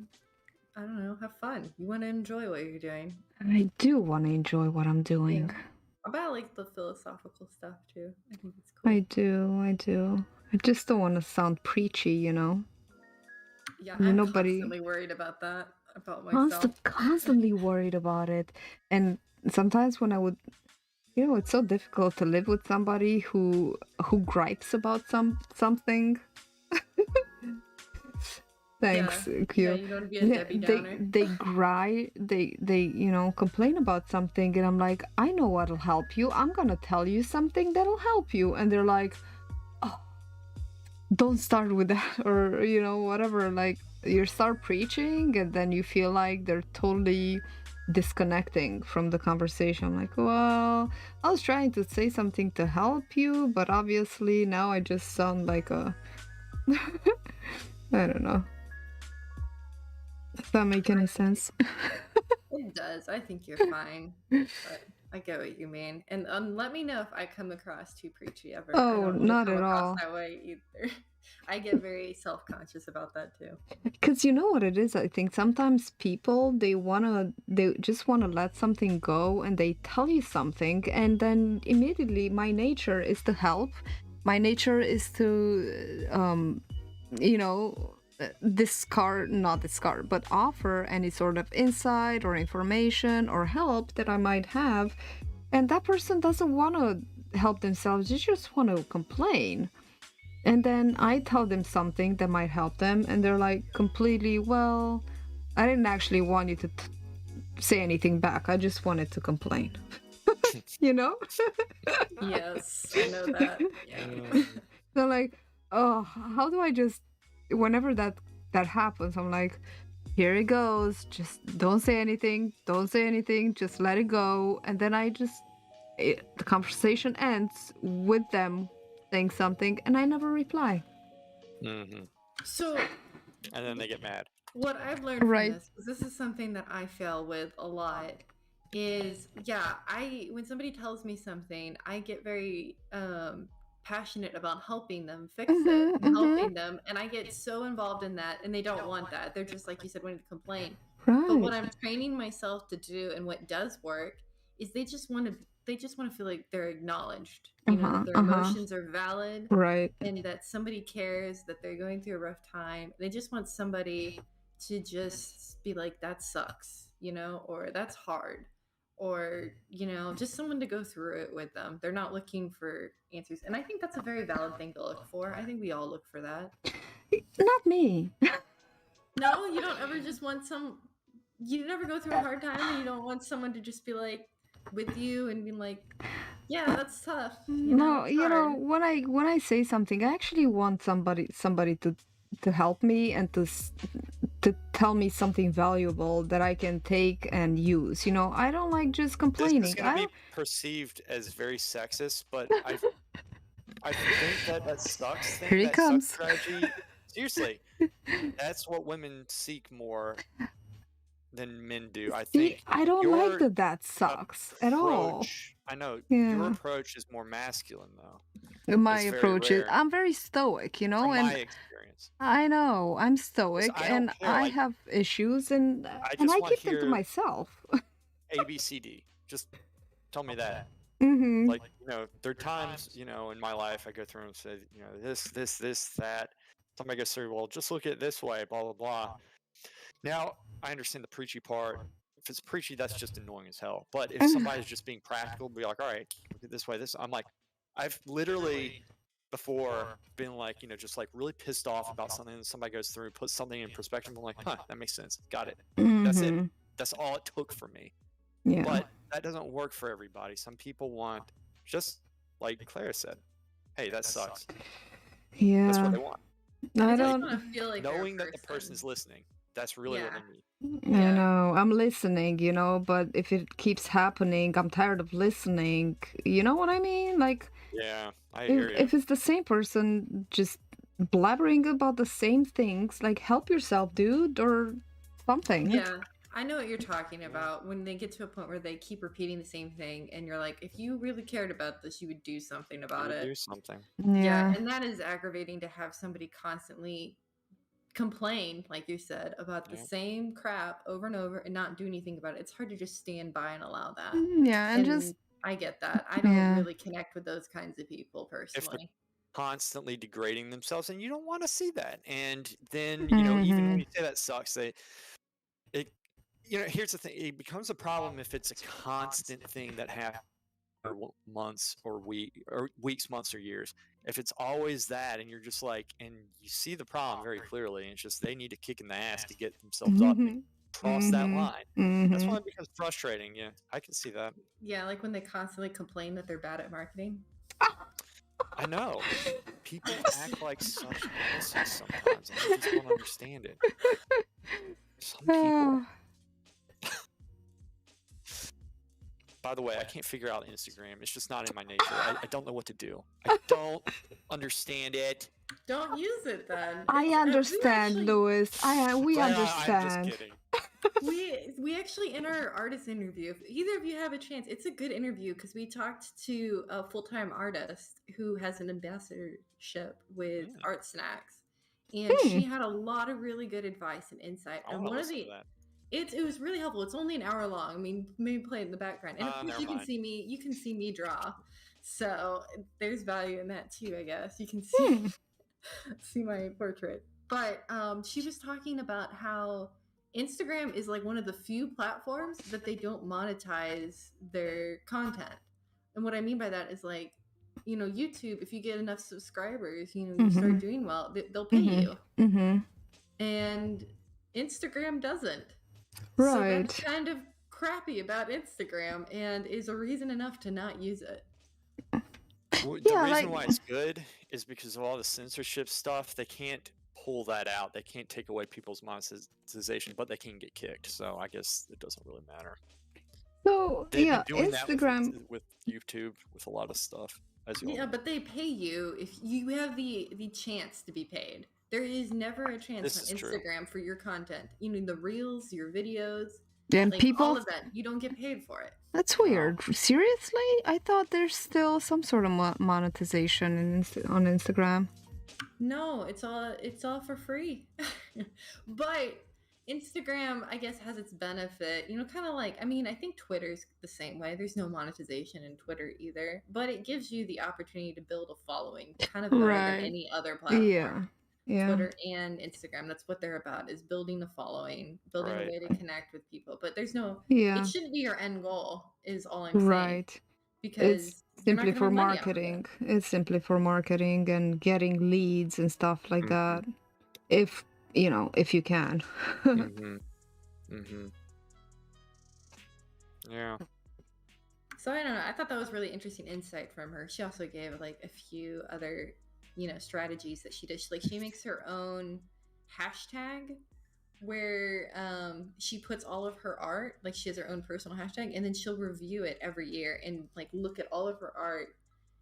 I don't know, have fun. You want to enjoy what you're doing. I do want to enjoy what I'm doing. Yeah. About like the philosophical stuff too. I think it's cool. I do. I just don't want to sound preachy, Yeah, I'm constantly worried about that, about myself. Constantly worried about it. And sometimes when I would, it's so difficult to live with somebody who gripes about something. Thanks, Q. Yeah, you don't want to be a Debbie Downer. They complain about something, and I'm like, I know what'll help you. I'm gonna tell you something that'll help you, and they're like, oh, don't start with that, or whatever. Like, you start preaching, and then you feel like they're totally disconnecting from the conversation. I'm like, well, I was trying to say something to help you, but obviously now I just sound like a I don't know. Does that make any sense? It does. I think you're fine. But I get what you mean. And let me know if I come across too preachy ever. Oh, not at all. That way either. I get very self-conscious about that too. Because you know what it is? I think sometimes people, they just want to let something go, and they tell you something, and then immediately my nature is to help. My nature is to not discard, but offer any sort of insight or information or help that I might have. And that person doesn't want to help themselves, they just want to complain. And then I tell them something that might help them, and they're like completely, well, I didn't actually want you to say anything back. I just wanted to complain. you know? Yes, I know that. Yeah. So like, oh, how do I just, whenever that happens, I'm like, here it goes. Just don't say anything. Don't say anything. Just let it go. And then the conversation ends with them saying something, and I never reply. Mm-hmm. So, And then they get mad. what I've learned from Right. this, because this is something that I fail with a lot, is when somebody tells me something, I get very passionate about helping them fix it and helping them, and I get so involved in that, and they don't want that. They're just like you said, wanting to complain. But what Right. I'm training myself to do, and what does work, is they just want to feel like they're acknowledged. You know, that their emotions are valid, Right. and that somebody cares, that they're going through a rough time. They just want somebody to just be like, that sucks, you know, or that's hard, or, you know, just someone to go through it with them. They're not looking for answers. And I think that's a very valid thing to look for. I think we all look for that. Not me. No, you don't ever just want you never go through a hard time and you don't want someone to just be like with you and be like, yeah, that's tough. You know, No, it's hard. when I say something, I actually want somebody to help me and to tell me something valuable that I can take and use. You know, I don't like just This complaining. is going to be perceived as very sexist, but I think that sucks thing, Here he that comes. sucks strategy. Seriously, that's what women seek more than men do. I See, think I don't like your that sucks at all. approach, I know your Yeah. approach is more masculine though. My It's very approach is rare I'm very stoic, you know, from my and experience. I know I'm 'Cause stoic I don't and care, I like, have issues and I I just want keep to them to hear myself. ABCD. Just tell me that. Mm-hmm. Like, you know, there are times, you know, in my life I go through and say, you know, this, that. Somebody goes through, well, just look at it this way, blah, blah, blah. Now, I understand the preachy part. If it's preachy, that's just annoying as hell. But if somebody's just being practical, be like, all right, look at this way, this. I'm like, I've literally before been like, you know, just like really pissed off about something, and somebody goes through, puts something in perspective. I'm like, huh, that makes sense. Got it. That's it. That's all it took for me. Yeah. But that doesn't work for everybody. Some people want just like Clara said, hey, that sucks. Yeah. That's what they want. I They just don't. want to feel like Knowing they're that a the person is listening. That's really what they need. I Yeah. know. I'm listening, you know, but if it keeps happening, I'm tired of listening. You know what I mean? Like, Yeah, I hear you. if it's the same person just blabbering about the same things, like, help yourself, dude, or something. Yeah, I know what you're talking about. When they get to a point where they keep repeating the same thing, and you're like, if you really cared about this, you would do something about it. Do something. Yeah. And that is aggravating to have somebody constantly complain, like you said, about the same crap over and over and not do anything about it. It's hard to just stand by and allow that. Yeah, and just I get that. I don't really connect with those kinds of people personally. Constantly degrading themselves, and you don't want to see that. And then, you know, even when you say that sucks, you know, here's the thing: it becomes a problem if it's a constant thing that happens for months or weeks, months, or years. If it's always that, and you're just like, and you see the problem very clearly, and it's just they need a kick in the ass to get themselves up and cross that line. That's when it becomes frustrating. Yeah, I can see that. Yeah, like when they constantly complain that they're bad at marketing. I know. People act like such pussies sometimes, and I just don't understand it. Some people. By the way, I can't figure out Instagram. It's just not in my nature. I don't know what to do. I don't understand it. Don't use it then. I understand, Louis. We understand. I'm just kidding. We actually, in our artist interview, if either of you have a chance, it's a good interview because we talked to a full-time artist who has an ambassadorship with Art Snacks, and she had a lot of really good advice and insight. And one of the it was really helpful. It's only an hour long. I mean, maybe play it in the background, and of course you can see me. You can see me draw, so there's value in that too. I guess you can see my portrait. But she was talking about how Instagram is like one of the few platforms that they don't monetize their content. And what I mean by that is, like, you know, YouTube, if you get enough subscribers, you know, you start doing well, they'll pay you. And Instagram doesn't. Right. So that's kind of crappy about Instagram and is a reason enough to not use it. Well, the Yeah, reason like- why it's good is because of all the censorship stuff. They can't pull that out. They can't take away people's monetization, but they can get kicked. So I guess it doesn't really matter. So They've yeah, been doing that Instagram. with YouTube with a lot of stuff. As you all Yeah, know. but they pay you if you have the chance to be paid. There is never a chance This on is true. Instagram for your content. You know, the reels, your videos, And like people. all of that. You don't get paid for it. That's weird. Seriously? I thought there's still some sort of monetization on Instagram. No, it's all for free. But Instagram, I guess, has its benefit. You know, kind of like, I mean, I think Twitter's the same way. There's no monetization in Twitter either, but it gives you the opportunity to build a following kind of better Right. than any other platform. Yeah. Yeah. Twitter and Instagram, that's what they're about, is building a following, building Right. a way to connect with people. But there's no, Yeah. it shouldn't be your end goal, is all I'm saying. Right. Because It's you're not simply gonna for make money off of it. marketing. It's simply for marketing and getting leads and stuff like Mhm. that. If if you can. Mm-hmm. Mm-hmm. Yeah. So I don't know. I thought that was really interesting insight from her. She also gave like a few other, strategies that she does. She makes her own hashtag where she puts all of her art, like she has her own personal hashtag, and then she'll review it every year and like look at all of her art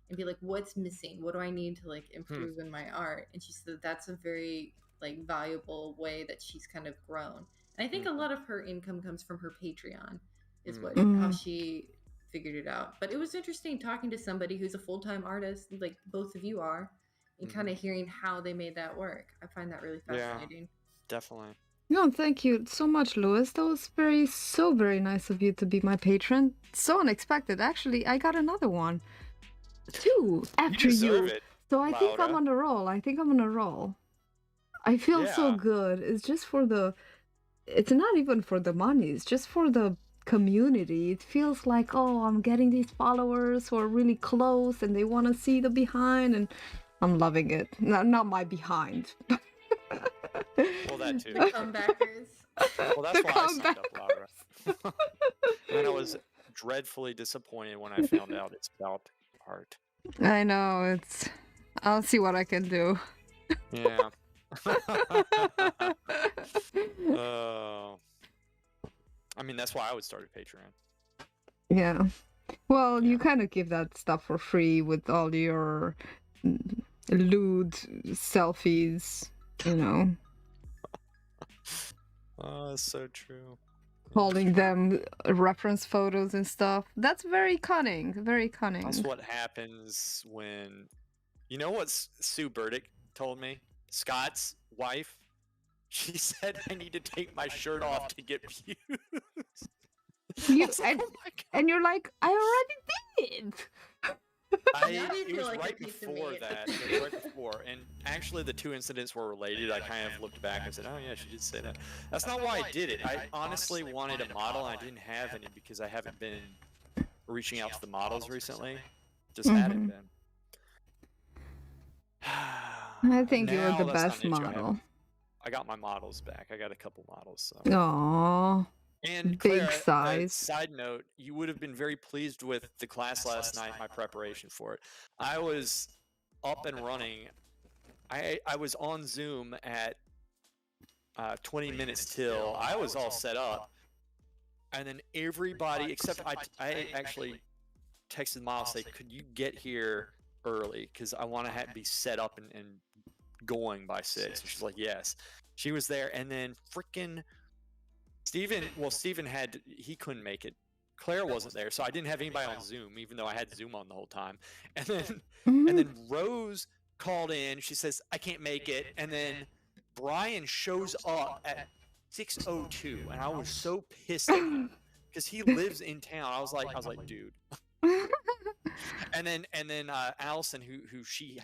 and be like, what's missing? What do I need to like improve in my art? And she said that's a very like valuable way that she's kind of grown. And I think a lot of her income comes from her Patreon, is what how she figured it out. But it was interesting talking to somebody who's a full-time artist, like both of you are, and kind of hearing how they made that work. I find that really fascinating. Yeah, definitely. No, thank you so much, Louis. That was very nice of you to be my patron. So unexpected. Actually, I got another one. 2 after You deserve you. it, So I think I'm Laura. on a roll. I feel so Yeah. good. It's just it's not even for the money. It's just for the community. It feels like, oh, I'm getting these followers who are really close and they want to see the behind, and I'm loving it. Not my behind. Well, that too. The comebackers. Well, that's The why I signed up, comebackers. Laura. And I was dreadfully disappointed when I found out it's about art. I know, I'll see what I can do. Yeah. Oh. I mean, that's why I would start a Patreon. Yeah. Well, Yeah. you kind of give that stuff for free with all your lewd selfies, Oh, that's so true. calling them reference photos and stuff. That's very cunning. Very cunning. That's what happens when... You know what Sue Burdick told me? Scott's wife? She said I need to take my shirt off to get views. You- I was like, and- oh my God. And you're like, I already did. Now you It feel was like a right piece of before meat. that. It was right before. And actually, the two incidents were related. I kind of looked back and said, oh, yeah, she did say that. That's not why I did it. I honestly wanted a model, and I didn't have any because I haven't been reaching out to the models recently. Just hadn't been. I think you were Now the that's best not an issue. model. I got my models back. I got a couple models. So. Aww. And Big Claire, size. side note, you would have been very pleased with the class last night, my preparation for it. I was up and running. I was on Zoom at 20 minutes till. I was all set up. And then everybody, except I actually texted Miles, say, could you get here early? Because I want to be set up and going by 6. And she's like, yes. She was there. And then freaking... Steven he couldn't make it. Claire wasn't there, so I didn't have anybody on Zoom, even though I had Zoom on the whole time. And then Rose called in. She says, I can't make it. And then Brian shows up at 6:02, and I was so pissed at him because he lives in town. I was like, dude. And then Allison, who she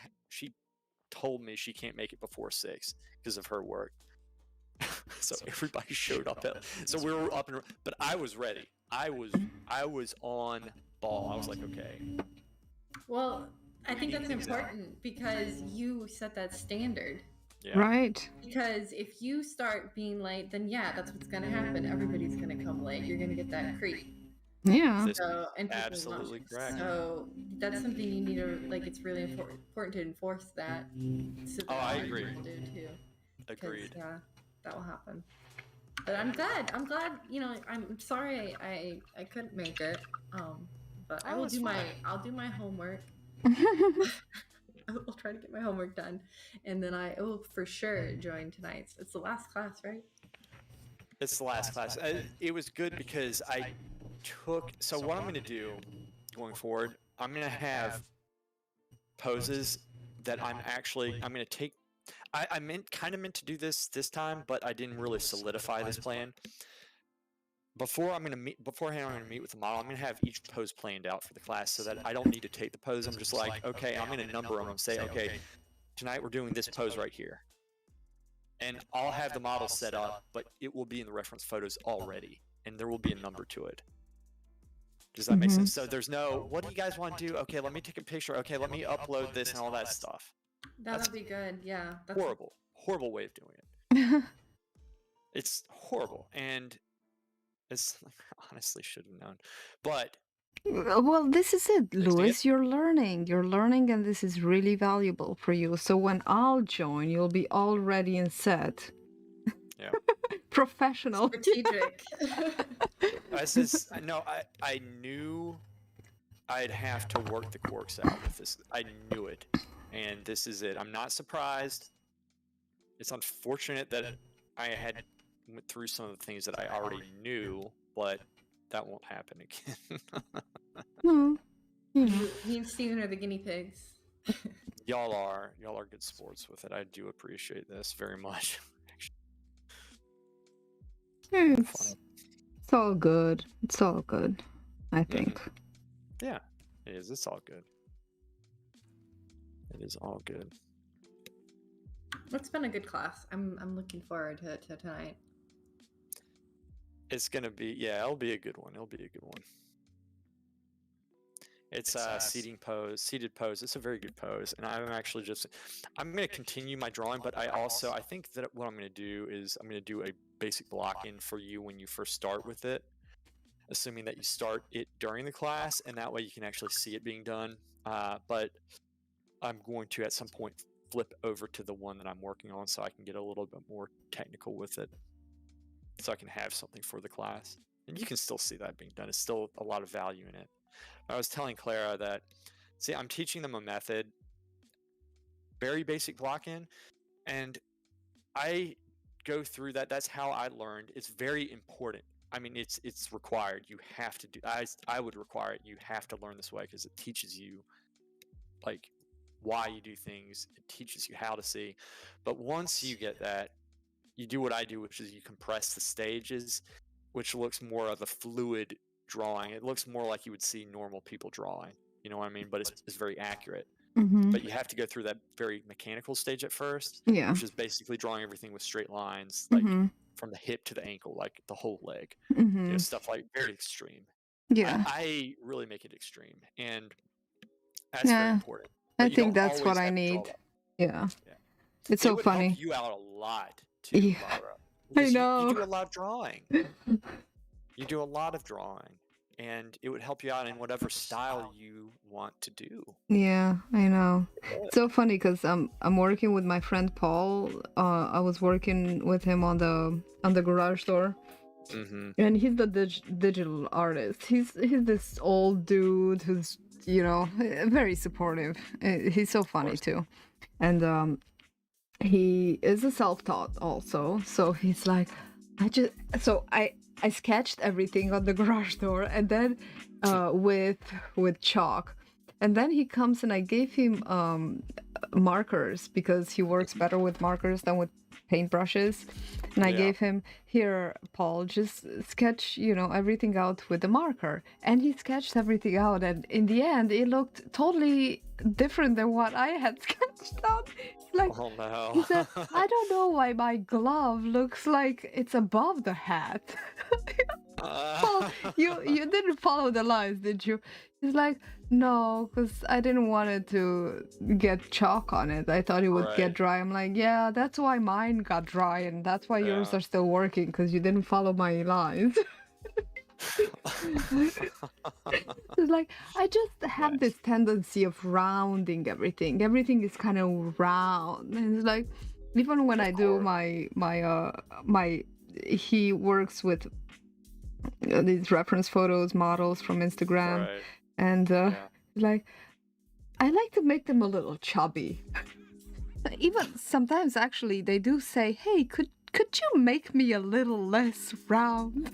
told me she can't make it before 6 because of her work. So everybody showed up so we were up but I was ready. I was on ball. I was like, okay. Well, I think that's important because you set that standard. Yeah. Right. Because if you start being late, then yeah, that's what's gonna happen. Everybody's gonna come late. You're gonna get that creep. Yeah. This So and people absolutely not. correct. So that's something you need to like. It's really important to enforce that. So that I other agree. people do too. 'Cause, Agreed. yeah, that will happen. But I'm glad. You know, I'm sorry I couldn't make it. But I Oh, will it's do fine. I'll do my homework. I'll try to get my homework done, and then I will for sure join tonight's. It's the last class, right? It's the last class. It was good because I took. So what I'm going to do going forward, I'm going to have poses that I'm going to take. I meant to do this time, but I didn't really solidify this plan. Beforehand, I'm going to meet with the model. I'm going to have each pose planned out for the class so that I don't need to take the pose. I'm just like, okay, I'm going to number them and say, okay, tonight we're doing this pose right here. And I'll have the model set up, but it will be in the reference photos already, and there will be a number to it. Does that make sense? So there's no, what do you guys want to do? Okay, let me take a picture. Okay, let me upload this and all that stuff. That'll be good. Yeah. That's Horrible way of doing it. It's horrible, and it's honestly should have known. But well, this is it, Next Louis. You're learning, and this is really valuable for you. So when I'll join, you'll be all ready and set. Yeah. Professional. strategic. I knew I'd have to work the quirks out with this. I knew it, and this is it. I'm not surprised. It's unfortunate that I had went through some of the things that I already knew, but that won't happen again. No. You know. Me and Steven are the guinea pigs. Y'all are good sports with it. I do appreciate this very much. It's all good. It's all good, I think. Yeah, it is. It's all good. It is all good. It's been a good class. I'm looking forward to tonight. It's gonna be, it'll be a good one. It'll be a good one. It's seated pose. It's a very good pose, and I'm gonna continue my drawing, but I think that what I'm gonna do is I'm gonna do a basic block-in for you when you first start with it, assuming that you start it during the class, and that way you can actually see it being done. But I'm going to at some point flip over to the one that I'm working on so I can get a little bit more technical with it, so I can have something for the class. And you can still see that being done. It's still a lot of value in it. I was telling Clara that, see, I'm teaching them a method, very basic block-in, and I go through that. That's how I learned. It's very important. I mean, it's required. You have to do. I would require it. You have to learn this way because it teaches you, like, why you do things. It teaches you how to see. But once you get that, you do what I do, which is you compress the stages, which looks more of a fluid drawing. It looks more like you would see normal people drawing. You know what I mean? But it's very accurate. Mm-hmm. But you have to go through that very mechanical stage at first, Yeah. which is basically drawing everything with straight lines, like from the hip to the ankle, like the whole leg. Mm-hmm. You know, stuff like very extreme. Yeah. I really make it extreme, and that's very important. I But think that's what I need. Yeah. It's so funny. It would help you out a lot too, Yeah. Laura. I know. You do a lot of drawing. You do a lot of drawing, and it would help you out in whatever style you want to do. Yeah, I know. It's so funny because I'm working with my friend Paul. I was working with him on the garage door, and he's the digital artist. He's this old dude who's, you know, very supportive. He's so funny too, and he is a self-taught also. So he's like, I sketched everything on the garage door, and then with chalk, and then he comes and I gave him markers because he works better with markers than with paintbrushes, and I gave him, here, Paul, just sketch, you know, everything out with the marker, and he sketched everything out, and in the end it looked totally different than what I had sketched out. Like, oh no. he said, I don't know why my glove looks like it's above the hat. Paul, you didn't follow the lines, did you? He's like, No, because I didn't want it to get chalk on it. I thought it would get Right. dry. I'm like, yeah, that's why mine got dry, and that's why yours Yeah. are still working, because you didn't follow my lines. It's like I just have Nice. this tendency of rounding everything. Everything is kind of round, and it's like even when I do my he works with these reference photos models from Instagram, Right. and Yeah. like I like to make them a little chubby. Even sometimes actually they do say, "Hey, could you make me a little less round?"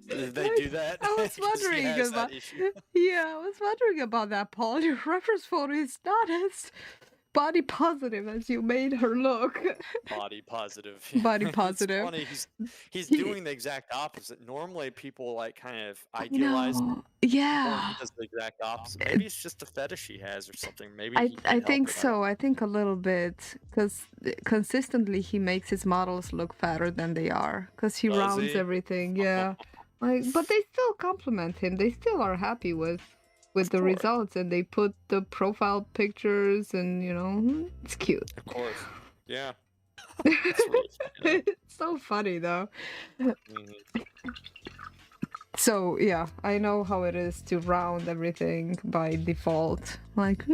They do that. I was 'Cause he wondering has about that issue. yeah, I was wondering about that, Paul. Your reference photo is not as body positive as you made her look. Body positive. Body It's positive. funny. He's He- doing the exact opposite. Normally, people like kind of I idealize. know. He Yeah. does the exact opposite. Maybe it's just a fetish he has or something. Maybe I he can't help think it. I don't so. I think a little bit because consistently he makes his models look fatter than they are because he Does rounds he? everything. Yeah, like but they still compliment him. They still are happy with Of the course. results, and they put the profile pictures, and it's cute. Of course. Yeah. It's really funny. It's so funny though. Mhm. So yeah, I know how it is to round everything by default. Like,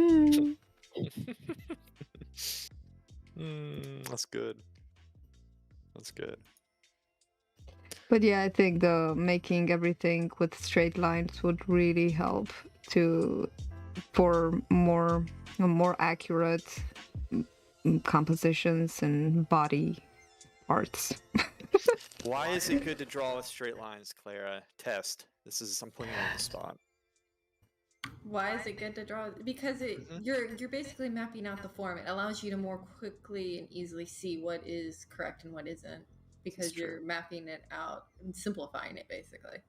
That's good. That's good. But yeah, I think the making everything with straight lines would really help for more accurate compositions and body parts. Why is it good to draw with straight lines, Clara? Test. This is I'm putting you on the spot. Why is it good to draw? Because Mhm. you're basically mapping out the form. It allows you to more quickly and easily see what is correct and what isn't, because true. you're mapping it out and simplifying it basically.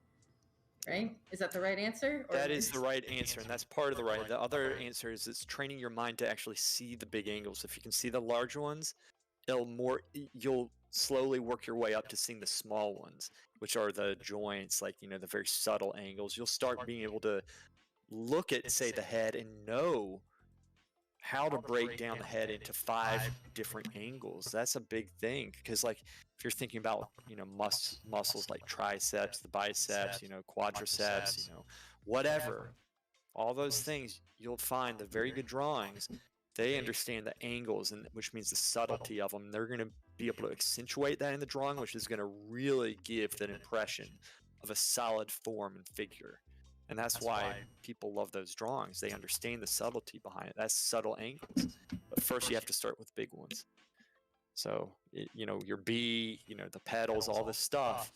Right? Is that the right answer? Or That is the right answer, and that's part of the right. The other answer is it's training your mind to actually see the big angles. If you can see the large ones, you'll slowly work your way up to seeing the small ones, which are the joints, like the very subtle angles. You'll start being able to look at, say, the head and know how to break down the head into 5 different angles. That's a big thing because, like, if you're thinking about muscles like triceps, the biceps, quadriceps, whatever, all those things, you'll find the very good drawings, they understand the angles, and which means the subtlety of them. They're going to be able to accentuate that in the drawing, which is going to really give that impression of a solid form and figure. And that's why people love those drawings. They understand the subtlety behind it. That's subtle angles. But first, you have to start with big ones. So, your bee, the petals, all this stuff,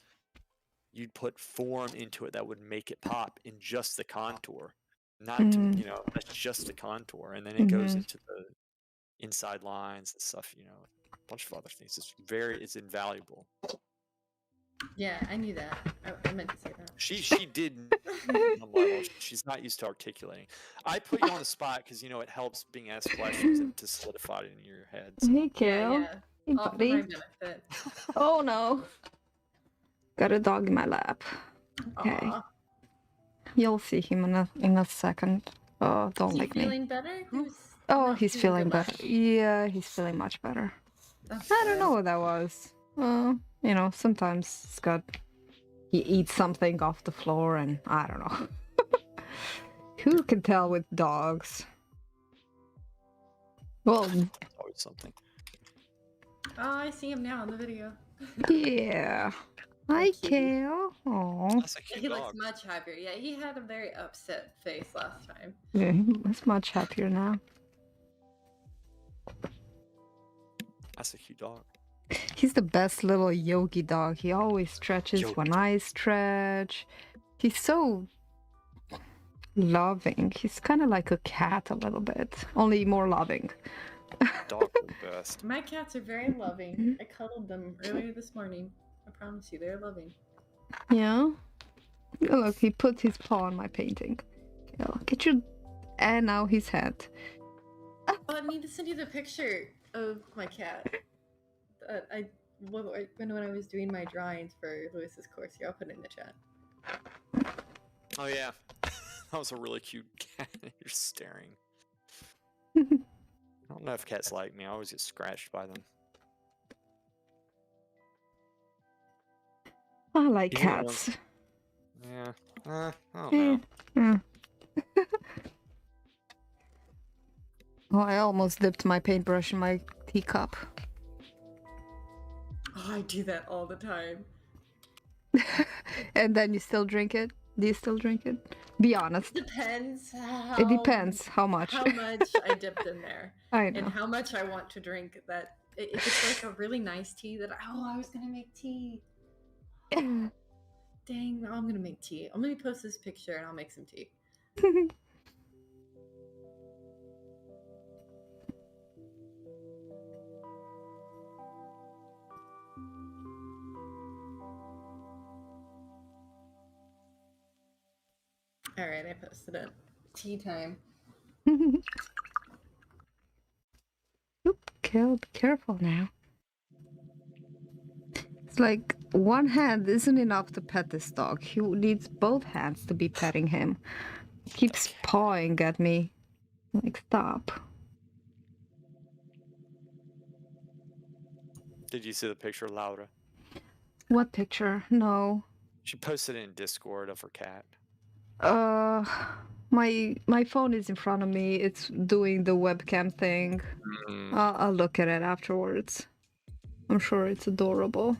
you'd put form into it that would make it pop in just the contour. Not to, that's just the contour. And then it goes into the inside lines and stuff, a bunch of other things. It's invaluable. yeah, I knew that. I meant to say that. She did level. She's not used to articulating. I put you on the spot because it helps being asked questions and to solidify it in your head. So. Hey, Kale. Yeah. Hey, All for buddy. my benefit. Oh no. Got a dog in my lap. Okay. Aw. You'll see him in a second. Oh, don't Is he lick me. feeling better? Oh, he's feeling better. Yeah, he's feeling much better. I don't know what that was. Sometimes Scott, he eats something off the floor and I don't know. Who can tell with dogs? Well, Always something. Oh, I see him now in the video. yeah. Hi, Kale. Oh, That's a cute He dog. looks much happier. Yeah, he had a very upset face last time. yeah, he's much happier now. That's a cute dog. He's the best little yogi dog. He always stretches when I stretch. He's so loving. He's kind of like a cat a little bit, only more loving. Dogs are the best. My cats are very loving. I cuddled them earlier this morning. I promise you, they're loving. Yeah. Oh, look, he put his paw on my painting. Yeah, get your... And now his head. Oh, I need to send you the picture of my cat. When I was doing my drawings for Lewis's course here, I'll put it in the chat. Oh yeah. That was a really cute cat. You're staring. I don't know if cats like me. I always get scratched by them. I like You hit it once. cats. Yeah. I don't know. Yeah. Oh, I almost dipped my paintbrush in my teacup. Oh, I do that all the time. And then you still drink it? Do you still drink it? Be honest. Depends. It depends how much. How much I dipped in there, I and know. how much I want to drink. That if it's like a really nice tea that I was gonna make tea. Dang, now I'm gonna make tea. I'm gonna post this picture and I'll make some tea. All right, I posted it. Tea time. Oop, be careful now. It's like one hand isn't enough to pet this dog. He needs both hands to be petting him. He keeps pawing at me. Like, stop. Did you see the picture of Laura? What picture? No. She posted it in Discord of her cat. My phone is in front of me. It's doing the webcam thing. I'll look at it afterwards. I'm sure it's adorable.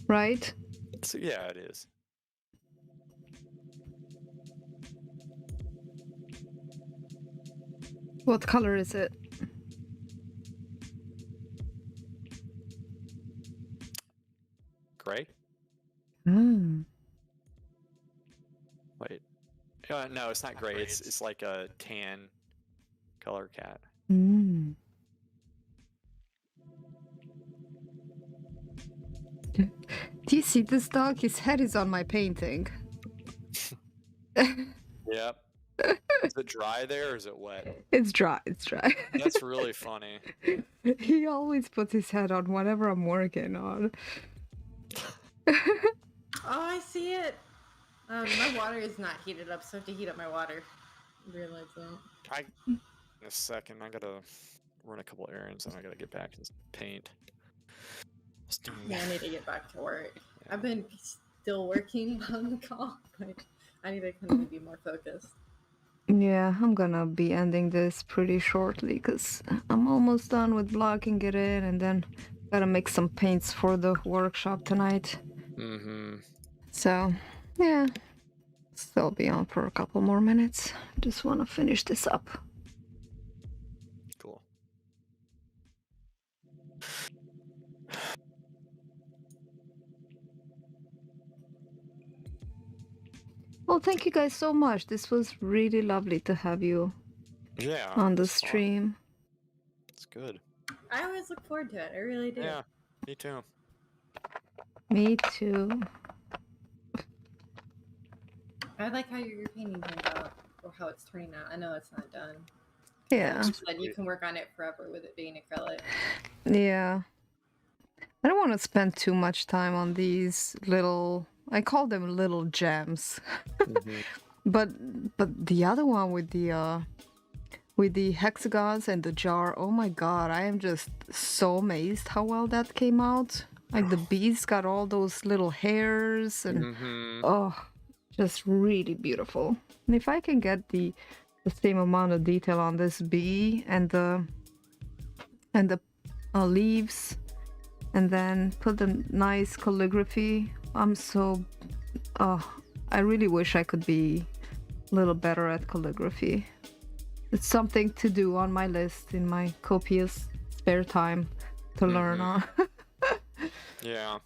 Right? So, yeah, it is. What color is it? Gray? Mm. Wait. No, it's not gray. It's like a tan color cat. Mm. Do you see this dog? His head is on my painting. Yep. Is it dry there or is it wet? It's dry. It's dry. That's really funny. He always puts his head on whatever I'm working on. Oh, I see it. My water is not heated up, so I have to heat up my water. I realize that. In a second, I gotta run a couple errands and I gotta get back and paint. Yeah, I need to get back to work. I've been still working on the call, but I need to kind of be more focused. Yeah, I'm gonna be ending this pretty shortly because I'm almost done with logging it in, and then gotta make some paints for the workshop tonight. Mm-hmm. So, yeah, still be on for a couple more minutes. Just want to finish this up. Cool. Well, thank you guys so much. This was really lovely to have you on the stream. It's good. I always look forward to it. I really do. Yeah, me too. Me too. I like how your painting turned out, or how it's turning out. I know it's not done. Yeah. You said you can work on it forever with it being acrylic. Yeah. I don't want to spend too much time on these little, I call them little gems. Mm-hmm. But the other one with the hexagons and the jar, oh my god, I am just so amazed how well that came out. Like the bees got all those little hairs and oh, just really beautiful. And if I can get the same amount of detail on this bee and the leaves, and then put the nice calligraphy, I really wish I could be a little better at calligraphy. It's something to do on my list in my copious spare time to learn on. Yeah.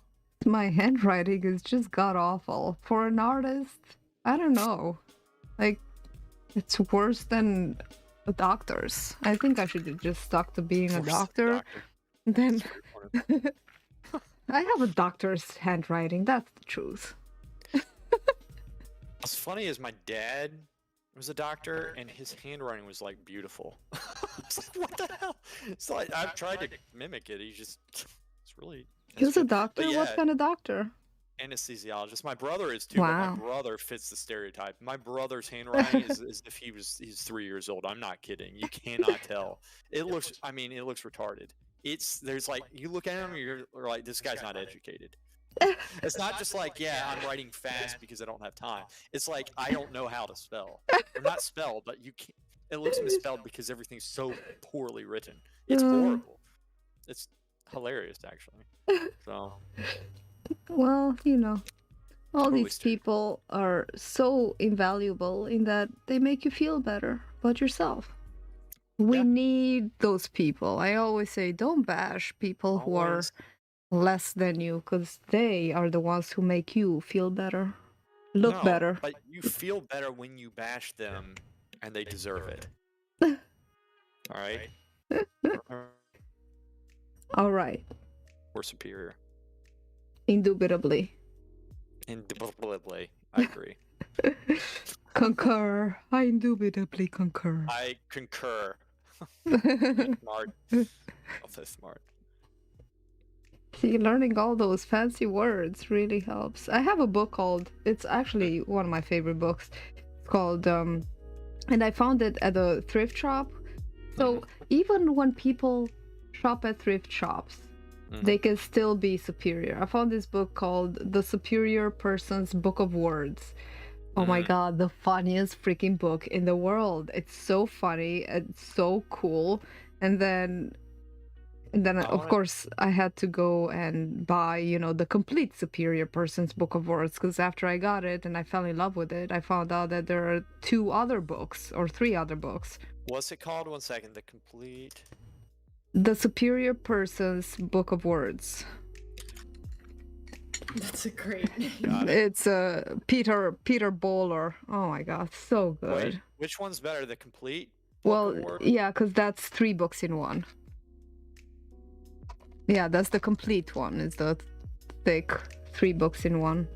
My handwriting is just god awful. For an artist, I don't know. Like, it's worse than a doctor's. I think I should have just stuck to being a doctor. Then I have a doctor's handwriting, that's the truth. What's funny is my dad was a doctor and his handwriting was like beautiful. I was like, what the hell? So I've tried to mimic it. It's really. He was a doctor? But yeah. What kind of doctor? anesthesiologist. My brother is too, Wow. but my brother fits the stereotype. My brother's handwriting is as if he's 3 years old. I'm not kidding. You cannot tell. It looks retarded. There's like, you look at him, you're like, this guy's not educated. It's not just like, yeah, I'm writing fast because I don't have time. It's like, I don't know how to spell. Or not spell, but you can't. It looks misspelled because everything's so poorly written. It's horrible. It's hilarious, actually. So, Well, you know, all Totally these stereotypical. people are so invaluable in that they make you feel better about yourself. We Yeah. need those people. I always say, don't bash people who are Always. less than you, because they are the ones who make you feel better, look No, better. but you feel better when you bash them, and they deserve it. All right? All right, We're superior. indubitably. Indubitably. I agree. Concur. I indubitably concur. I concur. Smart. Oh, so smart. See, learning all those fancy words really helps. I have a book called, it's actually one of my favorite books. It's called, and I found it at a thrift shop. So even when people shop at thrift shops, they can still be superior. I found this book called The Superior Person's Book of Words. Oh my god, the funniest freaking book in the world. It's so funny, it's so cool. And then of course I had to go and buy, you know, the complete Superior Person's Book of Words, because after I got it and I fell in love with it, I found out that there are 2 other books or 3 other books. What's it called? 1 second. The complete. The Superior Person's Book of Words. That's a great name. Got it. It's Peter Bowler. Oh my god, so good. Wait, which one's better? The complete? Book Well, of Words? yeah, because that's 3 books in one. Yeah, that's the complete one. It's the thick 3 books in one.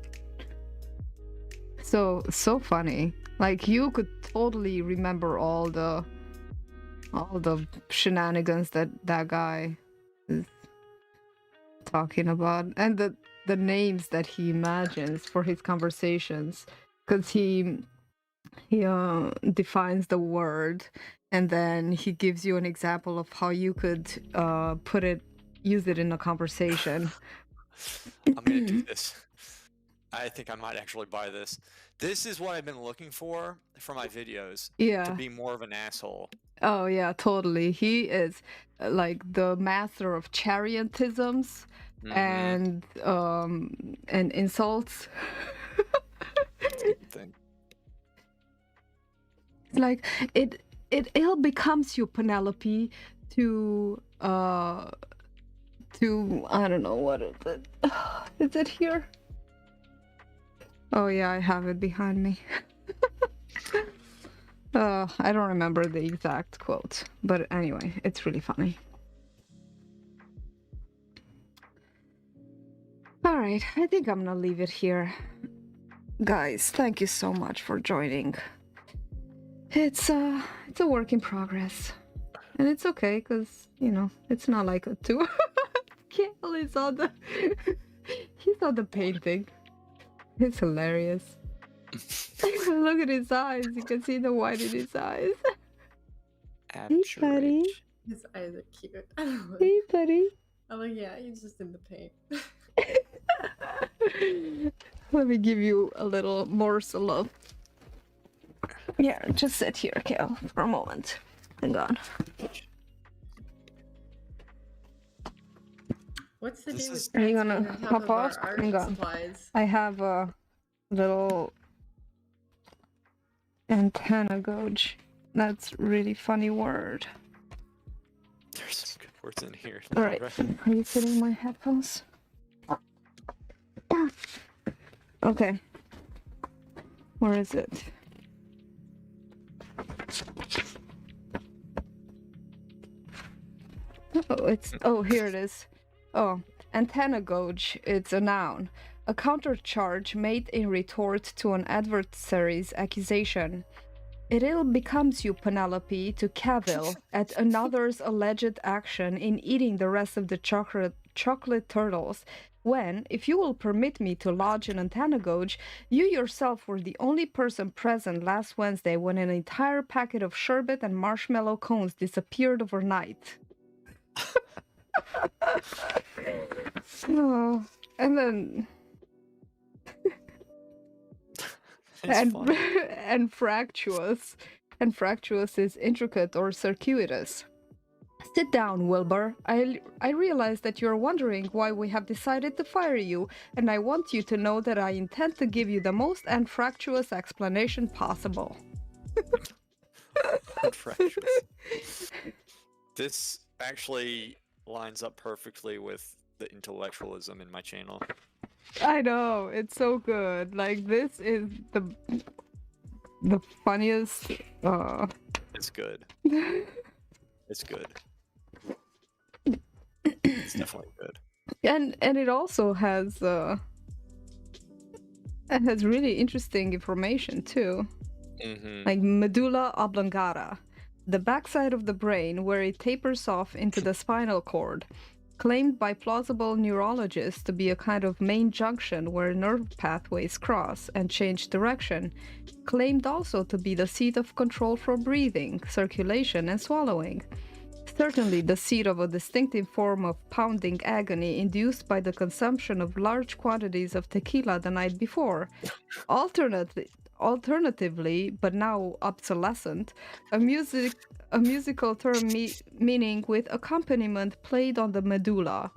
So funny. Like, you could totally remember all the shenanigans that guy is talking about, and the names that he imagines for his conversations, because he defines the word and then he gives you an example of how you could use it in a conversation. I'm gonna do this. I think I might actually buy this. This is what I've been looking for my videos. Yeah. To be more of an asshole. Oh yeah, totally. He is like the master of chariotisms and insults. Thing. Like it ill becomes you, Penelope, to I don't know, what is it? Is it here? Oh yeah, I have it behind me. I don't remember the exact quote, but anyway, it's really funny. Alright, I think I'm gonna leave it here. Guys, thank you so much for joining. It's a work in progress. And it's okay, because, you know, it's not like a 2. Kale is on the... He's on the painting. It's hilarious. Look at his eyes. You can see the white in his eyes. Hey, buddy. His eyes are cute. I don't know. Hey, buddy. I'm like, yeah, he's just in the paint. Let me give you a little morsel of... Yeah, just sit here, Kale, for a moment. Hang on. What's the deal with Are you cats gonna being on top hop of our off? art Hang on. supplies? I have a little antenna gauge. That's a really funny word. There's some good words in here. Alright, are you fitting my headphones? Okay. Where is it? Oh, here it is. Oh, antenna gauge. It's a noun. A countercharge made in retort to an adversary's accusation. It ill becomes you, Penelope, to cavil at another's alleged action in eating the rest of the chocolate turtles, when, if you will permit me to lodge an antagoge, you yourself were the only person present last Wednesday when an entire packet of sherbet and marshmallow cones disappeared overnight. Oh, and then... It's funny. and fractious. And fractious is intricate or circuitous. Sit down, Wilbur. I realize that you're wondering why we have decided to fire you, and I want you to know that I intend to give you the most anfractuous explanation possible. Fractious. This actually lines up perfectly with the intellectualism in my channel. I know, it's so good. Like, this is the funniest. It's good. It's good. It's definitely good. And it also has really interesting information too. Mm-hmm. Like medulla oblongata, the backside of the brain where it tapers off into the spinal cord, claimed by plausible neurologists to be a kind of main junction where nerve pathways cross and change direction, claimed also to be the seat of control for breathing, circulation, and swallowing. Certainly the seat of a distinctive form of pounding agony induced by the consumption of large quantities of tequila the night before. Alternatively, but now obsolescent, a musical term meaning with accompaniment played on the medulla.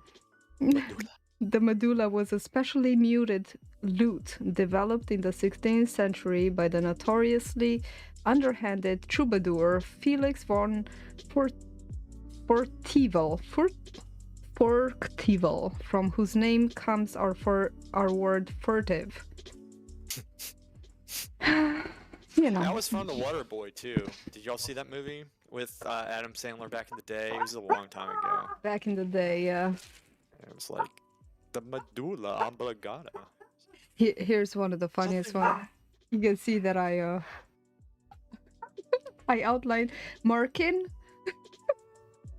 The medulla was a specially muted lute developed in the 16th century by the notoriously underhanded troubadour Felix von Forteville, from whose name comes our word furtive. You know. That was from The Waterboy too. Did y'all see that movie with Adam Sandler back in the day? It was a long time ago. Back in the day, yeah. It was like the medulla oblongata. Here's one of the funniest ones. You can see that I outlined Markin.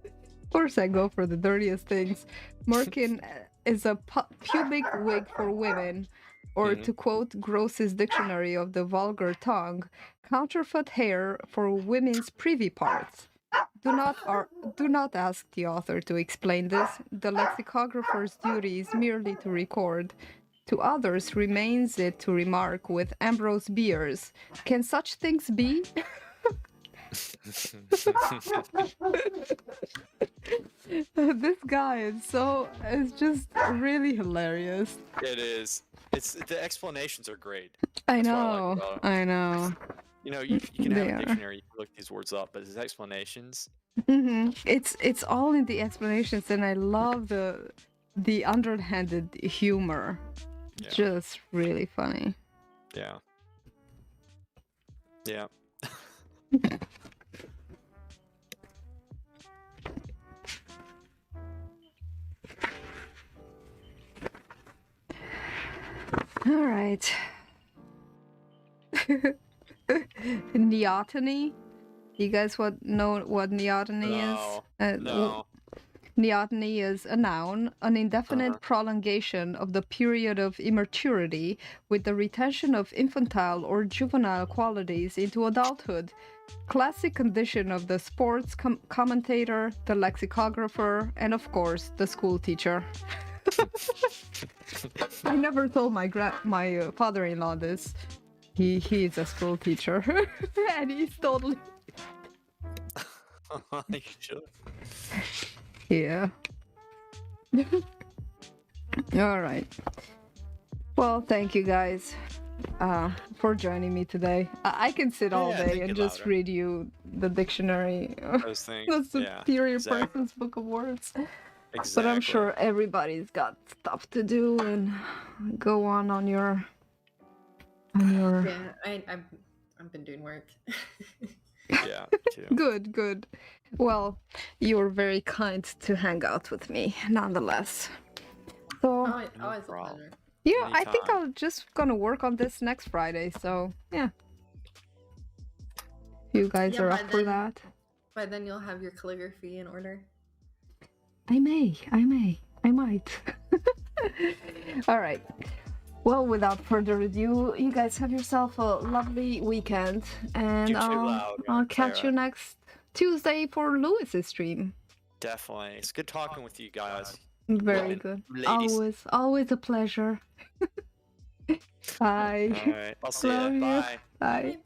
Of course I go for the dirtiest things. Markin is a pubic wig for women, or to quote Gross's Dictionary of the Vulgar Tongue, counterfeit hair for women's privy parts. Do not ask the author to explain this. The lexicographer's duty is merely to record. To others remains it to remark with Ambrose Bierce, can such things be? This guy is just really hilarious. It is. The explanations are great. I That's what know. like I know. You know, you can They have are. a dictionary, you can look these words up, but his explanations. It's all in the explanations, and I love the underhanded humor. Yeah. Just really funny. Yeah. Yeah. All right. Neoteny. You guys know what neoteny is? No. Neoteny is a noun, an indefinite prolongation of the period of immaturity with the retention of infantile or juvenile qualities into adulthood. Classic condition of the sports commentator, the lexicographer, and of course, the school teacher. I never told my father-in-law this. He's a school teacher, and he's totally... You should. Yeah. All right. Well, thank you guys for joining me today. I can sit all day and just louder. read you the dictionary. Those things. The Yeah, superior exactly. person's book of words. Exactly. But I'm sure everybody's got stuff to do and go on your. Yeah, I've been doing work. Yeah, too. Good. Well, you were very kind to hang out with me, nonetheless. So, Always a problem. pleasure. yeah, I think anytime. I'm just gonna work on this next Friday. So, yeah. you guys Yeah, are by up for then- that. By then you'll have your calligraphy in order. I might. All right. Well, without further ado, you guys have yourself a lovely weekend, and You're too loud, I'll catch you Clara. next Tuesday for Lewis's stream. Definitely. It's good talking with you guys. Very Women, good. ladies. Always a pleasure. Bye. All right. I'll see Love you. you. Bye. Bye. Bye.